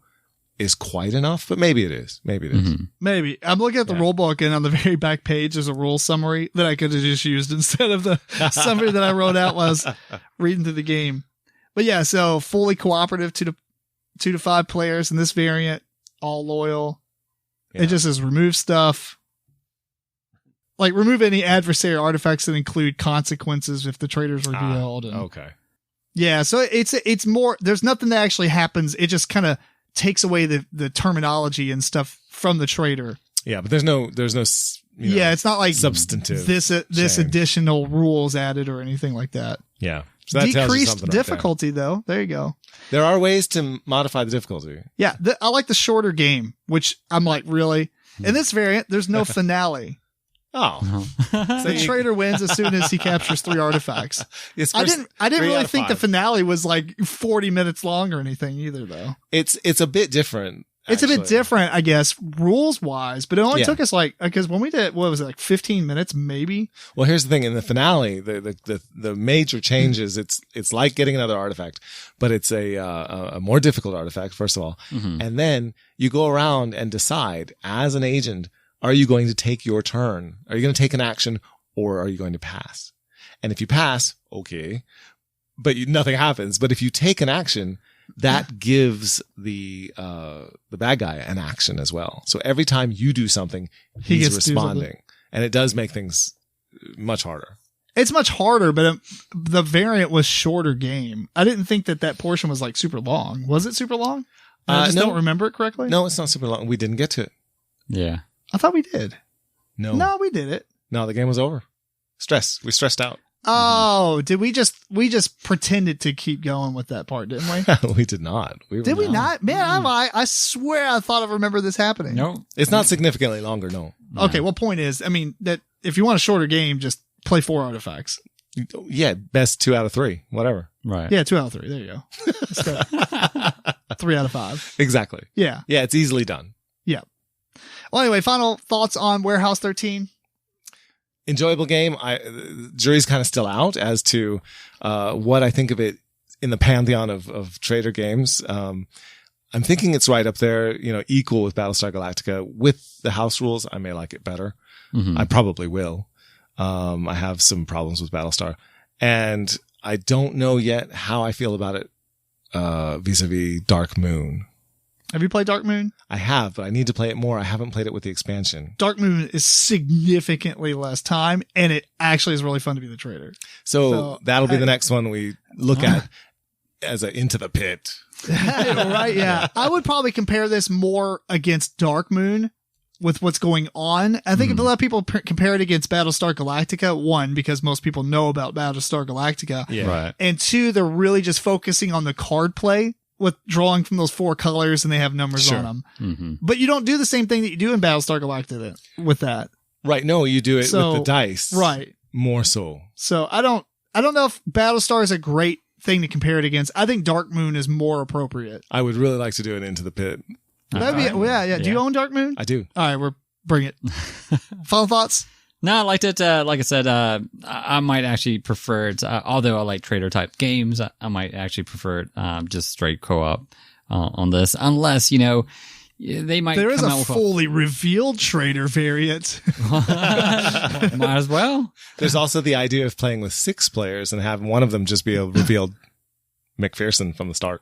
is quite enough, but maybe it is. Maybe it is.
Mm-hmm.
Maybe. I'm looking at the rule book, and on the very back page, there's a rule summary that I could have just used instead of the summary that I wrote out while I was reading through the game. But yeah, so fully cooperative 2 to 5 players in this variant, all loyal.
Yeah.
It just says remove stuff. Like, remove any adversary artifacts that include consequences if the traitor's revealed. And,
Okay.
yeah, so it's more, there's nothing that actually happens. It just kind of takes away the terminology and stuff from the traitor.
Yeah, but there's no
Yeah, it's not like
substantive
this
change.
additional rules added or anything like that.
Yeah. So that tells you
Decreased
something right
difficulty, though. There you go.
there are ways to modify the difficulty.
Yeah, I like the shorter game, which I'm like, really? In this variant, there's no finale.
Oh.
The traitor wins as soon as he captures 3 artifacts. I didn't really think the finale was like 40 minutes long or anything either, though.
It's a bit different.
It's a bit
actually.
different, I guess, rules wise, but it only
Yeah.
took us like, because when we did, what was it, like 15 minutes, maybe?
Well, here's the thing. In the finale, the major changes, it's like getting another artifact, but it's a more difficult artifact, first of all.
Mm-hmm.
And then you go around and decide as an agent, are you going to take your turn? Are you going to take an action, or are you going to pass? And if you pass, okay, but nothing happens. But if you take an action, that gives the bad guy an action as well. So every time you do something,
He
he's
gets to do something.
responding, and it does make things much harder.
It's much harder, but the variant was shorter game. I didn't think that portion was like super long. Was it super long? I just
No.
don't remember it correctly.
No, it's not super long. We didn't get to it.
Yeah.
I thought we did.
No,
No, we did it.
No, the game was over. We stressed out.
Oh, did we just pretended to keep going with that part, didn't we?
We did not.
Did we not? Man, I swear I thought I remember this happening.
No.
It's not significantly longer. No.
Okay, well, point is, I mean, that if you want a shorter game, just play 4 artifacts.
Yeah, best 2 out of 3, whatever.
Right.
Yeah, 2 out of 3. There you go. Let's go. 3 out of 5.
Exactly.
Yeah.
Yeah, it's easily done.
Yeah. Well, anyway, final thoughts on Warehouse 13.
Enjoyable game. The jury's kind of still out as to what I think of it in the pantheon of trader games. I'm thinking it's right up there, equal with Battlestar Galactica. With the house rules, I may like it better.
Mm-hmm.
I probably will. I have some problems with Battlestar, and I don't know yet how I feel about it vis-a-vis Dark Moon.
Have you played Dark Moon?
I have, but I need to play it more. I haven't played it with the expansion.
Dark Moon is significantly less time, and it actually is really fun to be the trader.
So that'll be the next one we look at as a Into the Pit.
Right, yeah. I would probably compare this more against Dark Moon with what's going on. I think if a lot of people compare it against Battlestar Galactica, 1, because most people know about Battlestar Galactica.
Yeah.
Right.
And 2, they're really just focusing on the card play with drawing from those 4 colors, and they have numbers on them.
Mm-hmm.
But you don't do the same thing that you do in Battlestar Galactica with that.
Right. No, you do it with the dice.
Right.
More so.
So I don't know if Battlestar is a great thing to compare it against. I think Dark Moon is more appropriate.
I would really like to do it Into the Pit.
That'd be, yeah. Do you own Dark Moon?
I do.
All right, bring it. Final thoughts?
No, I liked it. Like I said, I might actually prefer it. Although I like trader type games, I might actually prefer it just straight co-op on this. Unless, they might
There is
come
a
out with
fully revealed trader variant.
might as well.
There's also the idea of playing with 6 players and having one of them just be a revealed McPherson from the start.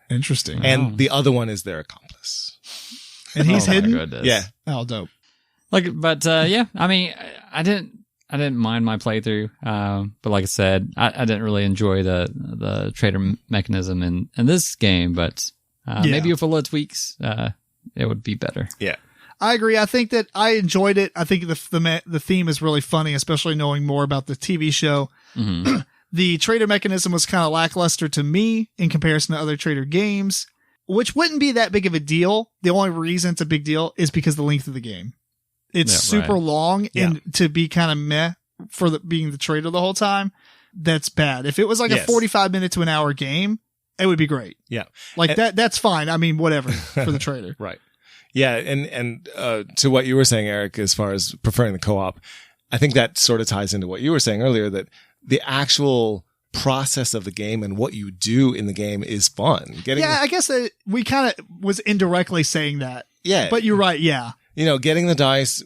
Interesting.
And the other one is their accomplice.
And he's
Oh my
hidden?
goodness.
Yeah.
Oh, dope.
Yeah, I mean, I didn't mind my playthrough. But like I said, I didn't really enjoy the trader mechanism in this game, but maybe with a little tweaks, it would be better.
Yeah.
I agree. I think that I enjoyed it. I think the theme is really funny, especially knowing more about the TV show.
Mm-hmm.
The trader mechanism was kind of lackluster to me in comparison to other trader games, which wouldn't be that big of a deal. The only reason it's a big deal is because of the length of the game. It's super long, and to be kind of meh for being the trader the whole time, that's bad. If it was like a 45-minute to an hour game, it would be great.
Yeah.
Like that's fine. I mean, whatever for the trader.
Right. Yeah. And to what you were saying, Eric, as far as preferring the co-op, I think that sort of ties into what you were saying earlier, that the actual process of the game and what you do in the game is fun.
I guess we kind of was indirectly saying that.
Yeah.
But you're right. Yeah.
Getting the dice,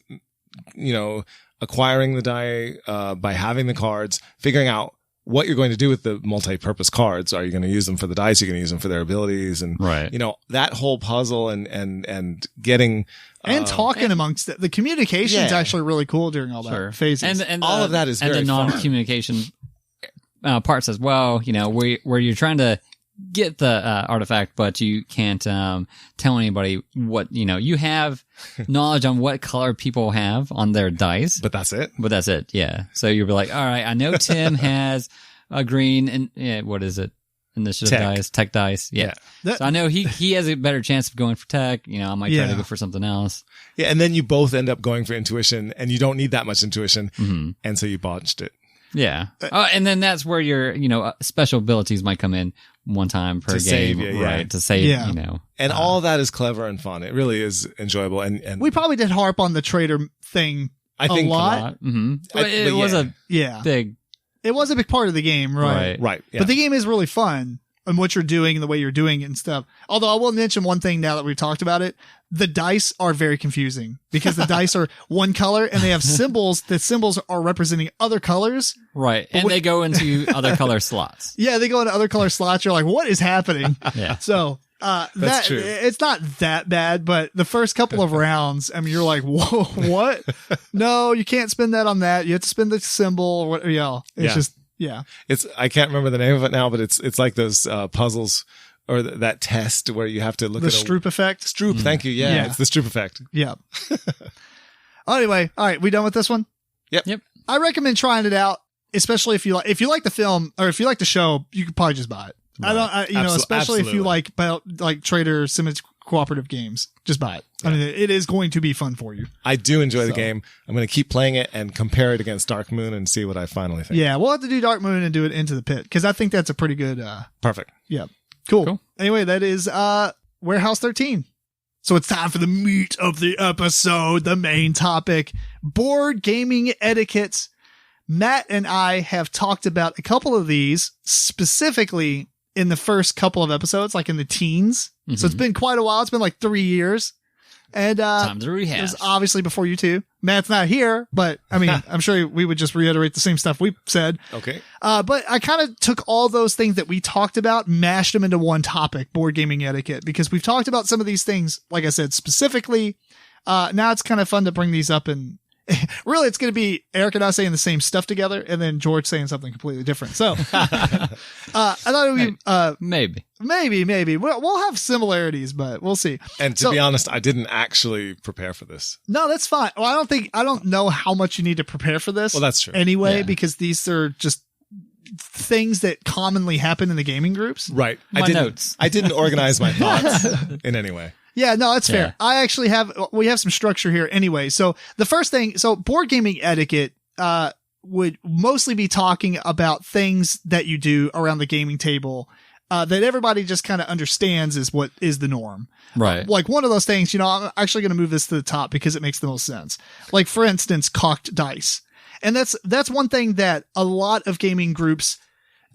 acquiring the die by having the cards, figuring out what you're going to do with the multi-purpose cards. Are you going to use them for the dice? Are you going to use them for their abilities? And, that whole puzzle and getting...
And talking amongst the communication is actually really cool during all that phases.
And
all of that is very
fun. And the non-communication parts as well, where you're trying to get the artifact, but you can't tell anybody what, you have knowledge on what color people have on their dice.
But that's it.
Yeah. So you'll be like, all right, I know Tim has a green and what is it? Initiative dice, tech dice. Yeah. So I know he has a better chance of going for tech. I might try to go for something else.
Yeah. And then you both end up going for intuition, and you don't need that much intuition.
Mm-hmm.
And so you botched it.
Yeah. And then that's where your, special abilities might come in one time per game, right? To save,
And all of that is clever and fun. It really is enjoyable. And
we probably did harp on the trader thing a lot.
Mm-hmm. It was a big...
It was a big part of the game, right?
Right. Yeah.
But the game is really fun, and what you're doing and the way you're doing it and stuff. Although I will mention one thing now that we've talked about it. The dice are very confusing because the dice are one color and they have symbols. The symbols are representing other colors.
Right. And they go into other color slots.
Yeah, they go into other color slots. You're like, what is happening?
Yeah.
So
that's true.
It's not that bad, but the first couple of rounds, I mean, you're like, whoa, what? No, you can't spend that on that. You have to spend the symbol or what? Yeah. It's just, yeah.
I can't remember the name of it now, but it's like those puzzles or that test where you have to look at
the Stroop effect.
Stroop. Thank you. Yeah. It's the Stroop effect.
Yeah. Anyway. All right. We done with this one?
Yep.
I recommend trying it out, especially if you like the film or if you like the show, you could probably just buy it.
Right.
Especially if you like trader cooperative games, just buy it. I mean, it is going to be fun for you.
I do enjoy the game. I'm going to keep playing it and compare it against Dark Moon and see what I finally think.
Yeah, we'll have to do Dark Moon and do it Into the Pit because I think that's a pretty good.
Perfect.
Yeah. Cool. Anyway, that is Warehouse 13. So it's time for the meat of the episode, the main topic, board gaming etiquette. Matt and I have talked about a couple of these specifically in the first couple of episodes, like in the teens. Mm-hmm. So it's been quite a while. It's been like 3 years. And
time to rehash.
It was obviously before you two. Matt's not here, but I mean, I'm sure we would just reiterate the same stuff we said.
Okay.
But I kind of took all those things that we talked about, mashed them into one topic, board gaming etiquette, because we've talked about some of these things, like I said, specifically. Now it's kind of fun to bring these up, and really it's going to be Eric and I saying the same stuff together and then George saying something completely different. So I thought it would be maybe we'll have similarities, but we'll see.
And to be honest, I didn't actually prepare for this.
No, that's fine. Well, I don't know how much you need to prepare for this.
Well, that's true.
Anyway, because these are just things that commonly happen in the gaming groups.
Right.
I
didn't organize my thoughts in any way.
Yeah, no, that's fair. I actually we have some structure here anyway. So the first thing, board gaming etiquette, would mostly be talking about things that you do around the gaming table, that everybody just kind of understands is what is the norm.
Right.
Like one of those things, I'm actually going to move this to the top because it makes the most sense. Like for instance, cocked dice. And that's one thing that a lot of gaming groups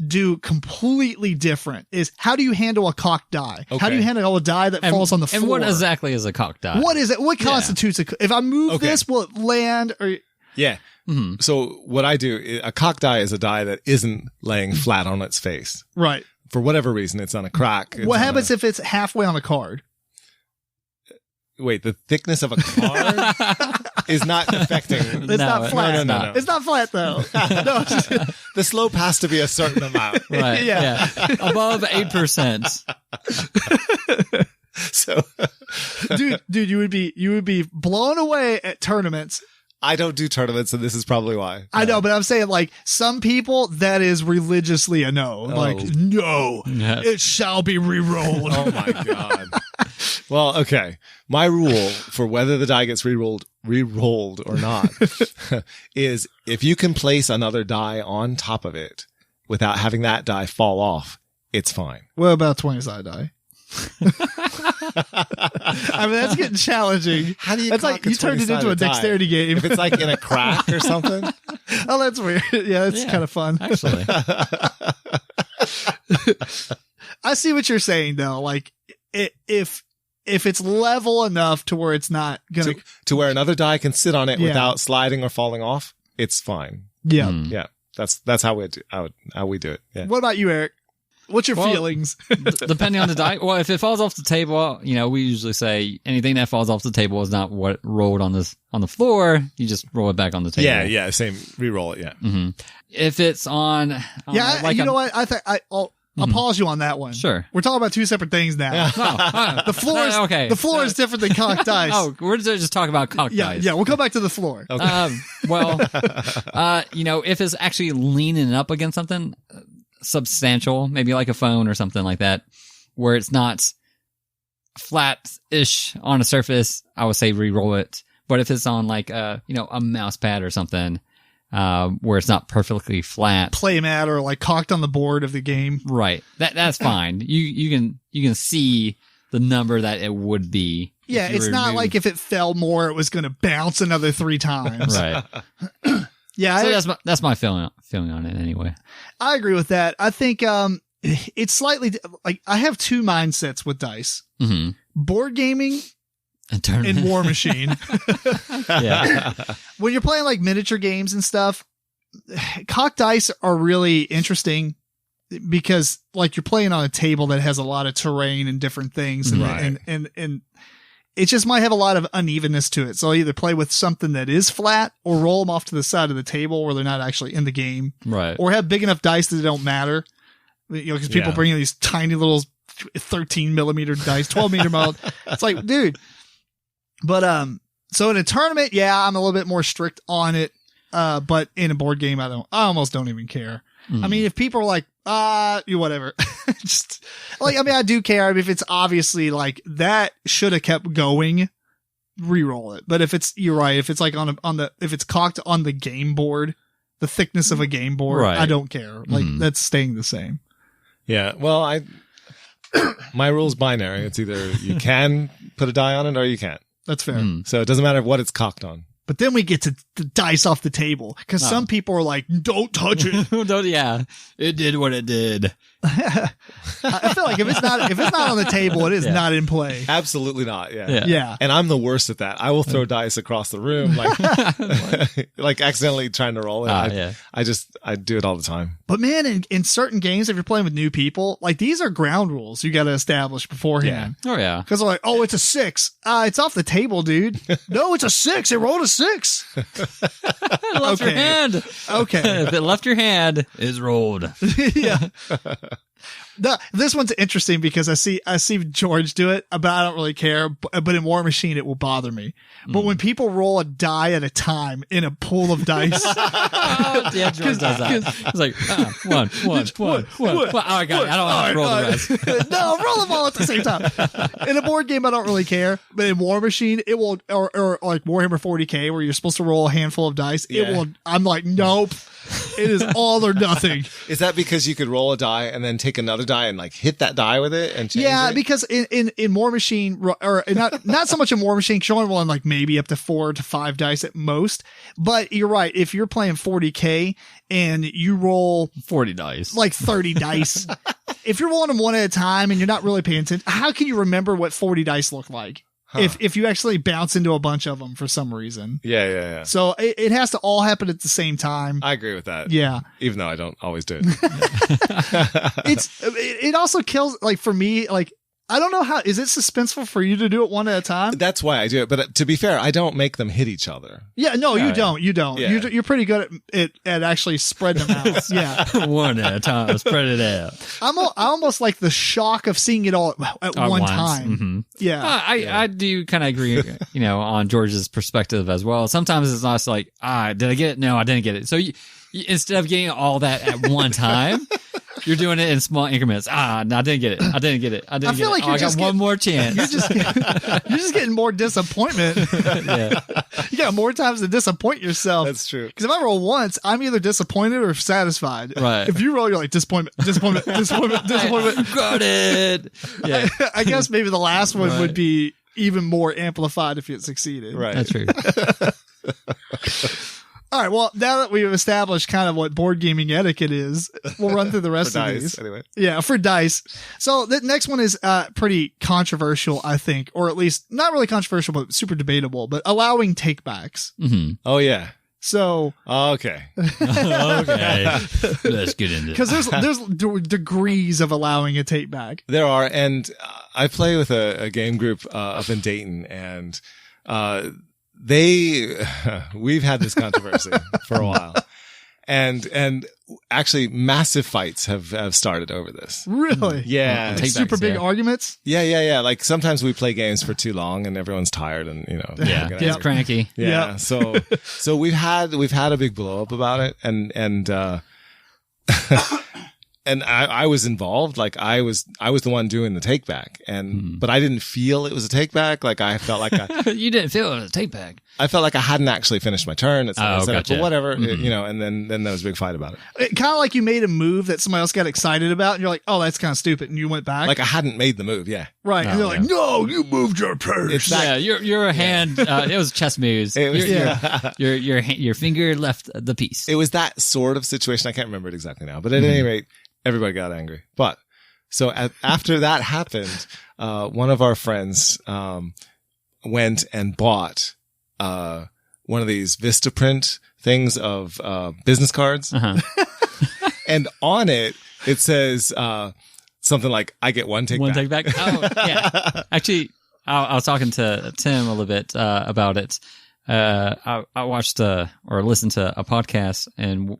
do completely different is how do you handle a cocked die? Okay. How do you handle a die that falls on the floor?
And what exactly is a cocked die?
What is it? What constitutes if I move this, will it land? Or
yeah. Mm-hmm. So what I do, a cocked die is a die that isn't laying flat on its face.
Right.
For whatever reason, it's on a crack.
What happens if it's halfway on a card?
Wait, the thickness of a card is not affecting.
It's not flat. No. It's not flat though. No,
the slope has to be a certain amount.
Right. Yeah. Above 8%.
So,
dude, you would be blown away at tournaments.
I don't do tournaments, and this is probably why.
I know, but I'm saying like some people that is religiously a no. Like no, it shall be re-rolled.
Oh my god. Well, okay. My rule for whether the die gets re-rolled or not is if you can place another die on top of it without having that die fall off, it's fine.
What about 20-sided die? I mean, that's getting challenging.
How do you?
That's
cock
like you turned it into a
die?
dexterity game.
If it's like in a crack or something.
Oh, that's weird. Yeah, that's kind of fun.
Actually.
I see what you're saying though. Like if it's level enough to where it's not gonna
to where another die can sit on it
Yeah.
without sliding or falling off, it's fine.
yeah.
Yeah, that's how we do. How we do it. Yeah.
What about you, Eric? What's your feelings?
Depending on the die. Well, if it falls off the table, we usually say anything that falls off the table is not what rolled on the floor. You just roll it back on the table.
Yeah. Same. Re-roll it. Yeah.
Mm-hmm. If it's on,
You know what? I'll pause you on that one.
Sure.
We're talking about two separate things now. The floor is
okay.
The floor is different than cocked dice.
Oh, we're just talking about cocked dice.
Yeah, we'll go back to the floor.
Okay.
If it's actually leaning up against something substantial, maybe like a phone or something like that, where it's not flat-ish on a surface, I would say re-roll it. But if it's on like a mouse pad or something, where it's not perfectly flat,
Play mat or like cocked on the board of the game.
right? That's fine. You can see the number that it would be.
Yeah, it's not like if it fell more, it was going to bounce another 3 times.
Right.
Yeah,
So that's my feeling on it anyway.
I agree with that. I think it's slightly like I have two mindsets with dice:
Mm-hmm.
board gaming
A tournament.
and War Machine.
Yeah.
When you're playing like miniature games and stuff, cocked dice are really interesting because like you're playing on a table that has a lot of terrain and different things, and
Right.
and it just might have a lot of unevenness to it. So I'll either play with something that is flat or roll them off to the side of the table where they're not actually in the game,
Right.
or have big enough dice that they don't matter. Because people
Yeah.
bring in these tiny little 13 millimeter dice, 12 meter mold. It's like, dude. But so in a tournament, yeah, I'm a little bit more strict on it. But in a board game, I almost don't even care. I mean, if people are like, you whatever, just like, I mean, I do care. I mean, if it's obviously like that should have kept going, re-roll it. But if you're right. If it's like if it's cocked on the game board, the thickness of a game board,
Right.
I don't care. Like that's staying the same.
Yeah. Well, my rule's binary. It's either you can put a die on it or you can't.
That's fair.
So it doesn't matter what it's cocked on.
But then we get to the dice off the table because some people are like, don't touch it.
Yeah. It did what it did.
I feel like if it's not on the table, it is not in play.
Absolutely not. Yeah.
Yeah.
Yeah.
And I'm the worst at that. I will throw dice across the room, like accidentally trying to roll it. I do it all the time.
But man, in certain games, if you're playing with new people, like these are ground rules you got to establish beforehand.
Oh, yeah.
Because they're like, oh, it's a 6. It's off the table, dude. No, it's a 6. It rolled a 6.
It left your hand.
Okay.
If it left your hand, it's rolled.
Yeah. This one's interesting because I see George do it, but I don't really care. But in War Machine, it will bother me. But when people roll a die at a time in a pool of dice,
Yeah, George does that. It's like, one. Oh, I got it. I don't have to roll the rest.
No, roll them all at the same time. In a board game, I don't really care. But in War Machine, it will, or like Warhammer 40K, where you're supposed to roll a handful of dice. It will. I'm like, nope. It is all or nothing.
Is that because you could roll a die and then take another die and like hit that die with it and change
Yeah,
it?
because in War Machine, or not so much in War Machine, because you're only rolling like maybe up to 4 to 5 dice at most. But you're right. If you're playing 40K and you roll
40 dice.
like 30 dice, if you're rolling them one at a time and you're not really paying attention, how can you remember what 40 dice look like? If you actually bounce into a bunch of them for some reason.
Yeah.
So it has to all happen at the same time.
I agree with that.
Yeah.
Even though I don't always do it.
It also kills, like for me, like, I don't know how, is it suspenseful for you to do it one at a time?
That's why I do it. But to be fair, I don't make them hit each other.
Yeah, no, you don't. You don't.
Yeah.
You're pretty good at actually spreading them out. Yeah.
One at a time. Spread it out.
I almost like the shock of seeing it all at one
once.
time.
Mm-hmm.
Yeah.
I do kind of agree, on George's perspective as well. Sometimes it's not like, did I get it? No, I didn't get it. So you, instead of getting all that at one time, You're doing it in small increments. No, I didn't get it. I
feel like
I got one more chance.
You're just getting more disappointment.
Yeah.
You got more times to disappoint yourself.
That's true.
Because if I roll once, I'm either disappointed or satisfied.
Right.
If you roll, you're like disappointment.
Got it. Yeah.
I guess maybe the last one would be even more amplified if it succeeded.
Right.
That's true.
All right. Well, now that we've established kind of what board gaming etiquette is, we'll run through the rest
For
of
dice,
these.
anyway.
Yeah, for dice. So the next one is pretty controversial, I think, or at least not really controversial, but super debatable. But allowing takebacks.
Mm-hmm.
Oh yeah.
So
Okay.
Okay. Let's get into it.
because there's degrees of allowing a take back.
There are, and I play with a game group up in Dayton, and we've had this controversy for a while, and actually massive fights have started over this.
Really?
Yeah,
Take
Super
backs,
big
yeah.
arguments.
yeah. Like sometimes we play games for too long, and everyone's tired, and
Yeah.
we're gonna-
It's cranky.
yeah.
Yep.
So we've had a big blow up about it, and and I was involved. Like I was the one doing the take back, but I didn't feel it was a take back. Like I felt like
You didn't feel it was a take back.
I felt like I hadn't actually finished my turn. Et cetera, et cetera.
Gotcha.
But whatever, and then there was a big fight about it.
Kind of like you made a move that somebody else got excited about, and you're like, "Oh, that's kind of stupid," and you went back.
Like I hadn't made the move. Yeah.
right? and
Oh,
they're like, "No, you moved your purse."
It's that-
Yeah, your hand. It was chess moves.
It was,
Your finger left the piece.
It was that sort of situation. I can't remember it exactly now, but at any rate, everybody got angry. But so after that happened, one of our friends went and bought one of these Vistaprint things of business cards, and on it says something like, "I get one take
One
back."
take back. Oh, yeah. Actually, I was talking to Tim a little bit about it. I watched or listened to a podcast, and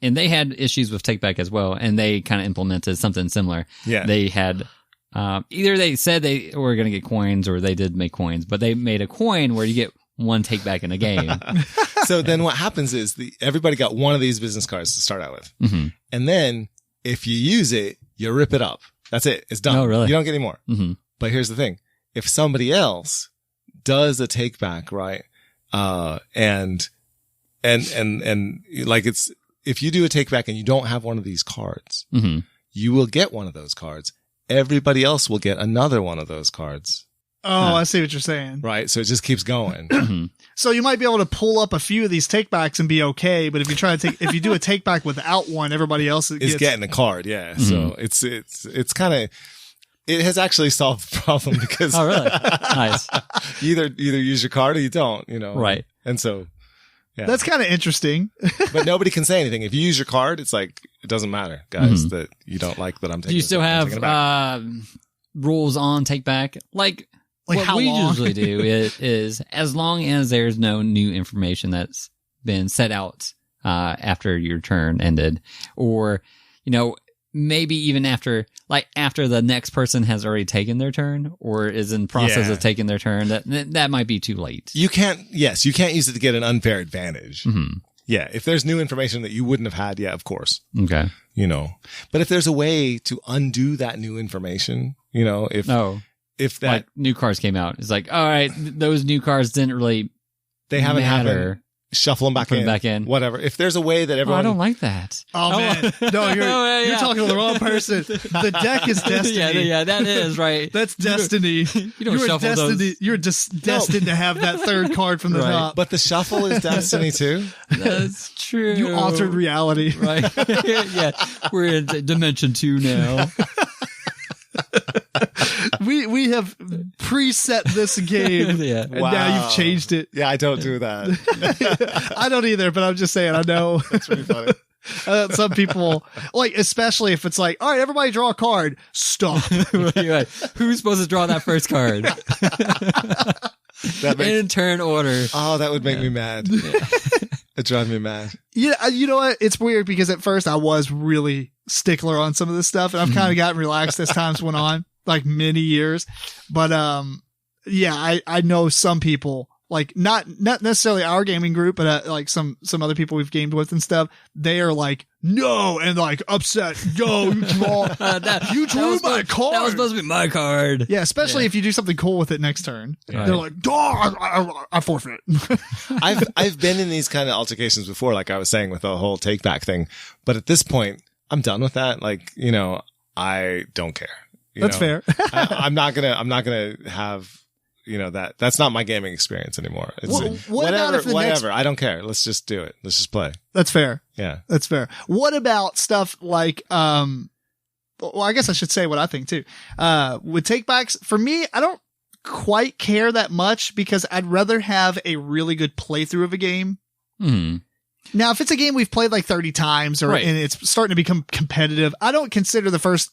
they had issues with take back as well, and they kind of implemented something similar.
Yeah.
They had either they said they were going to get coins, or they did make coins, but they made a coin where you get one take back in a game.
So then what happens is everybody got one of these business cards to start out with.
Mm-hmm.
And then if you use it, you rip it up. That's it. It's done.
Oh, really?
You don't get any more.
Mm-hmm.
But here's the thing. If somebody else does a take back, right? And like if you do a take back and you don't have one of these cards,
Mm-hmm.
you will get one of those cards. Everybody else will get another one of those cards.
Oh, I see what you're saying.
Right. So it just keeps going.
Mm-hmm.
So you might be able to pull up a few of these takebacks and be okay, but if you try to if you do a takeback without one, everybody else
Is getting a card. Yeah. So it's kind of, it has actually solved the problem because
Oh, really? Nice.
you either use your card or you don't,
Right.
And so, yeah.
That's kind of interesting.
But nobody can say anything. If you use your card, it's like, it doesn't matter, guys, that you don't like that I'm taking
Do you
this
still
back. I'm
have
taking it back.
rules on take back? Like what
how
we
long?
usually do is as long as there's no new information that's been set out after your turn ended, or maybe even after the next person has already taken their turn or is in process of taking their turn, that might be too late.
You can't use it to get an unfair advantage.
Mm-hmm.
Yeah. If there's new information that you wouldn't have had, yeah, of course,
Okay.
but if there's a way to undo that new information, if that
Like new cards came out, it's like, all right, those new cards didn't really
they haven't
matter.
happened, shuffle them back
Put
in,
'em back in.
whatever. If there's a way that
Oh, I
everyone,
don't like that.
Oh, man. No, you're talking to the wrong person. The deck is destiny.
Yeah, that is right.
That's destiny.
You don't
You're
shuffle
destined.
those.
You're just destined to have that third card from the
Right.
top.
but the shuffle is destiny too.
That's true.
You altered reality.
Right. Yeah. We're in Dimension 2 now.
We have preset this game.
Yeah.
And now you've changed it.
Yeah, I don't do that.
I don't either, but I'm just saying, I know.
That's really funny.
Some people, especially if it's like, all right, everybody draw a card. Stop.
Right. Who's supposed to draw that first card?
That makes,
In turn order.
oh, that would make me mad. It drives me mad.
Yeah, you know what? It's weird because at first I was really stickler on some of this stuff, and I've kind of gotten relaxed as times went on, like many years. But yeah, I know some people like not necessarily our gaming group, but like some other people we've gamed with and stuff, they are like, no, and like upset. Yo, you draw, you drew my card.
That was supposed to be my card.
Yeah, especially if you do something cool with it next turn.
Right.
They're like, dog, I forfeit.
I've been in these kind of altercations before, like I was saying with the whole take back thing. But at this point, I'm done with that. Like, you know, I don't care.
That's fair.
I'm not gonna have, you know, that's not my gaming experience anymore. It's
what about if the
whatever. I don't care. Let's just do it. Let's just play.
That's fair.
Yeah.
That's fair. What about stuff like, well, I guess I should say what I think too. With takebacks, for me, I don't quite care that much because I'd rather have a really good playthrough of a game.
Hmm.
Now, if it's a game we've played like 30 times and it's starting to become competitive, I don't consider the first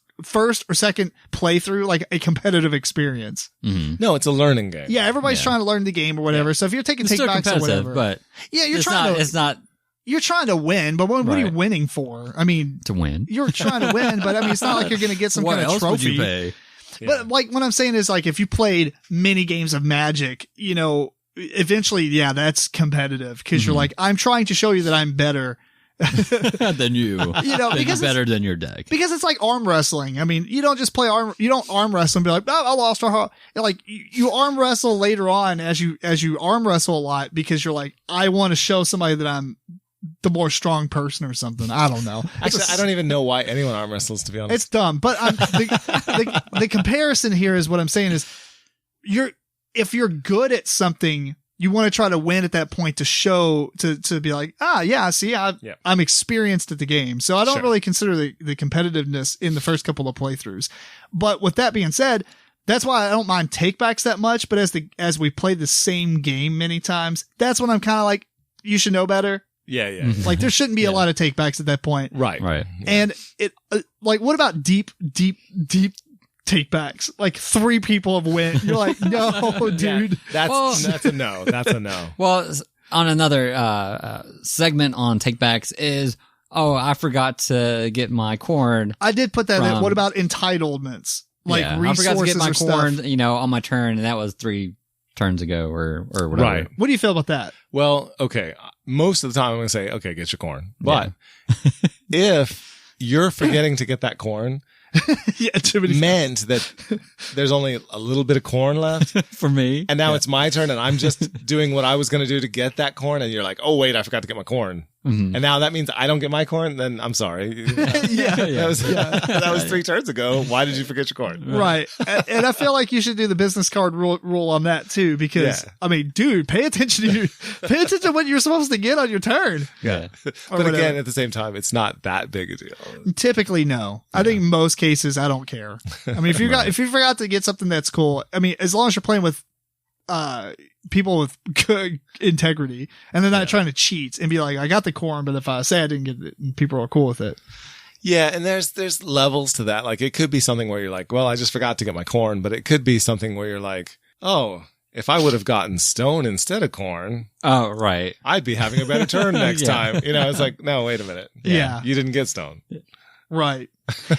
or second playthrough like a competitive experience.
Mm-hmm.
No, it's a learning game.
Yeah, everybody's trying to learn the game or whatever. So if you're taking takebacks or whatever,
but
yeah,
it's not
you're trying to win, but what are you winning for? I mean,
to win.
You're trying to win, but I mean, it's not like you're going to get some kind of trophy.
What else would you pay?
But like what I'm saying is like if you played many games of Magic, you know, eventually, yeah, that's competitive because you're like, I'm trying to show you that I'm better
than you.
You know, because
better than your deck.
Because it's like arm wrestling. I mean, you don't just play you don't arm wrestle and be like, oh, I lost. Like you arm wrestle later on as you arm wrestle a lot because you're like, I want to show somebody that I'm the more strong person or something. I don't know.
Actually, I don't even know why anyone arm wrestles, to be honest.
It's dumb. But the comparison here is what I'm saying is if you're good at something, you want to try to win at that point to show, to be like, see, I'm experienced at the game. So I don't really consider the competitiveness in the first couple of playthroughs. But with that being said, that's why I don't mind takebacks that much. But as we play the same game many times, that's when I'm kind of like, you should know better.
Yeah.
Like there shouldn't be a lot of takebacks at that point.
Right.
Yeah.
And it, like, what about deep takebacks? Like 3 people have win. You're like, no, dude.
That's a no. That's a no.
Well, on another segment on takebacks is, I forgot to get my corn.
I did put that in. What about entitlements? Like resources
I forgot to get my corn,
stuff.
you know, on my turn, and that was 3 turns ago or whatever.
Right.
What do you feel about that?
Well, okay. Most of the time I'm going to say, okay, get your corn. But if you're forgetting to get that corn, meant that there's only a little bit of corn left
for me.
And now it's my turn and I'm just doing what I was going to do to get that corn. And you're like, oh, wait, I forgot to get my corn. Mm-hmm. And now that means I don't get my corn. Then I'm sorry. That was 3 turns ago. Why did you forget your corn?
Right. And I feel like you should do the business card rule on that too, because I mean, dude, pay attention to what you're supposed to get on your turn.
Yeah. But again, at the same time, it's not that big a deal.
Typically, no. I think in most cases, I don't care. I mean, if you forgot to get something that's cool, I mean, as long as you're playing with people with good integrity and they're not trying to cheat and be like, I got the corn, but if I say I didn't get it, and people are cool with it.
Yeah, and there's levels to that. Like it could be something where you're like, well, I just forgot to get my corn, but it could be something where you're like, oh, if I would have gotten stone instead of corn,
right,
I'd be having a better turn next time. You know, it's like, no, wait a minute.
Yeah.
You didn't get stone.
Right.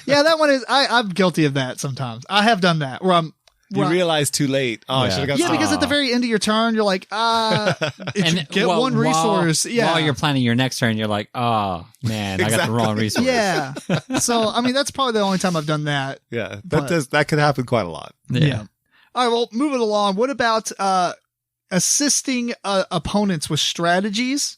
Yeah, that one is, I'm guilty of that sometimes. I have done that where
you realize too late. Oh, I should have got
because at the very end of your turn, you're like, one resource.
While you're planning your next turn, you're like, oh, man, I got the wrong resource.
Yeah. So, I mean, that's probably the only time I've done that.
Yeah. That could happen quite a lot.
Yeah. All right. Well, moving along. What about assisting opponents with strategies?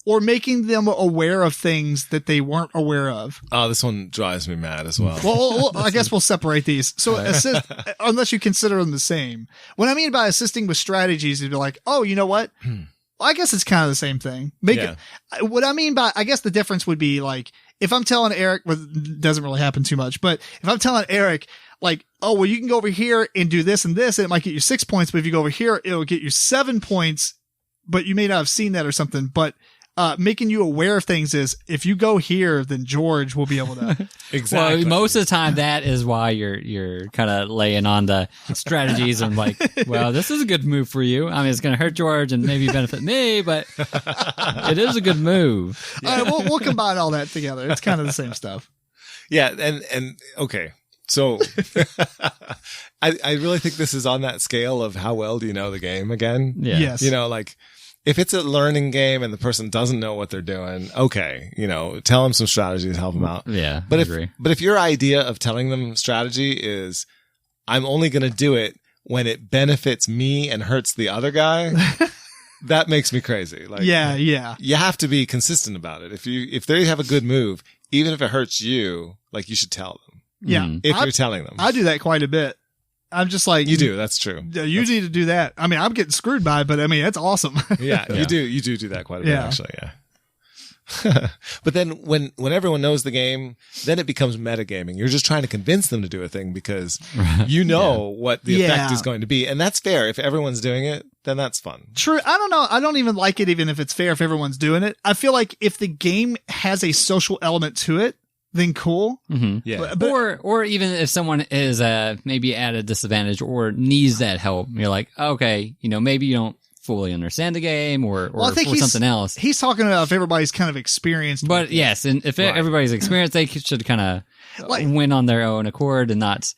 Or making them aware of things that they weren't aware of.
Oh, this one drives me mad as well.
Well, I guess we'll separate these. So assist, unless you consider them the same. What I mean by assisting with strategies is be like, oh, you know what? Well, I guess it's kind of the same thing. What I mean by, I guess the difference would be like, if I'm telling Eric, well, it doesn't really happen too much, but if I'm telling Eric, like, oh, well, you can go over here and do this and this, and it might get you 6 points, but if you go over here, it'll get you 7 points, but you may not have seen that or something, but making you aware of things is if you go here, then George will be able to.
Exactly.
Well, most of the time, that is why you're kind of laying on the strategies and like, well, this is a good move for you. I mean, it's going to hurt George and maybe benefit me, but it is a good move.
All right, we'll combine all that together. It's kind of the same stuff.
Yeah, and okay. So I really think this is on that scale of how well do you know the game again?
Yeah.
Yes.
You know, like if it's a learning game and the person doesn't know what they're doing, okay, you know, tell them some strategy to help them out.
Yeah.
But
I
if
agree.
your idea of telling them strategy is I'm only going to do it when it benefits me and hurts the other guy, that makes me crazy. Like,
yeah.
you have to be consistent about it. If they have a good move, even if it hurts you, like you should tell them.
Yeah.
Mhm.
If you're telling them.
I do that quite a bit. I'm just like,
You do. That's true.
You need to do that. I mean, I'm getting screwed by it, but I mean, that's awesome.
Yeah,
Yeah.
you do that quite a bit,
Yeah.
actually. Yeah. But then when everyone knows the game, then it becomes metagaming. You're just trying to convince them to do a thing because you know what the effect
Yeah.
is going to be. And that's fair. If everyone's doing it, then that's fun.
True. I don't know. I don't even like it, even if it's fair, if everyone's doing it. I feel like if the game has a social element to it, then cool.
Mm-hmm.
Yeah.
But-
or even if someone is maybe at a disadvantage or needs that help, you're like, okay, you know, maybe you don't fully understand the game or
Well, I think
something else.
He's talking about if everybody's kind of experienced.
But
with it.
yes, and if
Right.
everybody's experienced, they should kind of
Like-
win on their own accord and not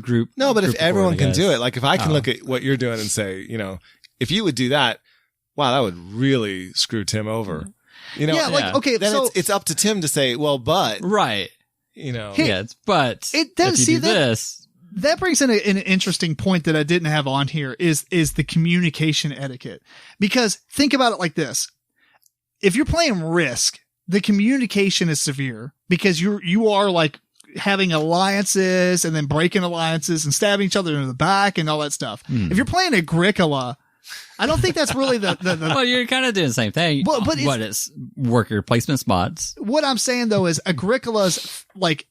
group.
No, but if
group accord,
everyone
I
can do
guess.
it, like if I can
Oh.
look at what you're doing and say, you know, if you would do that, wow, that would really screw Tim over. You know,
yeah, like,
Yeah.
okay,
then
so
it's up to Tim to say, well, but,
Right.
you know,
Yeah, but
It does-
if you
see,
do
that-
this,
that brings in an interesting point that I didn't have on here is the communication etiquette. Because think about it like this. If you're playing Risk, the communication is severe because you are like having alliances and then breaking alliances and stabbing each other in the back and all that stuff. If you're playing Agricola, I don't think that's really the
well, you're kind of doing the same thing.
Well, but
it's worker placement spots.
what I'm saying though is Agricola's like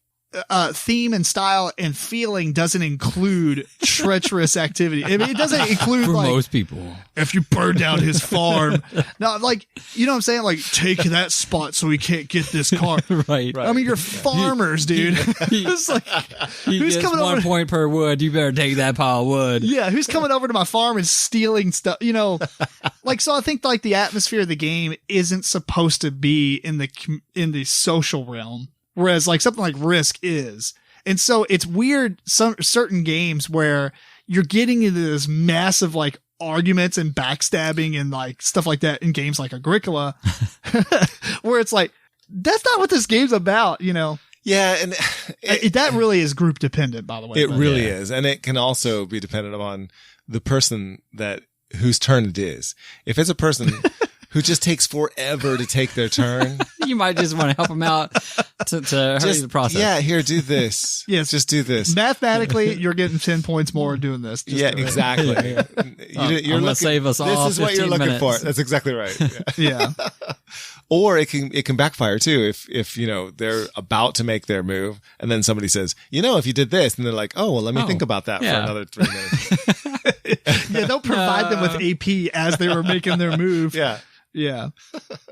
theme and style and feeling doesn't include treacherous activity. I mean, it doesn't include
For
like
most people.
if you burn down his farm. No, like you know what I'm saying? Like take that spot so we can't get this car.
Right.
I mean, you're farmers, dude. It's like
He
who's
gets
coming
1
over?
point per wood. You better take that pile of wood.
Yeah, who's coming over to my farm and stealing stuff? You know, like so. I think like the atmosphere of the game isn't supposed to be in the social realm. Whereas like something like Risk is. And so it's weird certain games where you're getting into this massive like arguments and backstabbing and like stuff like that in games like Agricola where it's like, that's not what this game's about, you know?
yeah. And
That really is group dependent, by the way.
it
but-
really
yeah.
is. And it can also be dependent upon the person whose turn it is. If it's a person who just takes forever to take their turn,
You might just want to help them out to hurry the process.
yeah, here, do this.
Yes.
Just do this.
Mathematically, you're getting 10 points more doing this. Just
Yeah,
go ahead.
exactly.
I'm gonna save us
This
all
is what you're
15
looking
minutes.
for. That's exactly right. Yeah.
Yeah.
Or it can backfire too if you know they're about to make their move and then somebody says, you know, if you did this, and they're like, oh well, let me think about that
yeah.
for another 3 minutes.
Yeah, they'll provide them with AP as they were making their move.
Yeah.
Yeah.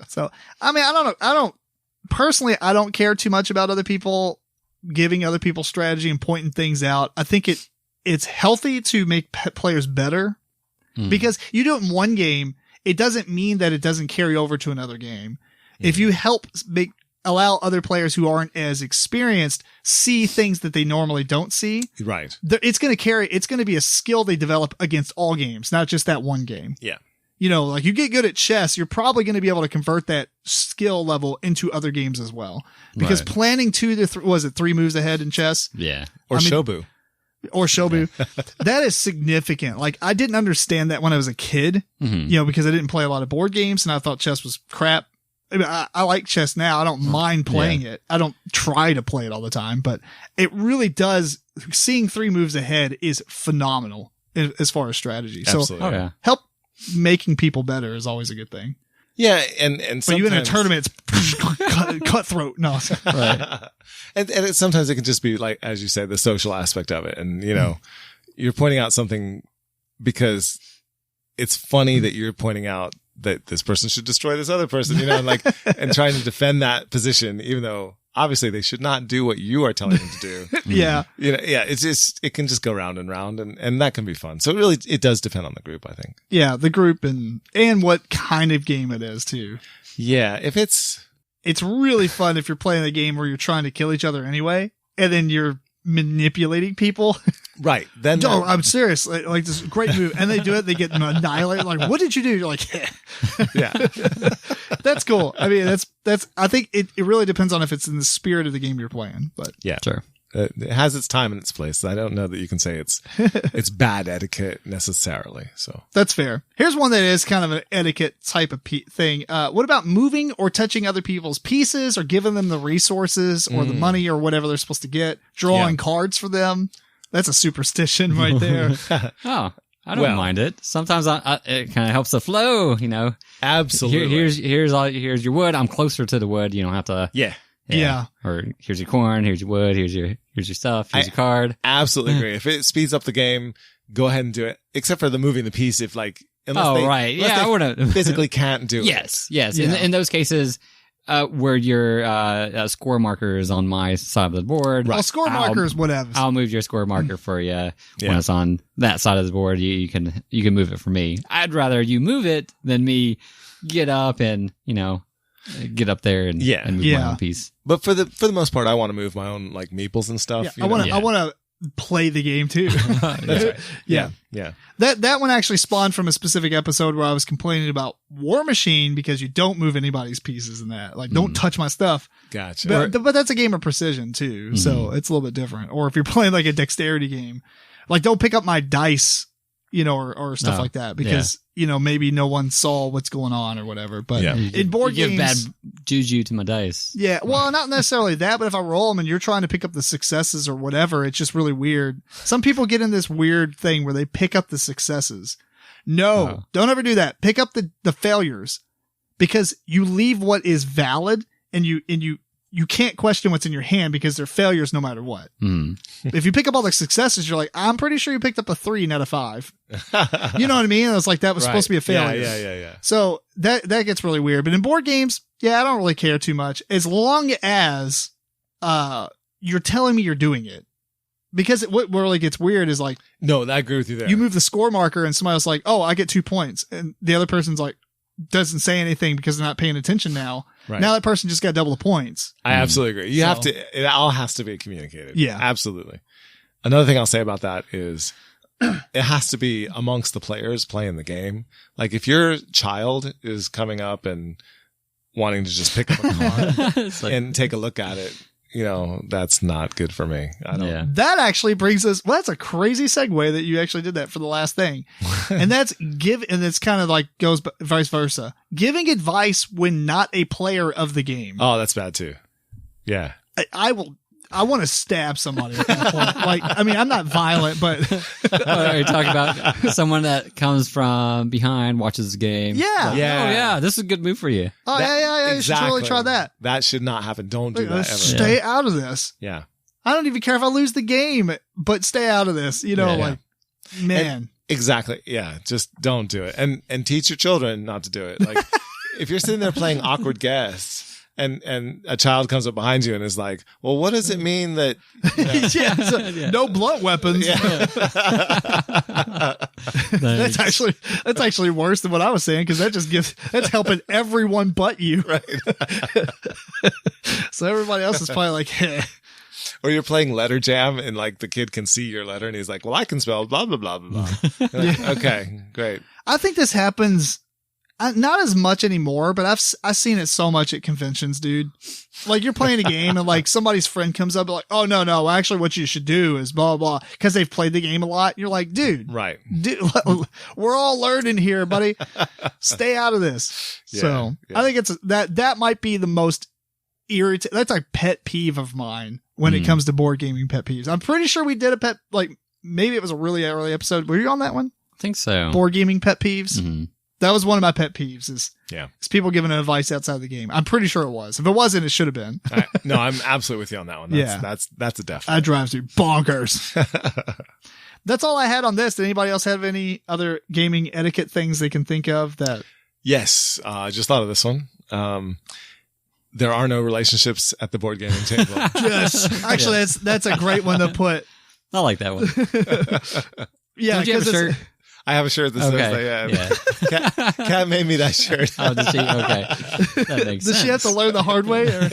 So, I mean, I don't care too much about other people giving other people strategy and pointing things out. I think it's healthy to make players better because you do it in one game. It doesn't mean that it doesn't carry over to another game. If you help allow other players who aren't as experienced see things that they normally don't see,
Right.
it's going to be a skill they develop against all games, not just that one game.
Yeah.
You know, like you get good at chess, you're probably going to be able to convert that skill level into other games as well. Because
Right.
planning 2 to 3 moves ahead in chess
Yeah.
Or
I mean-
Shobu.
or Shobu, that is significant. Like I didn't understand that when I was a kid,
Mhm.
you know, because I didn't play a lot of board games and I thought chess was crap. I mean, I like chess now. I don't mind playing it. I don't try to play it all the time, but it really does. Seeing 3 moves ahead is phenomenal as far as strategy. So
Absolutely.
Oh yeah.
help making people better is always a good thing.
Yeah, and
But you in a
sometimes-
tournament, it's cutthroat. No,
Right.
and sometimes it can just be like, as you said, the social aspect of it. And, you know, you're pointing out something because it's funny that you're pointing out that this person should destroy this other person, you know, and like, and trying to defend that position, even though obviously they should not do what you are telling them to do.
yeah.
You know, yeah, it can just go round and round and that can be fun. So it does depend on the group, I think.
Yeah, the group and what kind of game it is too.
Yeah. If it's
It's really fun if you're playing a game where you're trying to kill each other anyway, and then you're manipulating people.
Right. Then
No, I'm serious. Like this great move. And they do it. They get annihilated. Like, what did you do? You're like,
yeah.
that's cool. I mean, I think it really depends on if it's in the spirit of the game you're playing, but
Yeah.
Sure.
It has its time and its place. I don't know that you can say it's bad etiquette necessarily. So
that's fair. Here's one that is kind of an etiquette type of thing. What about moving or touching other people's pieces or giving them the resources or the money or whatever they're supposed to get? Drawing cards for them. That's a superstition right there.
Oh, I don't mind it. Sometimes it kind of helps the flow, you know.
Absolutely.
Here's your wood. I'm closer to the wood. You don't have to.
Yeah.
Or here's your corn. Here's your wood. Here's your stuff. Here's your card.
Absolutely agree. If it speeds up the game, go ahead and do it. Except for the moving the piece. If like, unless
I would have
physically can't do it.
Yes.
Yeah.
In those cases, where your score marker is on my side of the board.
Well, score markers, whatever.
I'll move your score marker for you when it's on that side of the board. You can move it for me. I'd rather you move it than me get up and get up there and move my own piece.
But for the most part, I want to move my own like meeples and stuff.
Yeah, I want to play the game too.
That's right. Yeah.
That one actually spawned from a specific episode where I was complaining about War Machine because you don't move anybody's pieces in that. Like, don't touch my stuff.
Gotcha.
But that's a game of precision too, so it's a little bit different. Or if you're playing like a dexterity game, like don't pick up my dice, or stuff like that because maybe no one saw what's going on or whatever. But in board games,
give bad juju to my dice.
Yeah, well, not necessarily that, but if I roll them and you're trying to pick up the successes or whatever, it's just really weird. Some people get in this weird thing where they pick up the successes. No, don't ever do that. Pick up the failures because you leave what is valid and you can't question what's in your hand because they're failures no matter what. If you pick up all the successes, you're like, I'm pretty sure you picked up a 3 out of 5. You know what I mean? It's like that was supposed to be a failure.
Yeah.
So that gets really weird. But in board games, I don't really care too much as long as you're telling me you're doing it. Because what really gets weird is like,
no, I agree with you there.
You move the score marker and somebody else like, oh, I get 2 points, and the other person's like, doesn't say anything because they're not paying attention now.
Right.
Now that person just got double the points.
I absolutely agree. You have to, it all has to be communicated.
Yeah.
Absolutely. Another thing I'll say about that is it has to be amongst the players playing the game. Like if your child is coming up and wanting to just pick up a card and take a look at it, that's not good for me. I don't.
Yeah.
That actually brings us. Well, that's a crazy segue that you actually did that for the last thing, and that's and it's kind of like goes vice versa. Giving advice when not a player of the game.
Oh, that's bad too. Yeah.
I want to stab somebody at that point. Like, I mean, I'm not violent, but
Are you talking about someone that comes from behind, watches the game?
Yeah.
Like,
Yeah.
Oh yeah, this is a good move for you.
oh yeah, you should totally try that.
That should not happen. Don't do that ever.
Stay out of this.
Yeah.
I don't even care if I lose the game, but stay out of this. Man.
Exactly. Yeah. Just don't do it. And teach your children not to do it. Like if you're sitting there playing awkward guests and a child comes up behind you and is like, well, what does it mean that,
no blunt weapons.
Nice.
That's actually worse than what I was saying. Cause that's helping everyone but you.
Right.
So everybody else is probably like,
Or you're playing letter jam and like the kid can see your letter and he's like, well, I can spell blah, blah, blah, blah, blah. Like, okay, great.
I think this happens not as much anymore, but I've seen it so much at conventions, dude. Like you're playing a game and like somebody's friend comes up like, oh no, actually what you should do is blah, blah, blah. Cause they've played the game a lot. You're like, dude,
Right.
We're all learning here, buddy. Stay out of this.
Yeah.
I think it's that might be the most irritating. That's a pet peeve of mine when it comes to board gaming pet peeves. I'm pretty sure we did a pet, like maybe it was a really early episode. Were you on that one?
I think so.
Board gaming pet peeves.
Mm-hmm.
That was one of my pet peeves is people giving advice outside the game. I'm pretty sure it was. If it wasn't, it should have been.
No, I'm absolutely with you on that one. That's a definite.
That drives you bonkers. That's all I had on this. Did anybody else have any other gaming etiquette things they can think of that?
Yes. I just thought of this one. There are no relationships at the board gaming table.
Yes. Actually, that's a great one to put.
I like that one.
Yeah.
Don't you have a shirt?
I have a shirt that says that. Yeah. Kat made me that shirt.
Oh, did she? Okay. That makes sense.
Does she have to learn the hard way? Or?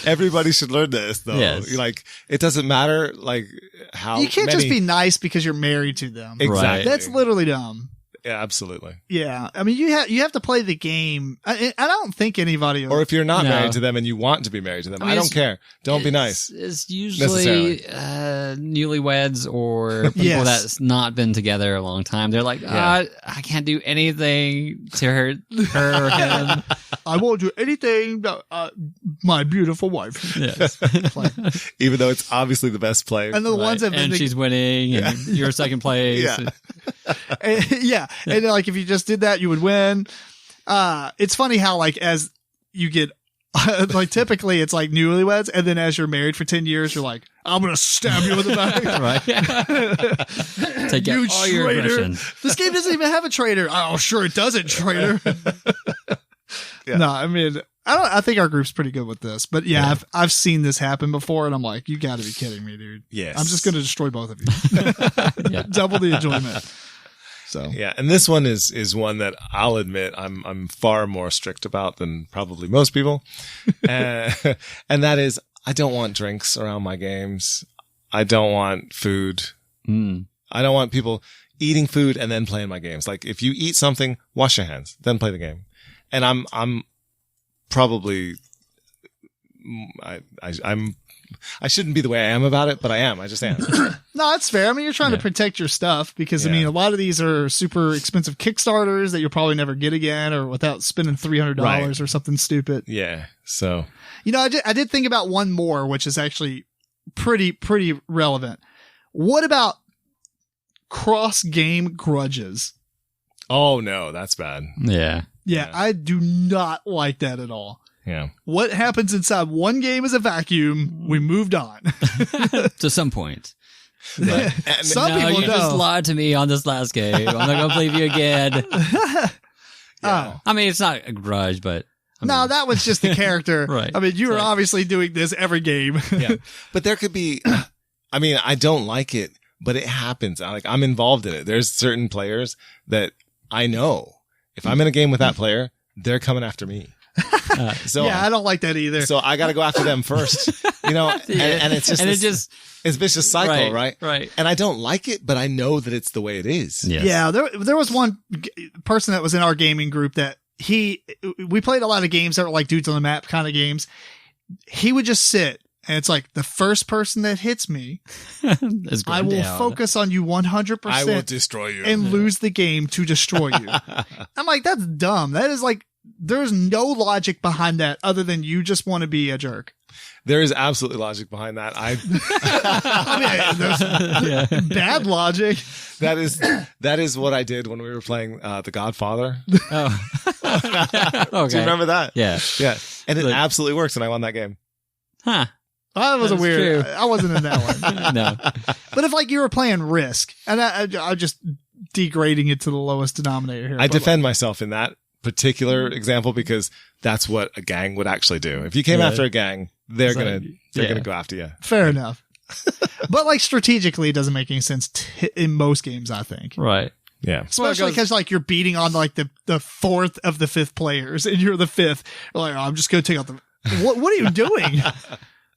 Everybody should learn this, though.
Yes.
Like, it doesn't matter, like, how
You can't
many...
just be nice because you're married to them.
Exactly.
Right.
That's literally dumb.
Yeah, absolutely.
Yeah. I mean, you have to play the game. I don't think anybody...
Or if you're not
No.
married to them and you want to be married to them, I don't care. Don't be nice.
It's usually newlyweds or people
Yes.
that's not been together a long time. They're like, I can't do anything to hurt her or him.
I won't do anything to my beautiful wife.
Yes.
Like,
Even though it's obviously the best play.
and the ones that
And she's winning and you're second place.
Yeah.
And like if you just did that, you would win. It's funny how like as you get like typically it's like newlyweds, and then as you're married for 10 years, you're like, I'm gonna stab you in the back.
Right. Take
You
out all your
traitor.
aggression.
This game doesn't even have a traitor. Oh, sure it doesn't, traitor.
Yeah.
No, I mean, I think our group's pretty good with this, but yeah. I've seen this happen before, and I'm like, you got to be kidding me, dude.
Yes.
I'm just gonna destroy both of you.
Yeah.
Double the enjoyment. So
Yeah, and this one is one that I'll admit I'm far more strict about than probably most people, and that is I don't want drinks around my games. I don't want food. I don't want people eating food and then playing my games. Like if you eat something, wash your hands, then play the game. And I'm probably I shouldn't be the way I am about it, but I am. I just am.
no, that's fair. I mean, you're trying to protect your stuff because I mean, a lot of these are super expensive Kickstarters that you'll probably never get again, or without spending $300 or something stupid.
Yeah. So,
You know, I did think about one more, which is actually pretty relevant. What about cross game grudges?
oh no, that's bad.
Yeah.
Yeah, I do not like that at all.
Yeah.
What happens inside one game is a vacuum. We moved on.
To some point.
But,
Some
no,
people
you just
know.
lied to me on this last game. I'm not going to believe you again.
Oh.
I mean, it's not a grudge, but.
No, that was just the character.
Right.
I mean, you were
Like-
obviously doing this every game.
yeah. But there could be, I mean, I don't like it, but it happens. I'm involved in it. There's certain players that I know if I'm in a game with that player, they're coming after me. So
Yeah, I don't like that either.
So I got to go after them first, you know, and it's just,
And
it's vicious cycle, right?
Right.
And I don't like it, but I know that it's the way it is.
Yes.
Yeah, there was one person that was in our gaming group that we played a lot of games that were like dudes on the map kind of games. He would just sit, and it's like the first person that hits me,
It's
I
going
will
down.
focus on you 100%
I will destroy you.
and lose the game to destroy you. I'm like, that's dumb. That is like, there's no logic behind that other than you just want to be a jerk.
There is absolutely logic behind that.
I mean, there's bad logic.
That is what I did when we were playing The Godfather.
Oh. Okay.
Do you remember that?
Yeah.
Yeah. And it
Like-
absolutely works, and I won that game.
Huh.
That was a
That's
weird.
true.
I wasn't in that one.
No.
But if like you were playing Risk, and I just degrading it to the lowest denominator here.
I
but,
defend myself in that particular example because that's what a gang would actually do. If you came
Yeah.
after a gang, they're
It's like-
gonna
yeah.
go after you.
fair enough. But like strategically, it doesn't make any sense in most games. I think,
Right.
Yeah.
especially because like you're beating on like the fourth of the fifth players, and you're the fifth. You're like, oh, I'm just gonna take out the. What are you doing?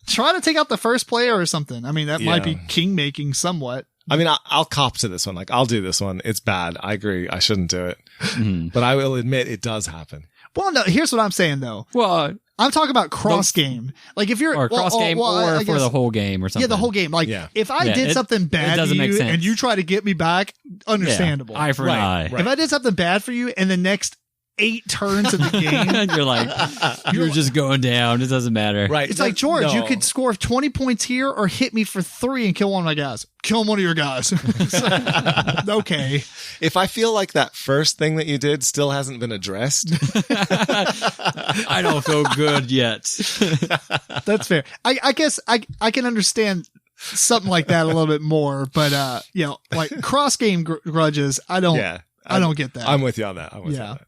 Try to take out the first player or something. I mean, that might be
Yeah.
king making somewhat.
I mean, I'll cop to this one. Like, I'll do this one. It's bad. I agree. I shouldn't do it.
Mhm.
But I will admit it does happen.
Well, no. Here's what I'm saying though.
Well,
I'm talking about cross game. Like if you're
or cross game,
I
or for
guess-
the whole game, or something.
Yeah, the whole game. Like,
Yeah.
if I
Yeah,
did something bad to
doesn't make
you
sense.
and you try to get me back, understandable.
Eye for an eye.
Right.
If I did something bad for you and the next 8 turns of the game,
You're like, you're just going down. It doesn't matter.
Right.
it's like, George,
No.
you could score 20 points here or hit me for 3 and kill one of my guys. Kill one of your guys. It's like, okay.
If I feel like that first thing that you did still hasn't been addressed,
I don't feel good yet.
That's fair. I guess I can understand something like that a little bit more, but, you know, like cross game grudges, I don't get that.
I'm with you on that. I'm with you
Yeah.
on that.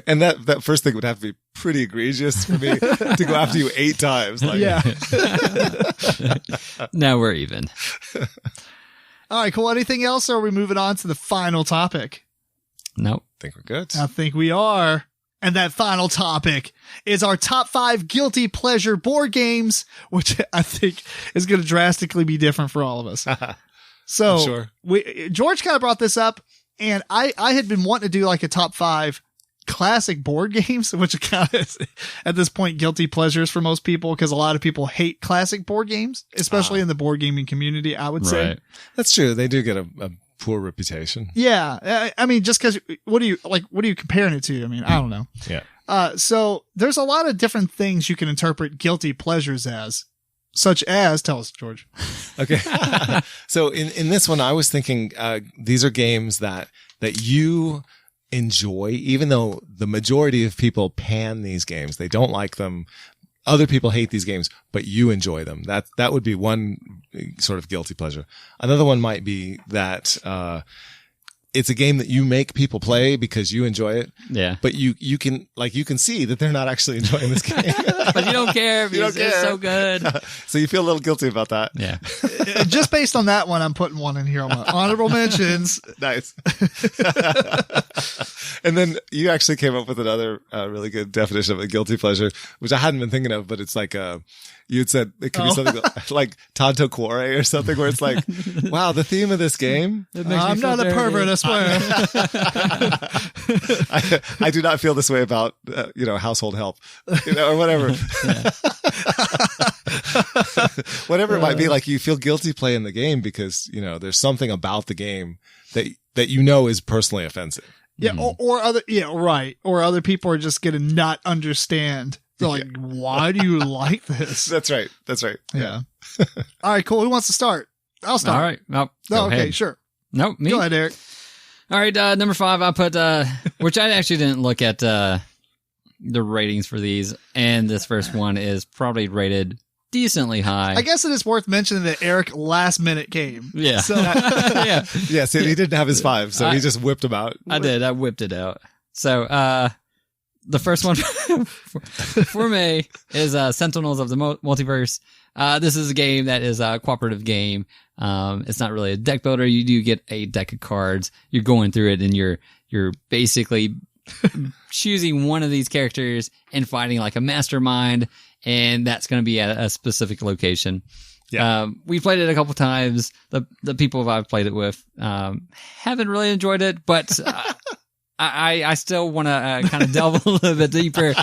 And that first thing would have to be pretty egregious for me to go after you 8 times. Like,
yeah.
Now we're even.
All right, cool. Anything else, or are we moving on to the final topic?
Nope.
I think we're good.
I think we are. And that final topic is our top 5 guilty pleasure board games, which I think is going to drastically be different for all of us. So
Sure.
George kind of brought this up, and I had been wanting to do like a top 5 classic board games, which kind of is, at this point, guilty pleasures for most people, because a lot of people hate classic board games, especially in the board gaming community, I would say.
That's true. They do get a poor reputation.
Yeah. I mean, just because, what are you comparing it to? I mean, I don't know.
Yeah.
So there's a lot of different things you can interpret guilty pleasures as, such as, tell us, George.
Okay. So in this one, I was thinking, these are games that you enjoy, even though the majority of people pan these games. They don't like them. Other people hate these games, but you enjoy them. That would be one sort of guilty pleasure. Another one might be that, it's a game that you make people play because you enjoy it.
Yeah.
But you can see that they're not actually enjoying this game.
But you don't care because it's so good.
So you feel a little guilty about that.
Yeah.
Just based on that one, I'm putting one in here on my honorable mentions.
Nice. And then you actually came up with another really good definition of a guilty pleasure, which I hadn't been thinking of, but it's like you had said it could be something like Tanto Cuore or something, where it's like, wow, the theme of this game.
I'm not a pervert, I swear.
I do not feel this way about household help, or whatever. Whatever it might be, like you feel guilty playing the game because there's something about the game that is personally offensive.
Yeah, or other, right. Or other people are just going to not understand. They're like, why do you like this?
That's right.
Yeah. All right, cool. Who wants to start? I'll start.
All right. Well,
okay,
ahead.
sure.
Nope, me.
Go ahead, Eric.
All right, number 5, I put, which I actually didn't look at the ratings for these, and this first one is probably rated decently high.
I guess it is worth mentioning that Eric last minute came.
Yeah.
So
Yeah.
Yeah, so he didn't have his 5, so he just whipped them out.
I did. I whipped it out. So, the first one for me is Sentinels of the Multiverse. This is a game that is a cooperative game. It's not really a deck builder. You do get a deck of cards. You're going through it, and you're basically choosing one of these characters and fighting like a mastermind, and that's going to be at a specific location.
Yeah.
We played it a couple times. The people I've played it with haven't really enjoyed it, but I still want to kind of delve a little bit deeper.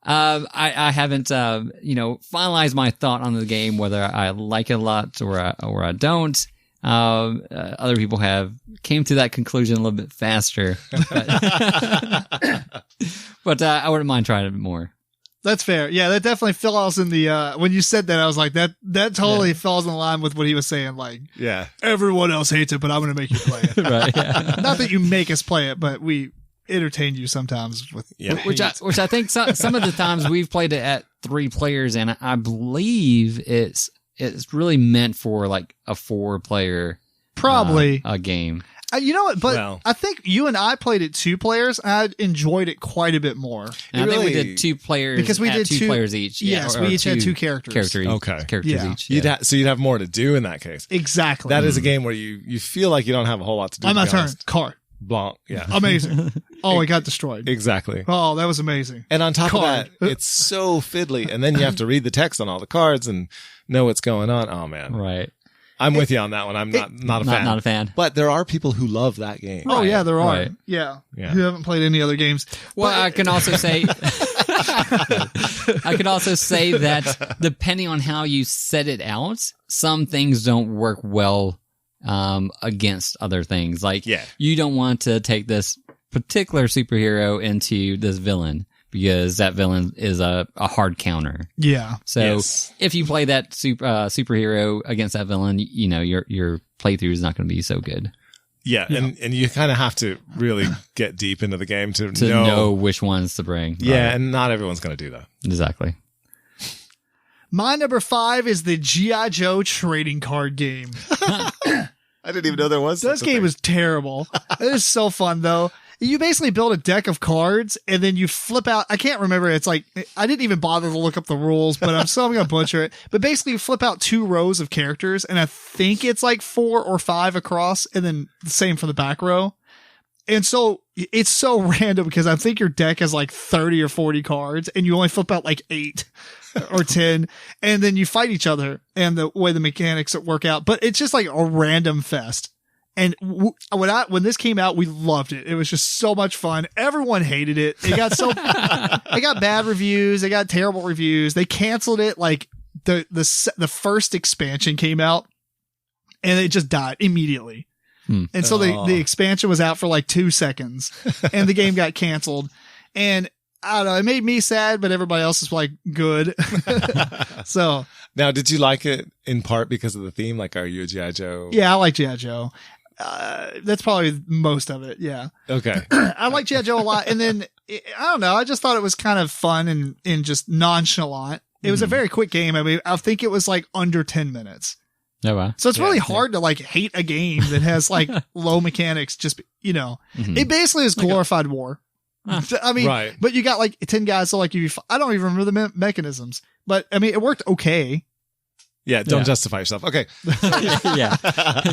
I haven't finalized my thought on the game, whether I like it a lot or I don't. Other people have came to that conclusion a little bit faster, but I wouldn't mind trying it more.
That's fair. Yeah, that definitely falls in the, when you said that, I was like, that totally falls in line with what he was saying. Like,
yeah,
everyone else hates it, but I'm going to make you play it.
Right. Yeah.
Not that you make us play it, but we entertain you sometimes with,
which I think some of the times we've played it at 3 players, and I believe it's really meant for like a 4-player,
probably
a game.
You know what? But I think you and I played it 2 players, and I enjoyed it quite a bit more.
And I think we did 2 players
because we did
2 players each.
Yes, we each had 2 characters.
Okay.
Characters each.
So you'd have more to do in that case.
Exactly.
That is a game where you feel like you don't have a whole lot to do.
On my turn, card.
Blanc. Yeah.
Amazing. Oh, it got destroyed.
Exactly.
Oh, that was amazing.
And on top of that, it's so fiddly. And then you have to read the text on all the cards and know what's going on. Oh man.
Right.
I'm with you on that one. I'm not a fan.
Not a fan.
But there are people who love that game.
Oh yeah, there are.
Right.
Yeah. Who haven't played any other games.
Well, I can also say that depending on how you set it out, some things don't work well against other things. Like you don't want to take this particular superhero into this villain, because that villain is a hard counter. Yeah. So if you play that superhero against that villain, your playthrough is not going to be so good.
Yeah, and you kind of have to really get deep into the game to
know which ones to bring.
Yeah, right. And not everyone's going to do that.
Exactly.
My number 5 is the G.I. Joe trading card game.
I didn't even know there was.
This game was terrible. It is so fun though. You basically build a deck of cards and then you flip out. I can't remember. It's like, I didn't even bother to look up the rules, but I'm still going to butcher it. But basically you flip out 2 rows of characters and I think it's like 4 or 5 across and then the same for the back row. And so it's so random because I think your deck has like 30 or 40 cards and you only flip out like 8 or 10 and then you fight each other and the way the mechanics work out. But it's just like a random fest. And when this came out, we loved it. It was just so much fun. Everyone hated it. It got it got bad reviews. It got terrible reviews. They canceled it like the first expansion came out and it just died immediately. And so the expansion was out for like 2 seconds and the game got canceled. And I don't know, it made me sad, but everybody else is like good. So
now, did you like it in part because of the theme? Like, are you a G.I. Joe?
Yeah, I like G.I. Joe. That's probably most of it. Yeah.
Okay.
I like G.I. Joe a lot. And then I don't know. I just thought it was kind of fun and just nonchalant. It was a very quick game. I mean, I think it was like under 10 minutes.
Oh, wow.
So it's really hard to like hate a game that has like low mechanics. Just, it basically is glorified war. I mean, right. But you got like 10 guys. So like, I don't even remember the mechanisms, but I mean, it worked okay.
Yeah, don't justify yourself. Okay.
Yeah.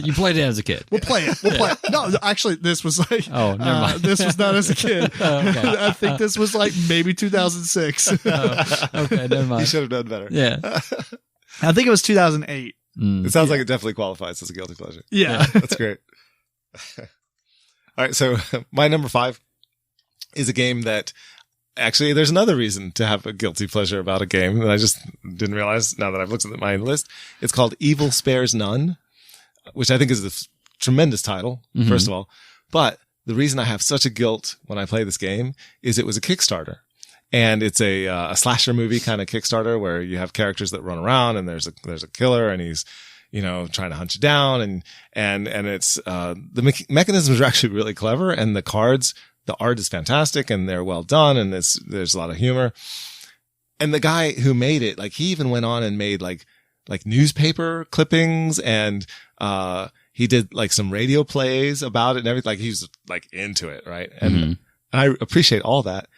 You played it as a kid.
We'll play it. No, actually, this was like,
never mind.
This was not as a kid.
Okay.
I think this was like maybe 2006.
Okay, never mind.
You should have done better.
Yeah.
I think it was 2008.
It sounds like it definitely qualifies as a guilty pleasure.
Yeah.
That's great. All right. So my number 5 is a game that actually there's another reason to have a guilty pleasure about a game that I just didn't realize now that I've looked at my list. It's called Evil Spares None, which I think is a tremendous title, first of all. But the reason I have such a guilt when I play this game is it was a Kickstarter. And it's a slasher movie kind of Kickstarter where you have characters that run around and there's a killer and he's, trying to hunt you down and it's, the mechanisms are actually really clever and the art is fantastic and they're well done and there's a lot of humor. And the guy who made it, like he even went on and made like newspaper clippings and, he did like some radio plays about it and everything. Like he was like into it. Right. And I appreciate all that.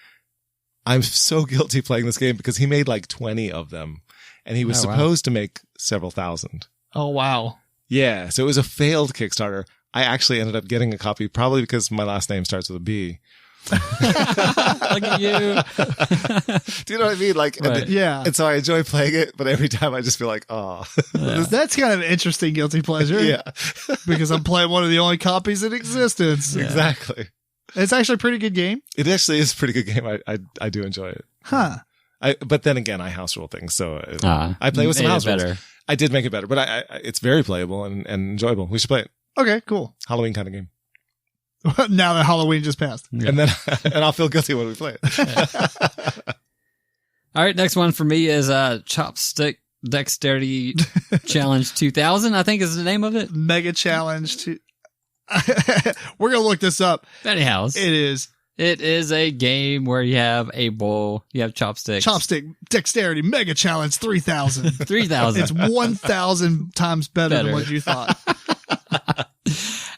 I'm so guilty playing this game because he made like 20 of them and he was supposed to make several thousand.
Oh, wow.
Yeah. So it was a failed Kickstarter. I actually ended up getting a copy probably because my last name starts with a B.
Look at you.
Do you know what I mean? Like,
right.
Yeah.
And so I enjoy playing it, but every time I just feel like, oh.
Yeah.
That's kind of an interesting guilty pleasure.
Yeah.
Because I'm playing one of the only copies in existence.
Yeah. Exactly.
It's actually a pretty good game.
It actually is a pretty good game. I do enjoy it.
Huh.
But then again, I house rule things, so I play with some house rules. I did make it better, but it's very playable and enjoyable. We should play it.
Okay, cool.
Halloween kind of game.
Now that Halloween just passed.
Yeah. And I'll feel guilty when we play it.
All right, next one for me is Chopstick Dexterity Challenge 2000, I think is the name of it.
Mega Challenge. We're going to look this up.
Anyhow,
it is.
It is a game where you have a bowl, you have chopsticks.
Chopstick Dexterity Mega Challenge 3000.
3000.
It's 1,000 times better than what you thought.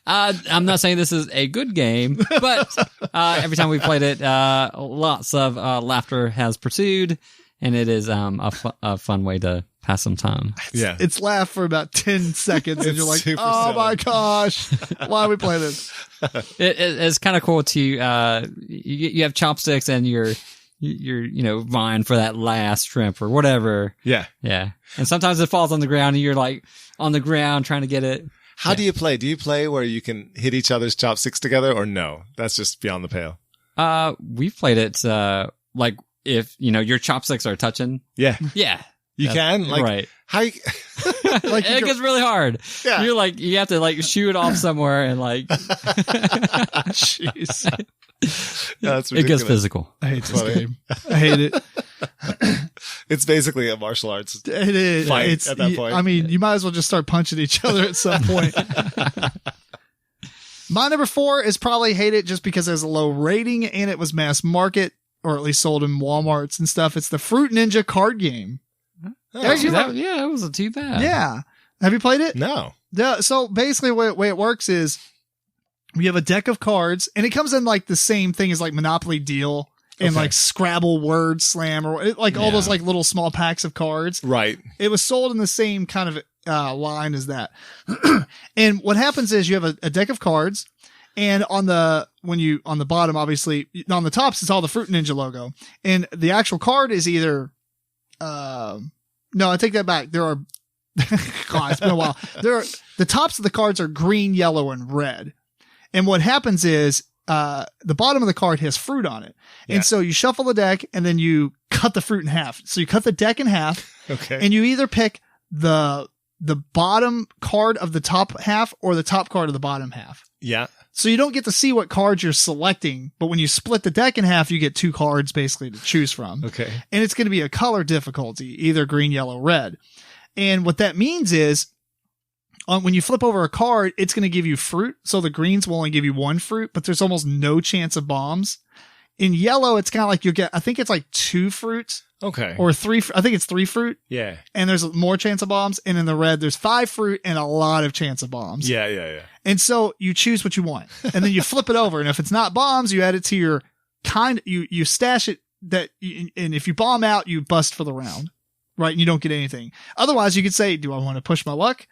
I'm not saying this is a good game, but every time we played it, lots of laughter has pursued, and it is a fun way to pass some time.
It's laugh for about 10 seconds, and you're like, oh my gosh, why are we playing this?
It's kind of cool to you have chopsticks and you're vying for that last shrimp or whatever.
Yeah.
And sometimes it falls on the ground and you're like on the ground trying to get it.
How do you play? Do you play where you can hit each other's chopsticks together or no? That's just beyond the pale.
We've played it like if your chopsticks are touching.
Yeah. You
That's
can like
right.
How you,
like it gets really hard.
Yeah.
You're like you have to like shoot it off somewhere and like
jeez.
That's ridiculous.
It gets physical.
I hate this game. I hate it.
It's basically a martial arts
it is.
fight at that point.
I mean, you might as well just start punching each other at some point. My number 4 is probably hate it just because it has a low rating and it was mass market or at least sold in Walmarts and stuff. It's the Fruit Ninja card game.
That wasn't too bad.
Yeah. Have you played it?
No.
So basically the way it works is you have a deck of cards, and it comes in like the same thing as like Monopoly Deal and like Scrabble Word Slam or like all those like little small packs of cards.
Right.
It was sold in the same kind of line as that. And what happens is you have a deck of cards, and on the bottom, obviously on the tops, it's all the Fruit Ninja logo, and the actual card is either, no, I take that back. There are, God, it's been a while. The tops of the cards are green, yellow, and red. And what happens is, the bottom of the card has fruit on it. And so you shuffle the deck and then you cut the fruit in half. So you cut the deck in half.
Okay.
And you either pick the bottom card of the top half or the top card of the bottom half.
Yeah.
So you don't get to see what cards you're selecting, but when you split the deck in half, you get 2 cards basically to choose from.
Okay.
And it's going to be a color difficulty, either green, yellow, red. And what that means is, when you flip over a card, it's going to give you fruit. So the greens will only give you 1 fruit, but there's almost no chance of bombs. In yellow, it's kind of like I think it's like 2 fruits.
Okay.
Or 3. I think it's 3 fruit.
Yeah.
And there's more chance of bombs. And in the red, there's 5 fruit and a lot of chance of bombs.
Yeah.
And so you choose what you want, and then you flip it over. And if it's not bombs, you add it to your you stash it and if you bomb out, you bust for the round, right? And you don't get anything. Otherwise, you could say, do I want to push my luck?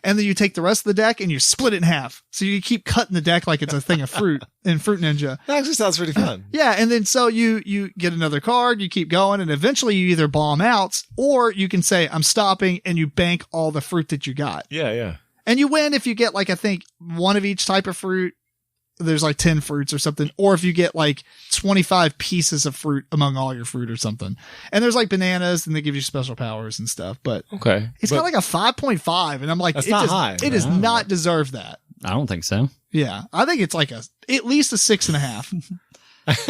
And then you take the rest of the deck and you split it in half. So you keep cutting the deck like it's a thing of fruit in Fruit Ninja.
That actually sounds pretty fun.
Yeah. And then so you get another card, you keep going, and eventually you either bomb out or you can say, I'm stopping, and you bank all the fruit that you got.
Yeah.
And you win if you get like, I think 1 of each type of fruit. There's like 10 fruits or something. Or if you get like 25 pieces of fruit among all your fruit or something. And there's like bananas, and they give you special powers and stuff. But it's got like a 5.5. And I'm like,
that's not high.
It does not deserve that.
I don't think so.
Yeah. I think it's like at least a 6.5.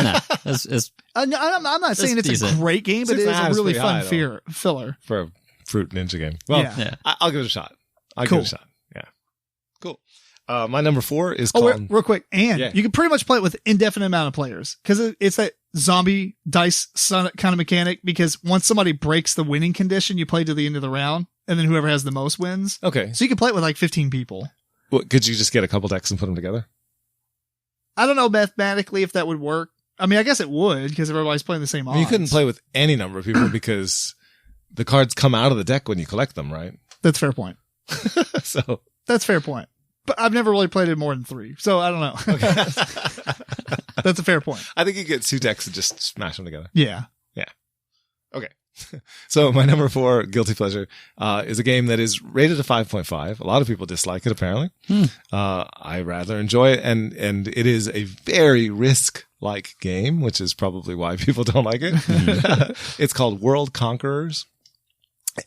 No, it's
I'm not saying it's
decent.
a great game, but it is a really fun
high,
filler.
For a Fruit Ninja game. Well,
yeah.
I'll give it a shot.
Cool.
Give it a shot. Yeah. Cool. My number 4 is called...
real quick. And you can pretty much play it with indefinite amount of players, because it's that zombie dice kind of mechanic, because once somebody breaks the winning condition, you play to the end of the round, and then whoever has the most wins.
Okay.
So you can play it with like 15 people.
What, could you just get a couple decks and put them together?
I don't know mathematically if that would work. I mean, I guess it would, because everybody's playing the same odds.
You couldn't play with any number of people because the cards come out of the deck when you collect them, right?
That's a fair point.
So
that's a fair point. But I've never really played it more than 3, so I don't know. Okay. That's a fair point.
I think you get 2 decks and just smash them together.
Yeah.
Okay. So my number 4 guilty pleasure is a game that is rated a 5.5. A lot of people dislike it, apparently. I rather enjoy it, and it is a very risk-like game, which is probably why people don't like it. It's called World Conquerors,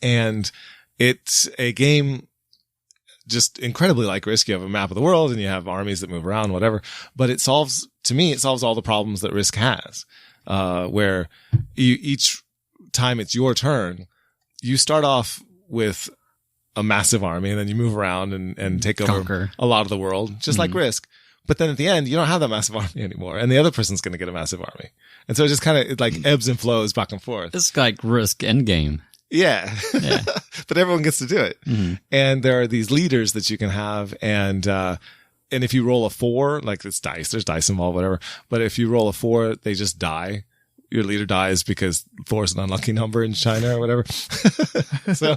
and it's a game just incredibly like Risk. You have a map of the world and you have armies that move around, whatever. But it solves all the problems that Risk has, where each time it's your turn, you start off with a massive army and then you move around and take over a lot of the world, just like Risk. But then at the end, you don't have that massive army anymore, and the other person's going to get a massive army. And so it just kind of like ebbs and flows back and forth.
It's like Risk Endgame.
Yeah. But everyone gets to do it. And there are these leaders that you can have. And if you roll a 4, like it's dice, there's dice involved, whatever. But if you roll a 4, they just die. Your leader dies because 4 is an unlucky number in China or whatever. So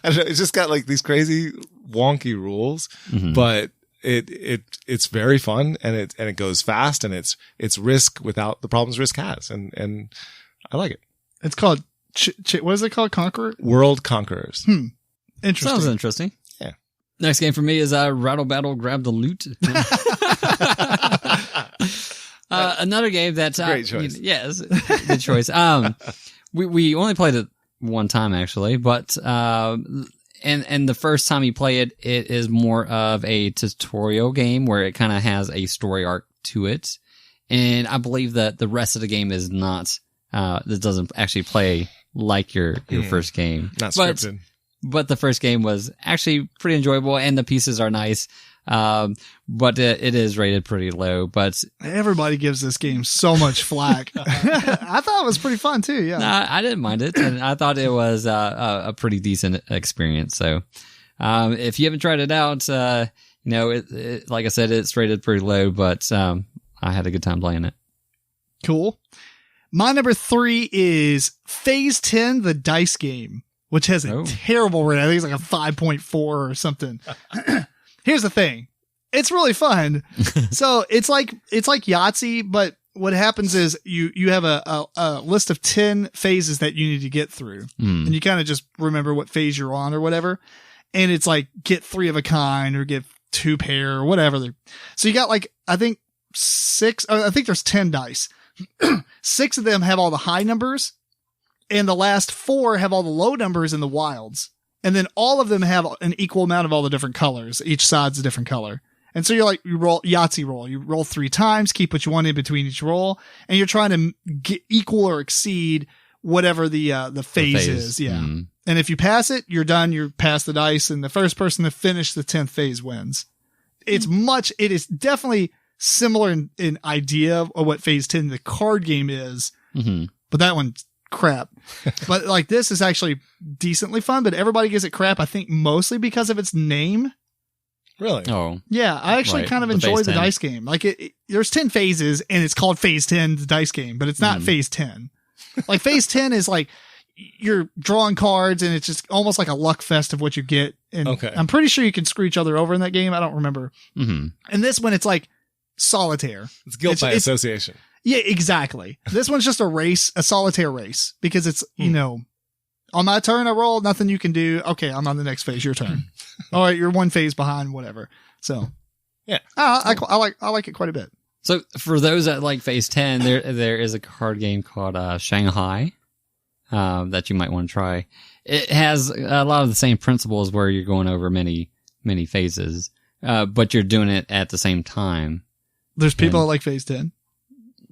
I don't know, it's just got like these crazy wonky rules, but it's very fun, and it goes fast, and it's Risk without the problems Risk has. And I like it.
It's called what is it called? Conqueror?
World Conquerors.
Interesting.
Sounds interesting.
Yeah.
Next game for me is Rattle Battle Grab the Loot. Another game that
great choice.
Yes, good choice. We only played it one time actually, but and the first time you play it, it is more of a tutorial game where it kind of has a story arc to it, and I believe that the rest of the game is not. That doesn't actually play like your first game.
Not scripted.
But the first game was actually pretty enjoyable, and the pieces are nice. But it is rated pretty low. But
everybody gives this game so much flack. I thought it was pretty fun too. Yeah,
I didn't mind it, and I thought it was a pretty decent experience. So, if you haven't tried it out, Like I said, it's rated pretty low, but I had a good time playing it.
Cool. My number 3 is Phase 10, the dice game, which has a terrible rating. I think it's like a 5.4 or something. Here's the thing. It's really fun. So it's like Yahtzee, but what happens is you have a list of 10 phases that you need to get through. And you kind of just remember what phase you're on or whatever. And it's like get 3 of a kind or get 2 pair or whatever. So you got like, I think 6, I think there's 10 dice. 6 of them have all the high numbers and the last 4 have all the low numbers in the wilds. And then all of them have an equal amount of all the different colors. Each side's a different color. And so you roll Yahtzee roll. You roll 3 times, keep what you want in between each roll, and you're trying to get equal or exceed whatever the phase is. Yeah. And if you pass it, you're done. You're past the dice, and the first person to finish the 10th phase wins. It is definitely similar in idea of what phase 10 the card game is, but that one's crap. But like this is actually decently fun, but everybody gives it crap, I think mostly because of its name.
Really?
Oh.
Yeah, I actually kind of enjoy the dice game. Like there's 10 phases and it's called Phase 10, the dice game, but it's not Phase 10. Like Phase 10 is like you're drawing cards and it's just almost like a luck fest of what you get. And I'm pretty sure you can screw each other over in that game. I don't remember. And this one, it's like solitaire.
It's guilt by association.
Yeah, exactly. This one's just a solitaire race because it's, on my turn, I roll, nothing you can do. Okay, I'm on the next phase. Your turn. All right, you're 1 phase behind, whatever. So,
yeah,
I like it quite a bit.
So, for those that like Phase 10, there is a card game called Shanghai that you might want to try. It has a lot of the same principles where you're going over many phases, but you're doing it at the same time.
There's people that like Phase 10.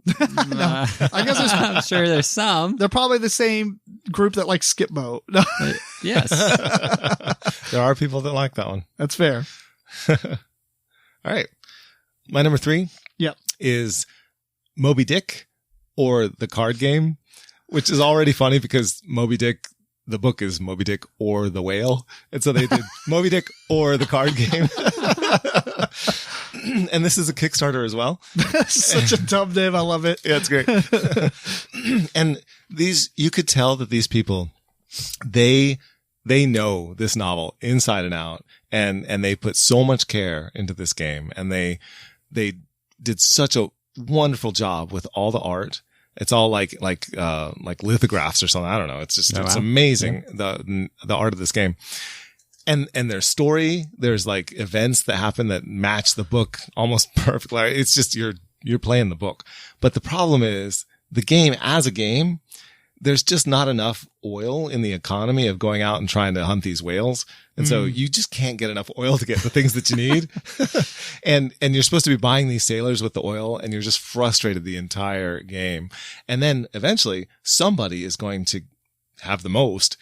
No, I guess
I'm sure there's some.
They're probably the same group that likes Skipbo. No.
Yes.
There are people that like that one.
That's fair.
All right. My number 3 is Moby Dick or the card game, which is already funny because Moby Dick, the book is Moby Dick or the whale. And so they did Moby Dick or the card game. And this is a Kickstarter as well.
Such a dumb name. I love it.
Yeah, it's great. And you could tell that these people, they know this novel inside and out, and they put so much care into this game, and they did such a wonderful job with all the art. It's all like lithographs or something. I don't know. It's just, it's amazing. Yeah. The art of this game. And there's story, there's like events that happen that match the book almost perfectly. It's just, you're playing the book. But the problem is the game as a game, there's just not enough oil in the economy of going out and trying to hunt these whales. And so you just can't get enough oil to get the things that you need. And you're supposed to be buying these sailors with the oil, and you're just frustrated the entire game. And then eventually somebody is going to have the most,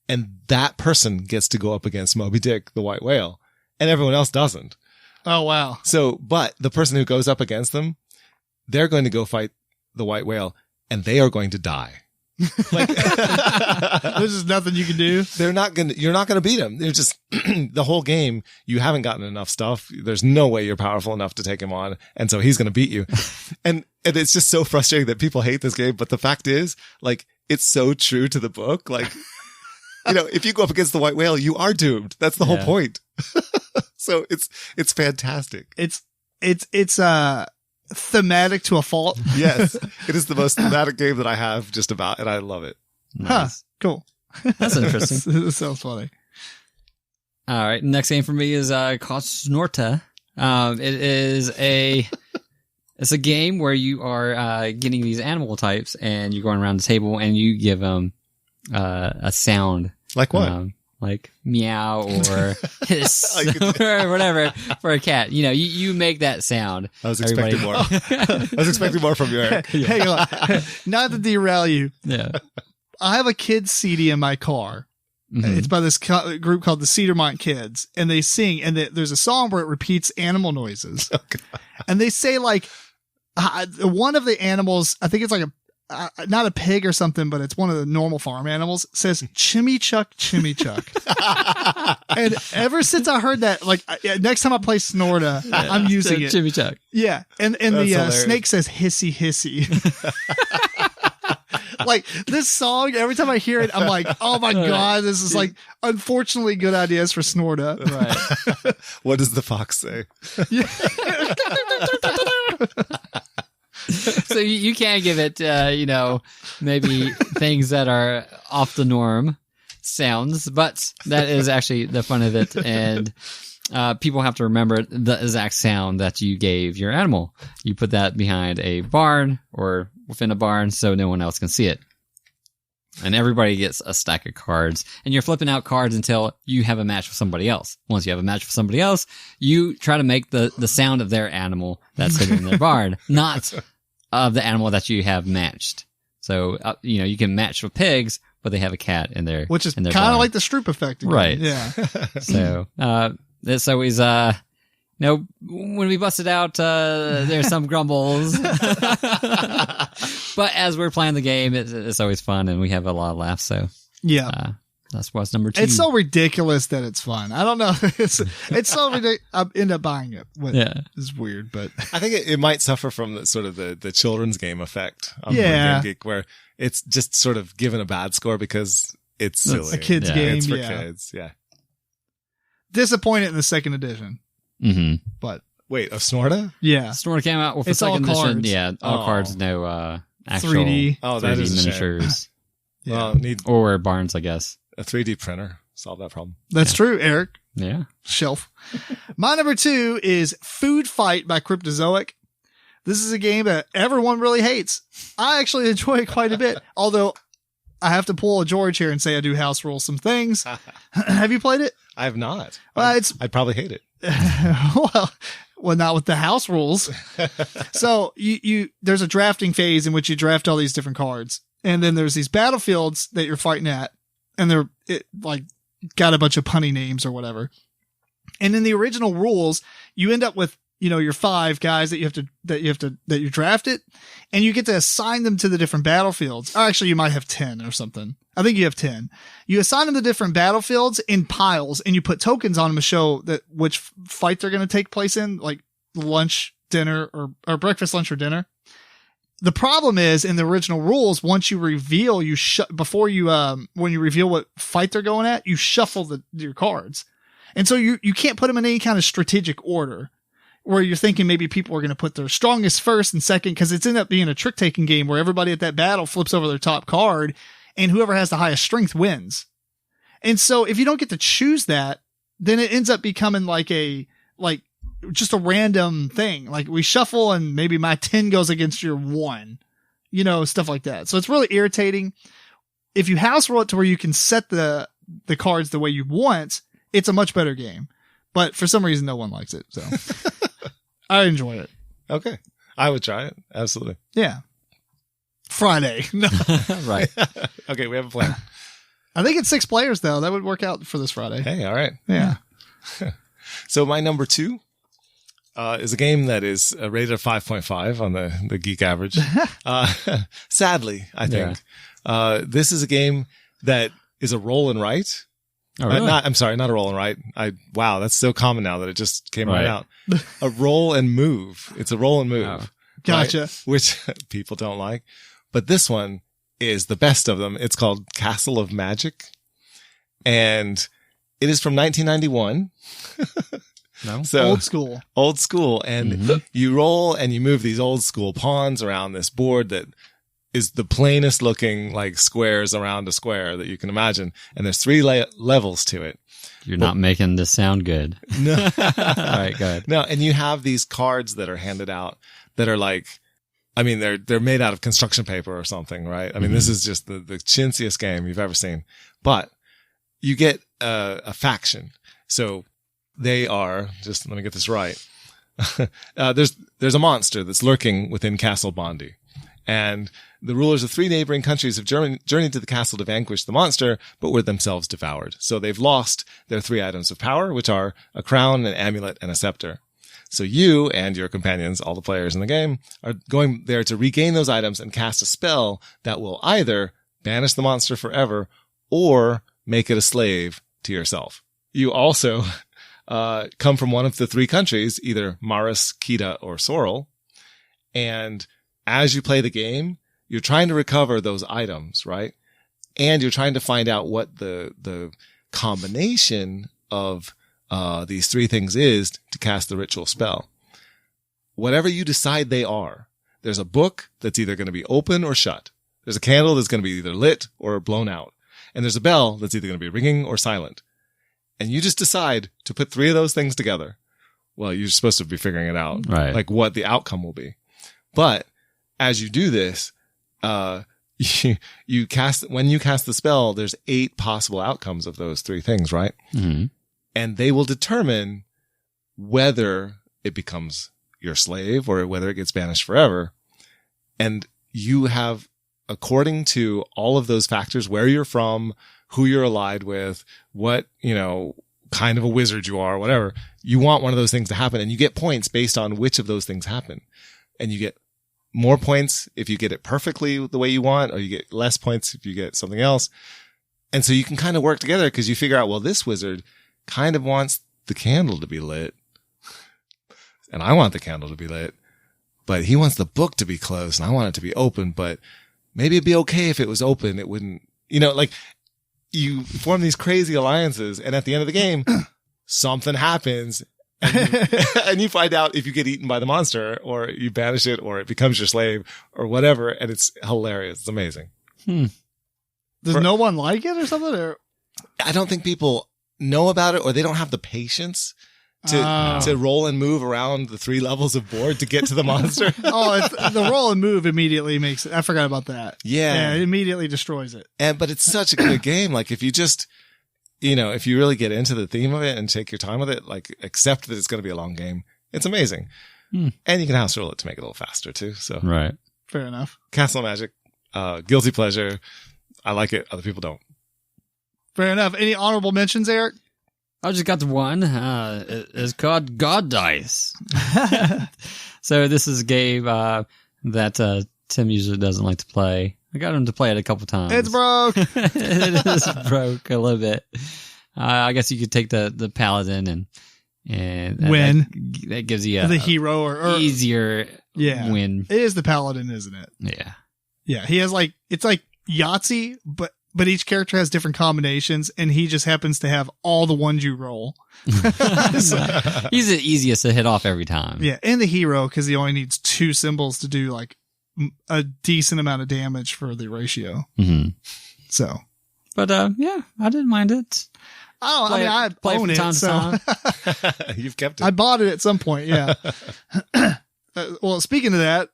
and that person gets to go up against Moby Dick, the white whale, and everyone else doesn't.
Oh, wow.
So, but the person who goes up against them, they're going to go fight the white whale, and they are going to die. Like,
there's just nothing you can do.
You're not going to beat them. They're just, the whole game, you haven't gotten enough stuff. There's no way you're powerful enough to take him on. And so he's going to beat you. And it's just so frustrating that people hate this game. But the fact is, like, it's so true to the book. Like, if you go up against the white whale, you are doomed. That's the whole point. So it's fantastic.
It's thematic to a fault.
Yes. It is the most thematic game that I have just about, and I love it.
Nice.
Huh. Cool.
That's interesting.
That sounds funny.
All right. Next game for me is called Snorta. It's a game where you are getting these animal types, and you're going around the table and you give them a sound.
Like what?
Like meow or hiss or whatever for a cat. You make that sound.
I was expecting more. I was expecting more from you, Eric.
Hang on. Not to derail you.
Yeah.
I have a kids CD in my car. Mm-hmm. It's by this group called the Cedarmont Kids, and they sing, and there's a song where it repeats animal noises. Oh, and they say like one of the animals, I think it's like not a pig or something, but it's one of the normal farm animals, says Chimichuck, Chimichuck. And ever since I heard that, like next time I play Snorta, I'm using it.
Chimichuck.
Yeah. And the snake says hissy, hissy. Like this song, every time I hear it, I'm like, oh my God, this is like, unfortunately good ideas for Snorta.
Right.
What does the fox say?
So you can give it, maybe things that are off the norm sounds, but that is actually the fun of it. And people have to remember the exact sound that you gave your animal. You put that behind a barn or within a barn so no one else can see it. And everybody gets a stack of cards, and you're flipping out cards until you have a match with somebody else. Once you have a match with somebody else, you try to make the sound of their animal that's hidden in their barn, not of the animal that you have matched. So, you can match with pigs, but they have a cat in there.
Which is kind of like the Stroop effect. Again.
Right.
Yeah.
So, it's always, when we bust it out, there's some grumbles. But as we're playing the game, it's always fun, and we have a lot of laughs. So,
yeah.
That's what's number 2.
It's so ridiculous that it's fun. I don't know. It's so ridiculous. I end up buying it. It's weird, but
I think it might suffer from the children's game effect on Board Game Geek, where it's just sort of given a bad score because it's silly.
It's a kid's game.
It's for kids. Yeah.
Disappointed in the second edition.
Mm-hmm.
But
wait, of Snorta?
Yeah.
Snorta came out with the second edition. Yeah. All cards, no, actual
3D.
Oh, that
3D
is
miniatures.
Well, need
or barns, I guess.
a 3D printer. Solve that problem.
That's true, Eric.
Yeah.
Shelf. My number 2 is Food Fight by Cryptozoic. This is a game that everyone really hates. I actually enjoy it quite a bit, although I have to pull a George here and say I do house rule some things. Have you played it?
I have not.
Well,
I'd probably hate it.
well, not with the house rules. So there's a drafting phase in which you draft all these different cards. And then there's these battlefields that you're fighting at, and they're got a bunch of punny names or whatever. And in the original rules, you end up with, your 5 guys that you drafted, and you get to assign them to the different battlefields. Or actually, you might have 10 or something. I think you have 10. You assign them to different battlefields in piles, and you put tokens on them to show that which fight they're going to take place in, like lunch, dinner, or breakfast, lunch, or dinner. The problem is in the original rules, once you reveal, when you reveal what fight they're going at, you shuffle your cards. And so you can't put them in any kind of strategic order where you're thinking maybe people are going to put their strongest first and second, because it's ended up being a trick taking game where everybody at that battle flips over their top card and whoever has the highest strength wins. And so if you don't get to choose that, then it ends up becoming just a random thing. Like we shuffle and maybe my 10 goes against your 1, stuff like that. So it's really irritating. If you house rule it to where you can set the cards the way you want, it's a much better game. But for some reason, no one likes it. So I enjoy it.
Okay. I would try it. Absolutely.
Yeah. Friday. No.
Right.
Okay. We have a plan.
I think it's 6 players though. That would work out for this Friday.
Hey, all right.
Yeah.
So my number 2 is a game that is rated at 5.5 on the Geek average. Sadly, I think. Yeah. This is a game that is a roll and write.
Oh, really?
Not a roll and write. Wow, that's so common now that it just came right out. A roll and move. It's a roll and move.
Oh, gotcha.
Right? Which people don't like. But this one is the best of them. It's called Castle of Magic. And it is from 1991.
No.
So,
old school.
And you roll and you move these old school pawns around this board that is the plainest looking like squares around a square that you can imagine. And there's 3 levels to it.
You're not making this sound good.
No.
All right, go ahead.
No. And you have these cards that are handed out that are like, I mean, they're made out of construction paper or something, right? I mean, this is just the chintziest game you've ever seen, but you get a faction. So they are, just let me get this right. There's a monster that's lurking within Castle Bondi. And the rulers of 3 neighboring countries have journeyed to the castle to vanquish the monster, but were themselves devoured. So they've lost their 3 items of power, which are a crown, an amulet, and a scepter. So you and your companions, all the players in the game, are going there to regain those items and cast a spell that will either banish the monster forever or make it a slave to yourself. You also come from one of the 3 countries, either Maris, Kita, or Sorrel. And as you play the game, you're trying to recover those items, right? And you're trying to find out what the combination of these 3 things is to cast the ritual spell. Whatever you decide they are, there's a book that's either going to be open or shut. There's a candle that's going to be either lit or blown out. And there's a bell that's either going to be ringing or silent. And you just decide to put 3 of those things together. Well, you're supposed to be figuring it out,
Right.
like what the outcome will be. But as you do this, when you cast the spell, there's 8 possible outcomes of those 3 things, right?
Mm-hmm.
And they will determine whether it becomes your slave or whether it gets banished forever. And you have, according to all of those factors, where you're from, who you're allied with, what, kind of a wizard you are, whatever, you want one of those things to happen. And you get points based on which of those things happen. And you get more points if you get it perfectly the way you want, or you get less points if you get something else. And so you can kind of work together because you figure out, well, this wizard kind of wants the candle to be lit. And I want the candle to be lit. But he wants the book to be closed and I want it to be open. But maybe it'd be okay if it was open. It wouldn't, you form these crazy alliances. And at the end of the game, something happens. And you find out if you get eaten by the monster or you banish it or it becomes your slave or whatever. And it's hilarious. It's amazing.
Does no one like it or something? Or?
I don't think people know about it or they don't have the patience to roll and move around the 3 levels of board to get to the monster.
The roll and move immediately makes it. I forgot about that.
Yeah.
It immediately destroys it.
But it's such a good game. Like if you just, if you really get into the theme of it and take your time with it, like accept that it's going to be a long game, it's amazing. And you can house rule it to make it a little faster too. So
Right.
Fair enough.
Castle Magic, guilty pleasure. I like it. Other people don't.
Fair enough. Any honorable mentions, Eric?
I just got the one. It's called God Dice. So this is a game that Tim usually doesn't like to play. I got him to play it a couple times.
It's broke.
It is broke a little bit. I guess you could take the paladin and
win.
That gives you
the hero or
easier win.
It is the paladin, isn't it?
Yeah.
Yeah. He has it's like Yahtzee, but each character has different combinations, and he just happens to have all the ones you roll.
He's the easiest to hit off every time.
Yeah, and the hero, because he only needs 2 symbols to do a decent amount of damage for the ratio.
Mm-hmm.
So,
but I didn't mind it.
I own it. So
You've kept it.
I bought it at some point. Yeah. Well, speaking of that,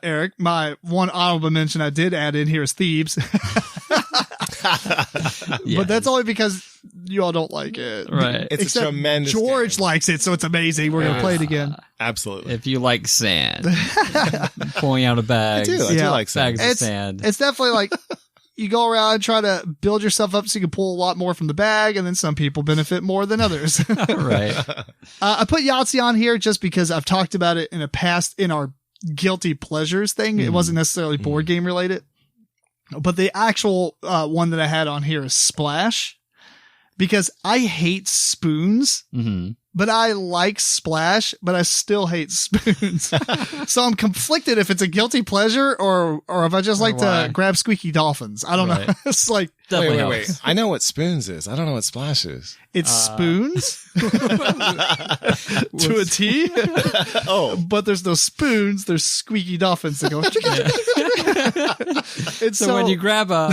Eric, my one honorable mention I did add in here is Thebes. But that's only because you all don't like it.
Right.
It's
Except
a tremendous
George
game.
likes it, so it's amazing. We're going to play it again.
Absolutely.
If you like sand, pulling out a bag.
I do like sand.
Bags of sand.
It's definitely like you go around and try to build yourself up so you can pull a lot more from the bag, and then some people benefit more than others.
Right.
I put Yahtzee on here just because I've talked about it in the past in our guilty pleasures thing. It wasn't necessarily board game related. But the actual one that I had on here is Splash, because I hate spoons, but I like Splash, but I still hate spoons. So I'm conflicted if it's a guilty pleasure or if I just like to grab squeaky dolphins. I don't know. It's like,
wait. I know what spoons is. I don't know what Splash is.
it's spoons to a T. But there's no spoons. There's squeaky dolphins that go.
So when you grab them,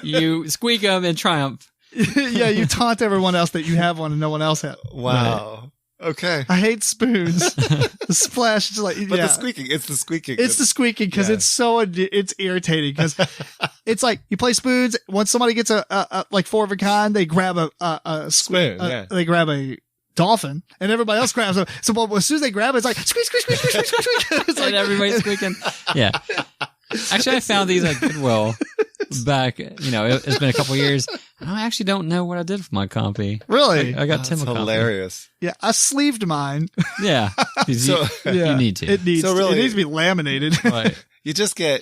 you squeak them in triumph.
Yeah, you taunt everyone else that you have one and no one else has.
Wow. Right. Okay.
I hate spoons. The Splash is like,
But the squeaking. It's the squeaking.
It's the squeaking because it's irritating because it's like you play spoons. Once somebody gets a like 4 of a kind, they grab a
spoon.
They grab a dolphin and everybody else grabs them. So as soon as they grab it, it's like squeak, squeak, squeak, squeak, squeak, squeak. It's like,
and everybody's squeaking. Yeah. Actually, I found these at Goodwill back, it's been a couple years. I actually don't know what I did for my copy.
Really?
I got Tim a
That's
copy.
hilarious.
Yeah, I sleeved mine.
Yeah.
So
You need to.
It needs,
So really-
it needs to be laminated.
Right.
you just go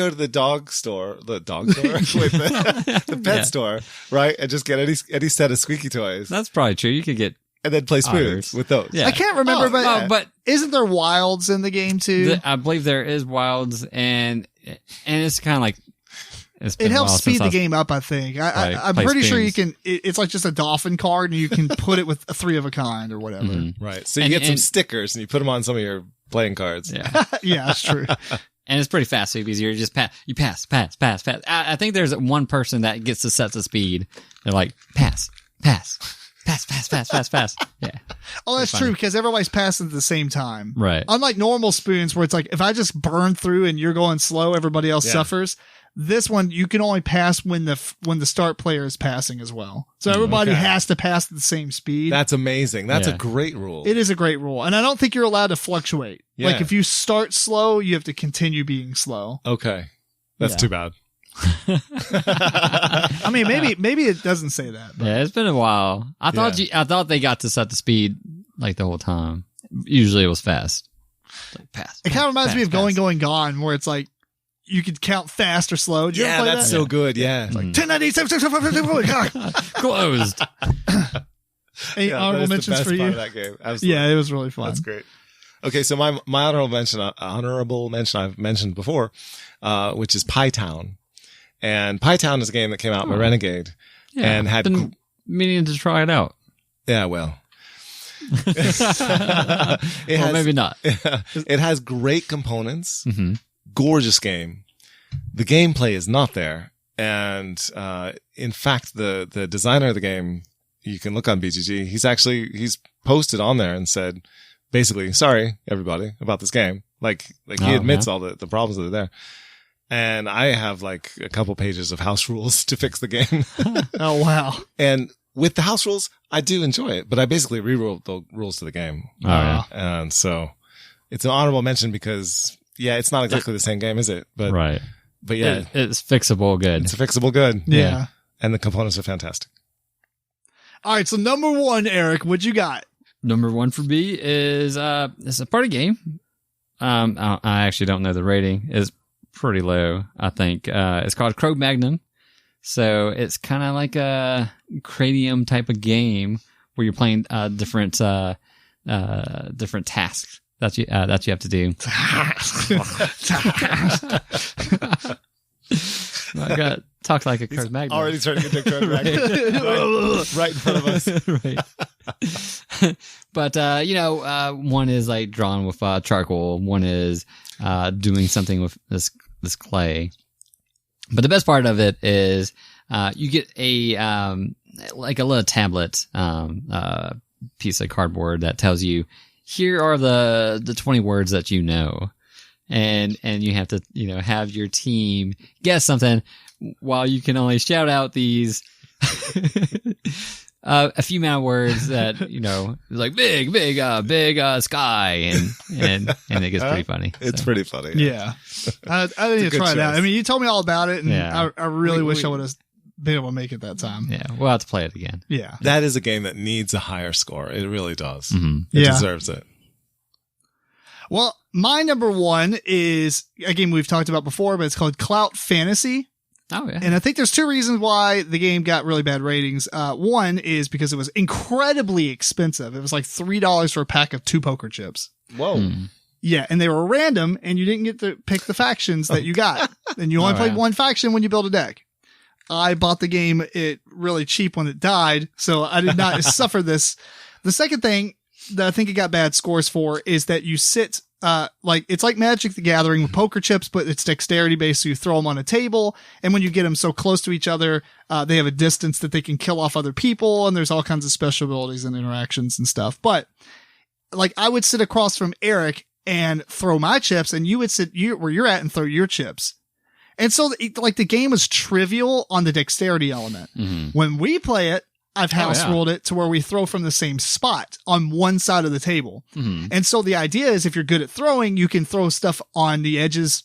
to the dog store with the pet store, right? And just get any set of squeaky toys
That's probably true. You could get
and then play spoons
Otters.
with those.
Yeah.
I can't remember,
Oh,
but,
but
isn't there wilds in the game too?
I believe there is wilds, and it's kind of like it's been
It
a
helps
while
speed
since
the
I've-
game up, I think.
Right,
I'm
play
pretty sure you
spoons.
can. It's like just a dolphin card, and you can put it with a 3 of a kind or whatever.
Mhm.
Right. So you
And-
get some
and-
stickers and you put them on some of your playing cards.
Yeah.
Yeah, that's true.
And it's pretty fast, so easier. You just pass. You pass. I think there's one person that gets to set the speed. They're like, pass. Yeah.
Oh, that's
funny.
true because everybody's passing at the same time.
Right.
Unlike normal spoons where it's like, if I just burn through and you're going slow, everybody else
Yeah.
suffers. This one, you can only pass when the start player is passing as well. So everybody
Okay.
has to pass at the same speed.
That's amazing. That's
Yeah.
a great rule.
It is a great rule. And I don't think you're allowed to fluctuate.
Yeah.
Like if you start slow, you have to continue being slow.
Okay. That's
Yeah.
too bad.
I mean, maybe it doesn't say that. But.
Yeah, it's been a while. I thought they got to set the speed like the whole time. Usually it was fast. Like pass.
It kind of reminds me of Going,
pass.
Going, Gone, where it's like you could count fast or slow. Did you ever
Yeah,
play
that's
that?
so good. Yeah.
Mhm.
Like 10, 9, 8, 7, 6, 5, 4, 3, 2, 1.
Closed.
Any
Yeah,
honorable
that is the
mentions
best
for
part
you?
of that game. Absolutely.
Yeah, it was really fun.
That's great. Okay, so my honorable mention I've mentioned before, which is Pie Town. And Pie Town is a game that came out by Renegade.
Yeah,
And had
been meaning to try it out.
Yeah, well. it
Or
has,
maybe not.
it has great components.
hmm
Gorgeous game. The gameplay is not there. And in fact, the designer of the game, you can look on BGG, he's posted on there and said, basically, sorry, everybody, about this game. Like he admits all the problems that are there. And I have like a couple pages of house rules to fix the game.
Oh, wow.
And with the house rules, I do enjoy it, but I basically rewrote the rules to the game.
Oh, yeah.
And so it's an honorable mention because, yeah, it's not exactly the same game, is it? But,
Right.
but yeah,
It's fixable good.
it's a fixable good.
Yeah.
And the components are fantastic.
All right. So number 1, Eric, what you got?
Number 1 for me is it's a party game. I actually don't know the rating. It's pretty low, I think. It's called Cro-Magnon. So it's kind of like a Cranium type of game where you're playing different tasks that you have to do. I got talk like a Cro-Magnon.
Already turning into a code right in front of us.
Right. But one is like drawn with charcoal. One is doing something with this clay. But the best part of it is you get a like a little tablet piece of cardboard that tells you here are the 20 words that you know. And you have to, have your team guess something while you can only shout out these a few amount of words that, like big sky and it gets pretty funny.
It's
So,
pretty funny.
Yeah. I need to
good
try it out.
choice.
I mean, you told me all about it, and
Yeah.
I really wish I would have been able to make it that time.
yeah, we'll have to play it again.
Yeah.
That is a game that needs a higher score. It really does.
Mm-hmm.
It
Yeah.
deserves it.
Well, my number 1 is a game we've talked about before, but it's called Clout Fantasy.
Oh, yeah.
And I think there's 2 reasons why the game got really bad ratings. One is because it was incredibly expensive. It was like $3 for a pack of 2 poker chips.
Whoa.
Mm.
Yeah, and they were random, and you didn't get to pick the factions that you got. And you only
Oh,
played
wow.
one faction when you build a deck. I bought the game really cheap when it died, so I did not suffer this. The second thing that I think it got bad scores for is that you sit it's like Magic the Gathering with poker chips, but it's dexterity based. So you throw them on a table, and when you get them so close to each other, they have a distance that they can kill off other people, and there's all kinds of special abilities and interactions and stuff. But like, I would sit across from Eric and throw my chips, and you would sit where you're at and throw your chips. And so the game is trivial on the dexterity element.
Mm-hmm.
When we play it, I've house
yeah.
ruled it to where we throw from the same spot on one side of the table.
Mm-hmm.
And so the idea is if you're good at throwing, you can throw stuff on the edges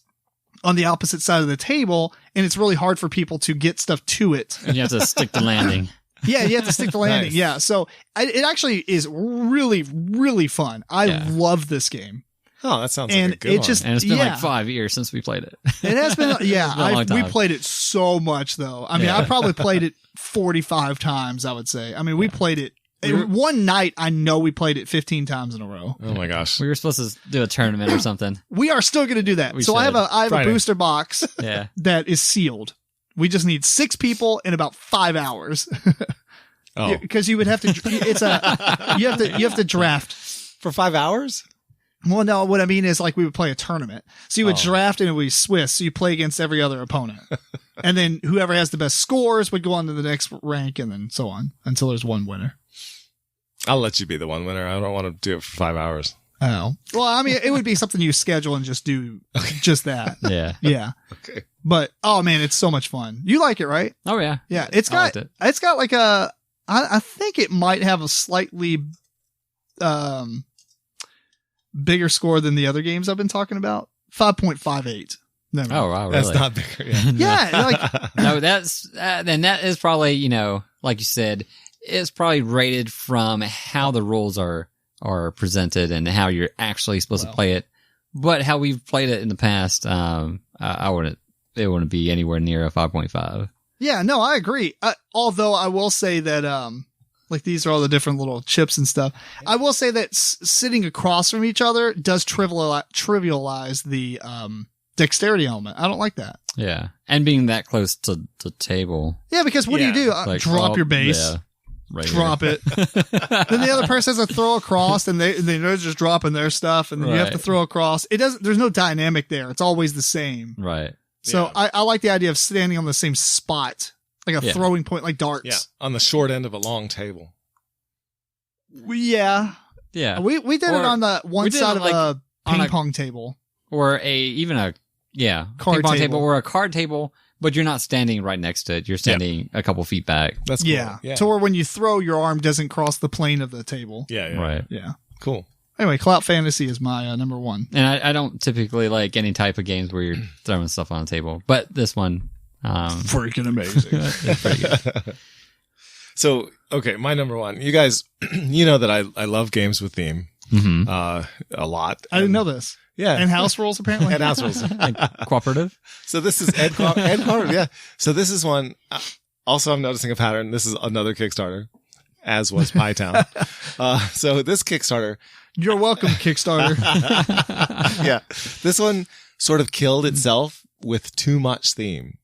on the opposite side of the table, and it's really hard for people to get stuff to it.
And you have to stick the landing.
Yeah, you have to stick the landing.
Nice.
Yeah, so it actually is really, really fun. I love this game.
Oh, that sounds
And
like a good
it
one.
just-
And it's been
Yeah.
like 5 years since we played it.
It has been, yeah,
It's been a long
we
time.
played it so much, though. I mean,
Yeah.
I probably played it 45 times, I would say. I mean, we played it.
were-
One night, I know we played it 15 times in a row.
Oh my gosh.
We were supposed to do a tournament or something.
We are still going to do that.
We
So I have
should.
a
Friday.
booster box
Yeah.
that is sealed. We just need 6 people in about 5 hours.
Oh,
Because you would have to, you have to draft.
for 5 hours?
Well, no, what I mean is like we would play a tournament. So you would
Oh.
draft and it would be Swiss. So you play against every other opponent. And then whoever has the best scores would go on to the next rank and then so on until there's one winner.
I'll let you be the one winner. I don't want to do it for 5 hours.
Oh. Well, I mean, it would be something you schedule and just do just that.
Yeah.
Yeah.
Okay.
But, oh man, it's so much fun. You like it, right?
Oh, yeah.
Yeah. It's
I
got,
liked it.
it's got like I think it might have a slightly, bigger score than the other games I've been talking about. 5.58. No.
Oh, wow. Really?
That's not bigger. Yeah.
Yeah. Like,
No, that's, then that is probably, you know, like you said, it's probably rated from how the rules are presented and how you're actually supposed to play it. But how we've played it in the past, it wouldn't be anywhere near a 5.5.
yeah, no, I agree. Although I will say that, like these are all the different little chips and stuff. I will say that sitting across from each other does trivialize the, dexterity element. I don't like that.
Yeah. And being that close to the table.
Yeah, because what do you do?
Like,
Drop your base.
Yeah, right
Drop
here.
it. Then the other person has to throw across, and they're just dropping their stuff, and then you have to
Right.
throw across. There's no dynamic there. It's always the same.
Right.
So
Yeah.
I like the idea of standing on the same spot, like a
Yeah.
throwing point, like darts.
Yeah. On the short end of a long table.
Yeah.
Yeah.
We did it
Or-
on the one
we did
side
it,
of
like,
a
on
ping
a-
pong table.
Or
Card
ping pong
table.
or a card table, but you're not standing right next to it. You're standing a couple feet back.
That's cool.
Yeah.
Yeah.
To where when you throw, your arm doesn't cross the plane of the table.
Yeah. Yeah.
Right.
Yeah.
Cool.
Anyway, Clout Fantasy is my number one.
And I don't typically like any type of games where you're throwing stuff on the table, but this one,
Freaking amazing.
is pretty good.
So, okay, my number one. You guys, you know that I love games with theme
Mm-hmm.
a lot.
I didn't know this.
Yeah.
And house rules, apparently.
And house rules.
Cooperative.
So this is Ed Carter, yeah. So this is one. Also, I'm noticing a pattern. This is another Kickstarter, as was Pytown. So this Kickstarter,
You're welcome, Kickstarter.
yeah, this one sort of killed itself with too much theme.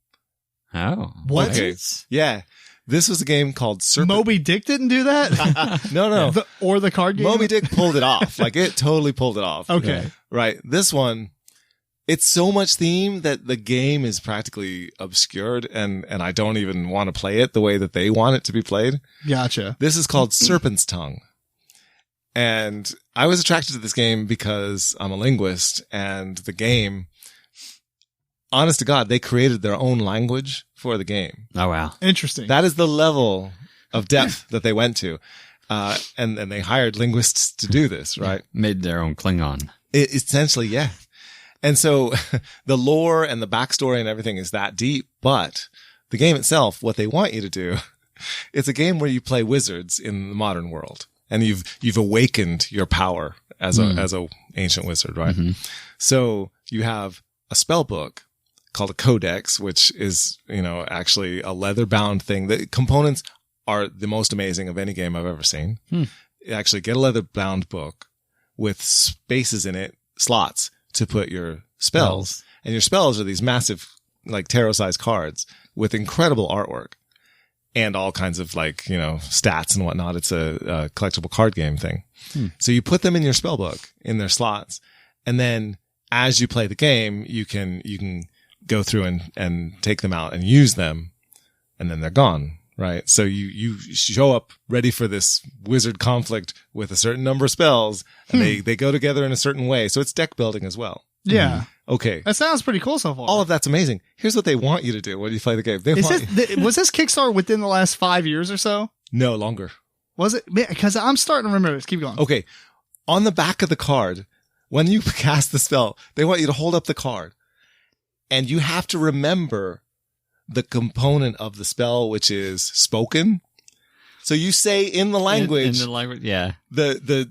Oh,
What?
Okay. Yeah, this was a game called Serpent.
Moby Dick didn't do that?
No.
Or the card game?
Moby Dick pulled it off. Like it totally pulled it off.
Okay.
Right. This one, it's so much theme that the game is practically obscured and I don't even want to play it the way that they want it to be played.
Gotcha.
This is called Serpent's Tongue. And I was attracted to this game because I'm a linguist and the game, honest to God, they created their own language for the game.
Oh, wow.
Interesting.
That is the level of depth that they went to. And they hired linguists to do this, right?
Made their own Klingon.
Essentially, yeah. And so the lore and the backstory and everything is that deep, but the game itself, what they want you to do, it's a game where you play wizards in the modern world and you've awakened your power as a ancient wizard, right?
Mm-hmm.
So you have a spell book called a codex, which is, actually a leather bound thing. The components are the most amazing of any game I've ever seen. You actually get a leather bound book with spaces in it, slots to put your spells. And your spells are these massive, like tarot sized cards with incredible artwork and all kinds of stats and whatnot. It's a collectible card game thing. So you put them in your spell book in their slots. And then as you play the game, you can go through and take them out and use them and then they're gone. Right. So you show up ready for this wizard conflict with a certain number of spells and they go together in a certain way. So it's deck building as well.
yeah.
Okay.
That sounds pretty cool so far.
All of that's amazing. Here's what they want you to do when you play the game.
Was this Kickstarter within the last 5 years or so?
No, longer.
Was it? Because I'm starting to remember this. Keep going.
Okay. On the back of the card, when you cast the spell, they want you to hold up the card And you have to remember the component of the spell, which is spoken. So you say in the language,
in the language, yeah,
the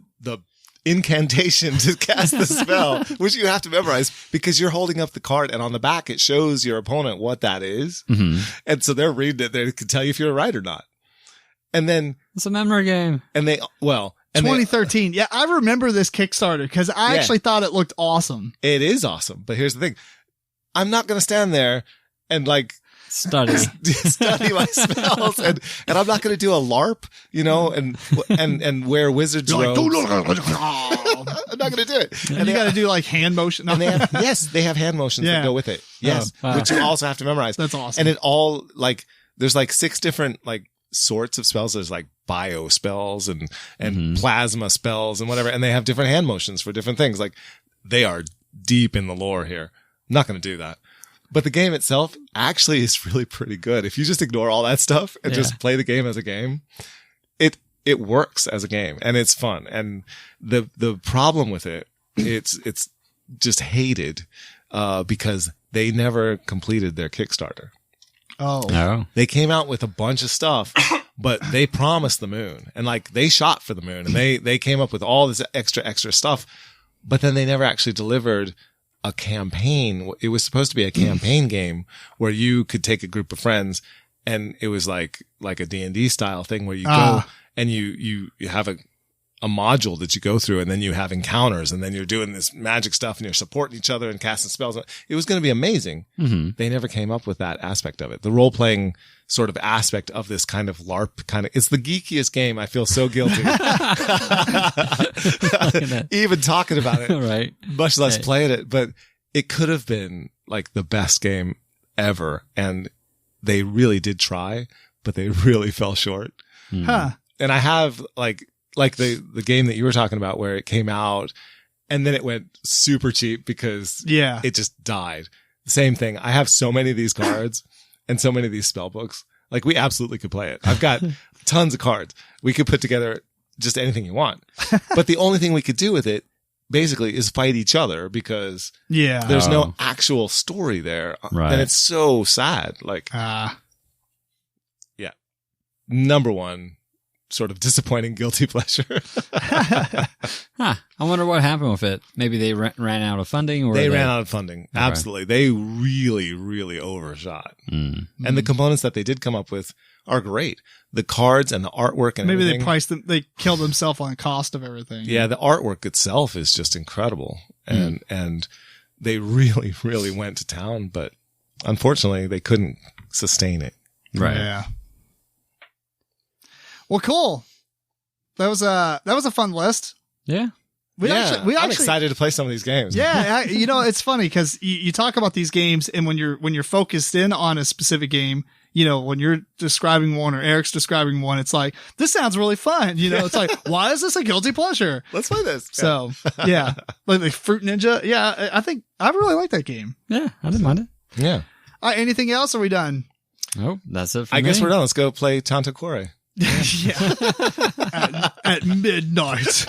incantation to cast the spell, which you have to memorize because you're holding up the card and on the back it shows your opponent what that is.
Mm-hmm.
And so they're reading it. They can tell you if you're right or not. And then
it's a memory game.
And they, well, and
2013. Yeah, I remember this Kickstarter because I actually thought it looked awesome.
It is awesome. But here's the thing. I'm not going to stand there and like
study
my spells and I'm not going to do a LARP, you know, and wear wizard's robes. I'm not going to do it.
And you got to do like hand motion.
And they have hand motions that go with it. Yes.
Oh, wow.
Which you also have to memorize.
That's awesome.
And it all like, there's like 6 different like sorts of spells. There's like bio spells and plasma spells and whatever. And they have different hand motions for different things. Like they are deep in the lore here. I'm not going to do that. But the game itself actually is really pretty good. If you just ignore all that stuff and just play the game as a game, it works as a game and it's fun. And the problem with it, it's just hated, because they never completed their Kickstarter.
Oh,
no.
They came out with a bunch of stuff, but they promised the moon and like they shot for the moon and they came up with all this extra stuff, but then they never actually delivered a campaign. It was supposed to be a campaign game where you could take a group of friends and it was like a D&D style thing where you go and you have a module that you go through and then you have encounters and then you're doing this magic stuff and you're supporting each other and casting spells. It was going to be amazing. Mm-hmm. They never came up with that aspect of it. The role playing sort of aspect of this kind of LARP it's the geekiest game. I feel so guilty. Even talking about it,
right?
Much less playing it, but it could have been like the best game ever. And they really did try, but they really fell short.
Huh.
And I have like the game that you were talking about where it came out and then it went super cheap because it just died. Same thing. I have so many of these cards and so many of these spell books. Like we absolutely could play it. I've got tons of cards. We could put together just anything you want. But the only thing we could do with it basically is fight each other because there's no actual story there.
Right.
And it's so sad. Like, number one sort of disappointing guilty pleasure.
I wonder what happened with it. Maybe they ran out of funding, or
they ran out of funding. Okay. Absolutely. They really, really overshot. And the components that they did come up with are great. The cards and the artwork and
maybe
everything.
they priced them. They killed themselves on the cost of everything.
Yeah. The artwork itself is just incredible. And they really, really went to town, but unfortunately they couldn't sustain it.
Right.
Yeah. Well, cool. That was a fun list.
Yeah.
I'm excited to play some of these games.
Yeah. It's funny because you talk about these games and when you're focused in on a specific game, when you're describing one or Eric's describing one, it's like, this sounds really fun. It's like, why is this a guilty pleasure?
Let's play this.
So like Fruit Ninja. Yeah. I think I really like that game.
Yeah. I didn't mind it.
Yeah.
All right. Anything else? Are we done?
Nope. That's it for
I
me.
guess we're done. Let's go play Tanto Core.
at midnight.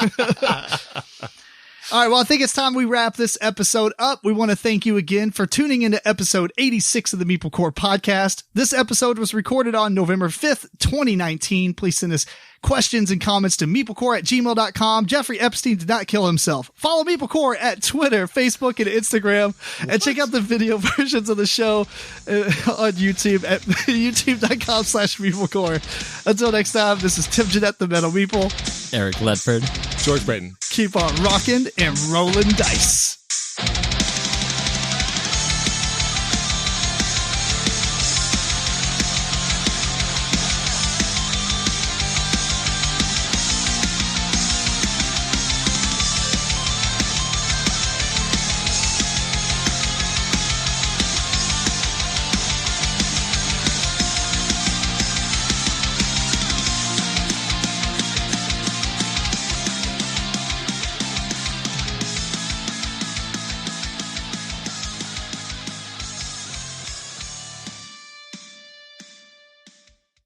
All right, well, I think it's time we wrap this episode up. We want to thank you again for tuning into episode 86 of the MeepleCore podcast. This episode was recorded on November 5th, 2019. Please send us questions and comments to MeepleCore@gmail.com. Jeffrey Epstein did not kill himself. Follow MeepleCore at Twitter, Facebook, and Instagram. And check out the video versions of the show on YouTube at youtube.com/MeepleCore. Until next time, this is Tim Jennette, the Metal Meeple.
Eric Ledford.
George Breden.
Keep on rocking and rolling dice.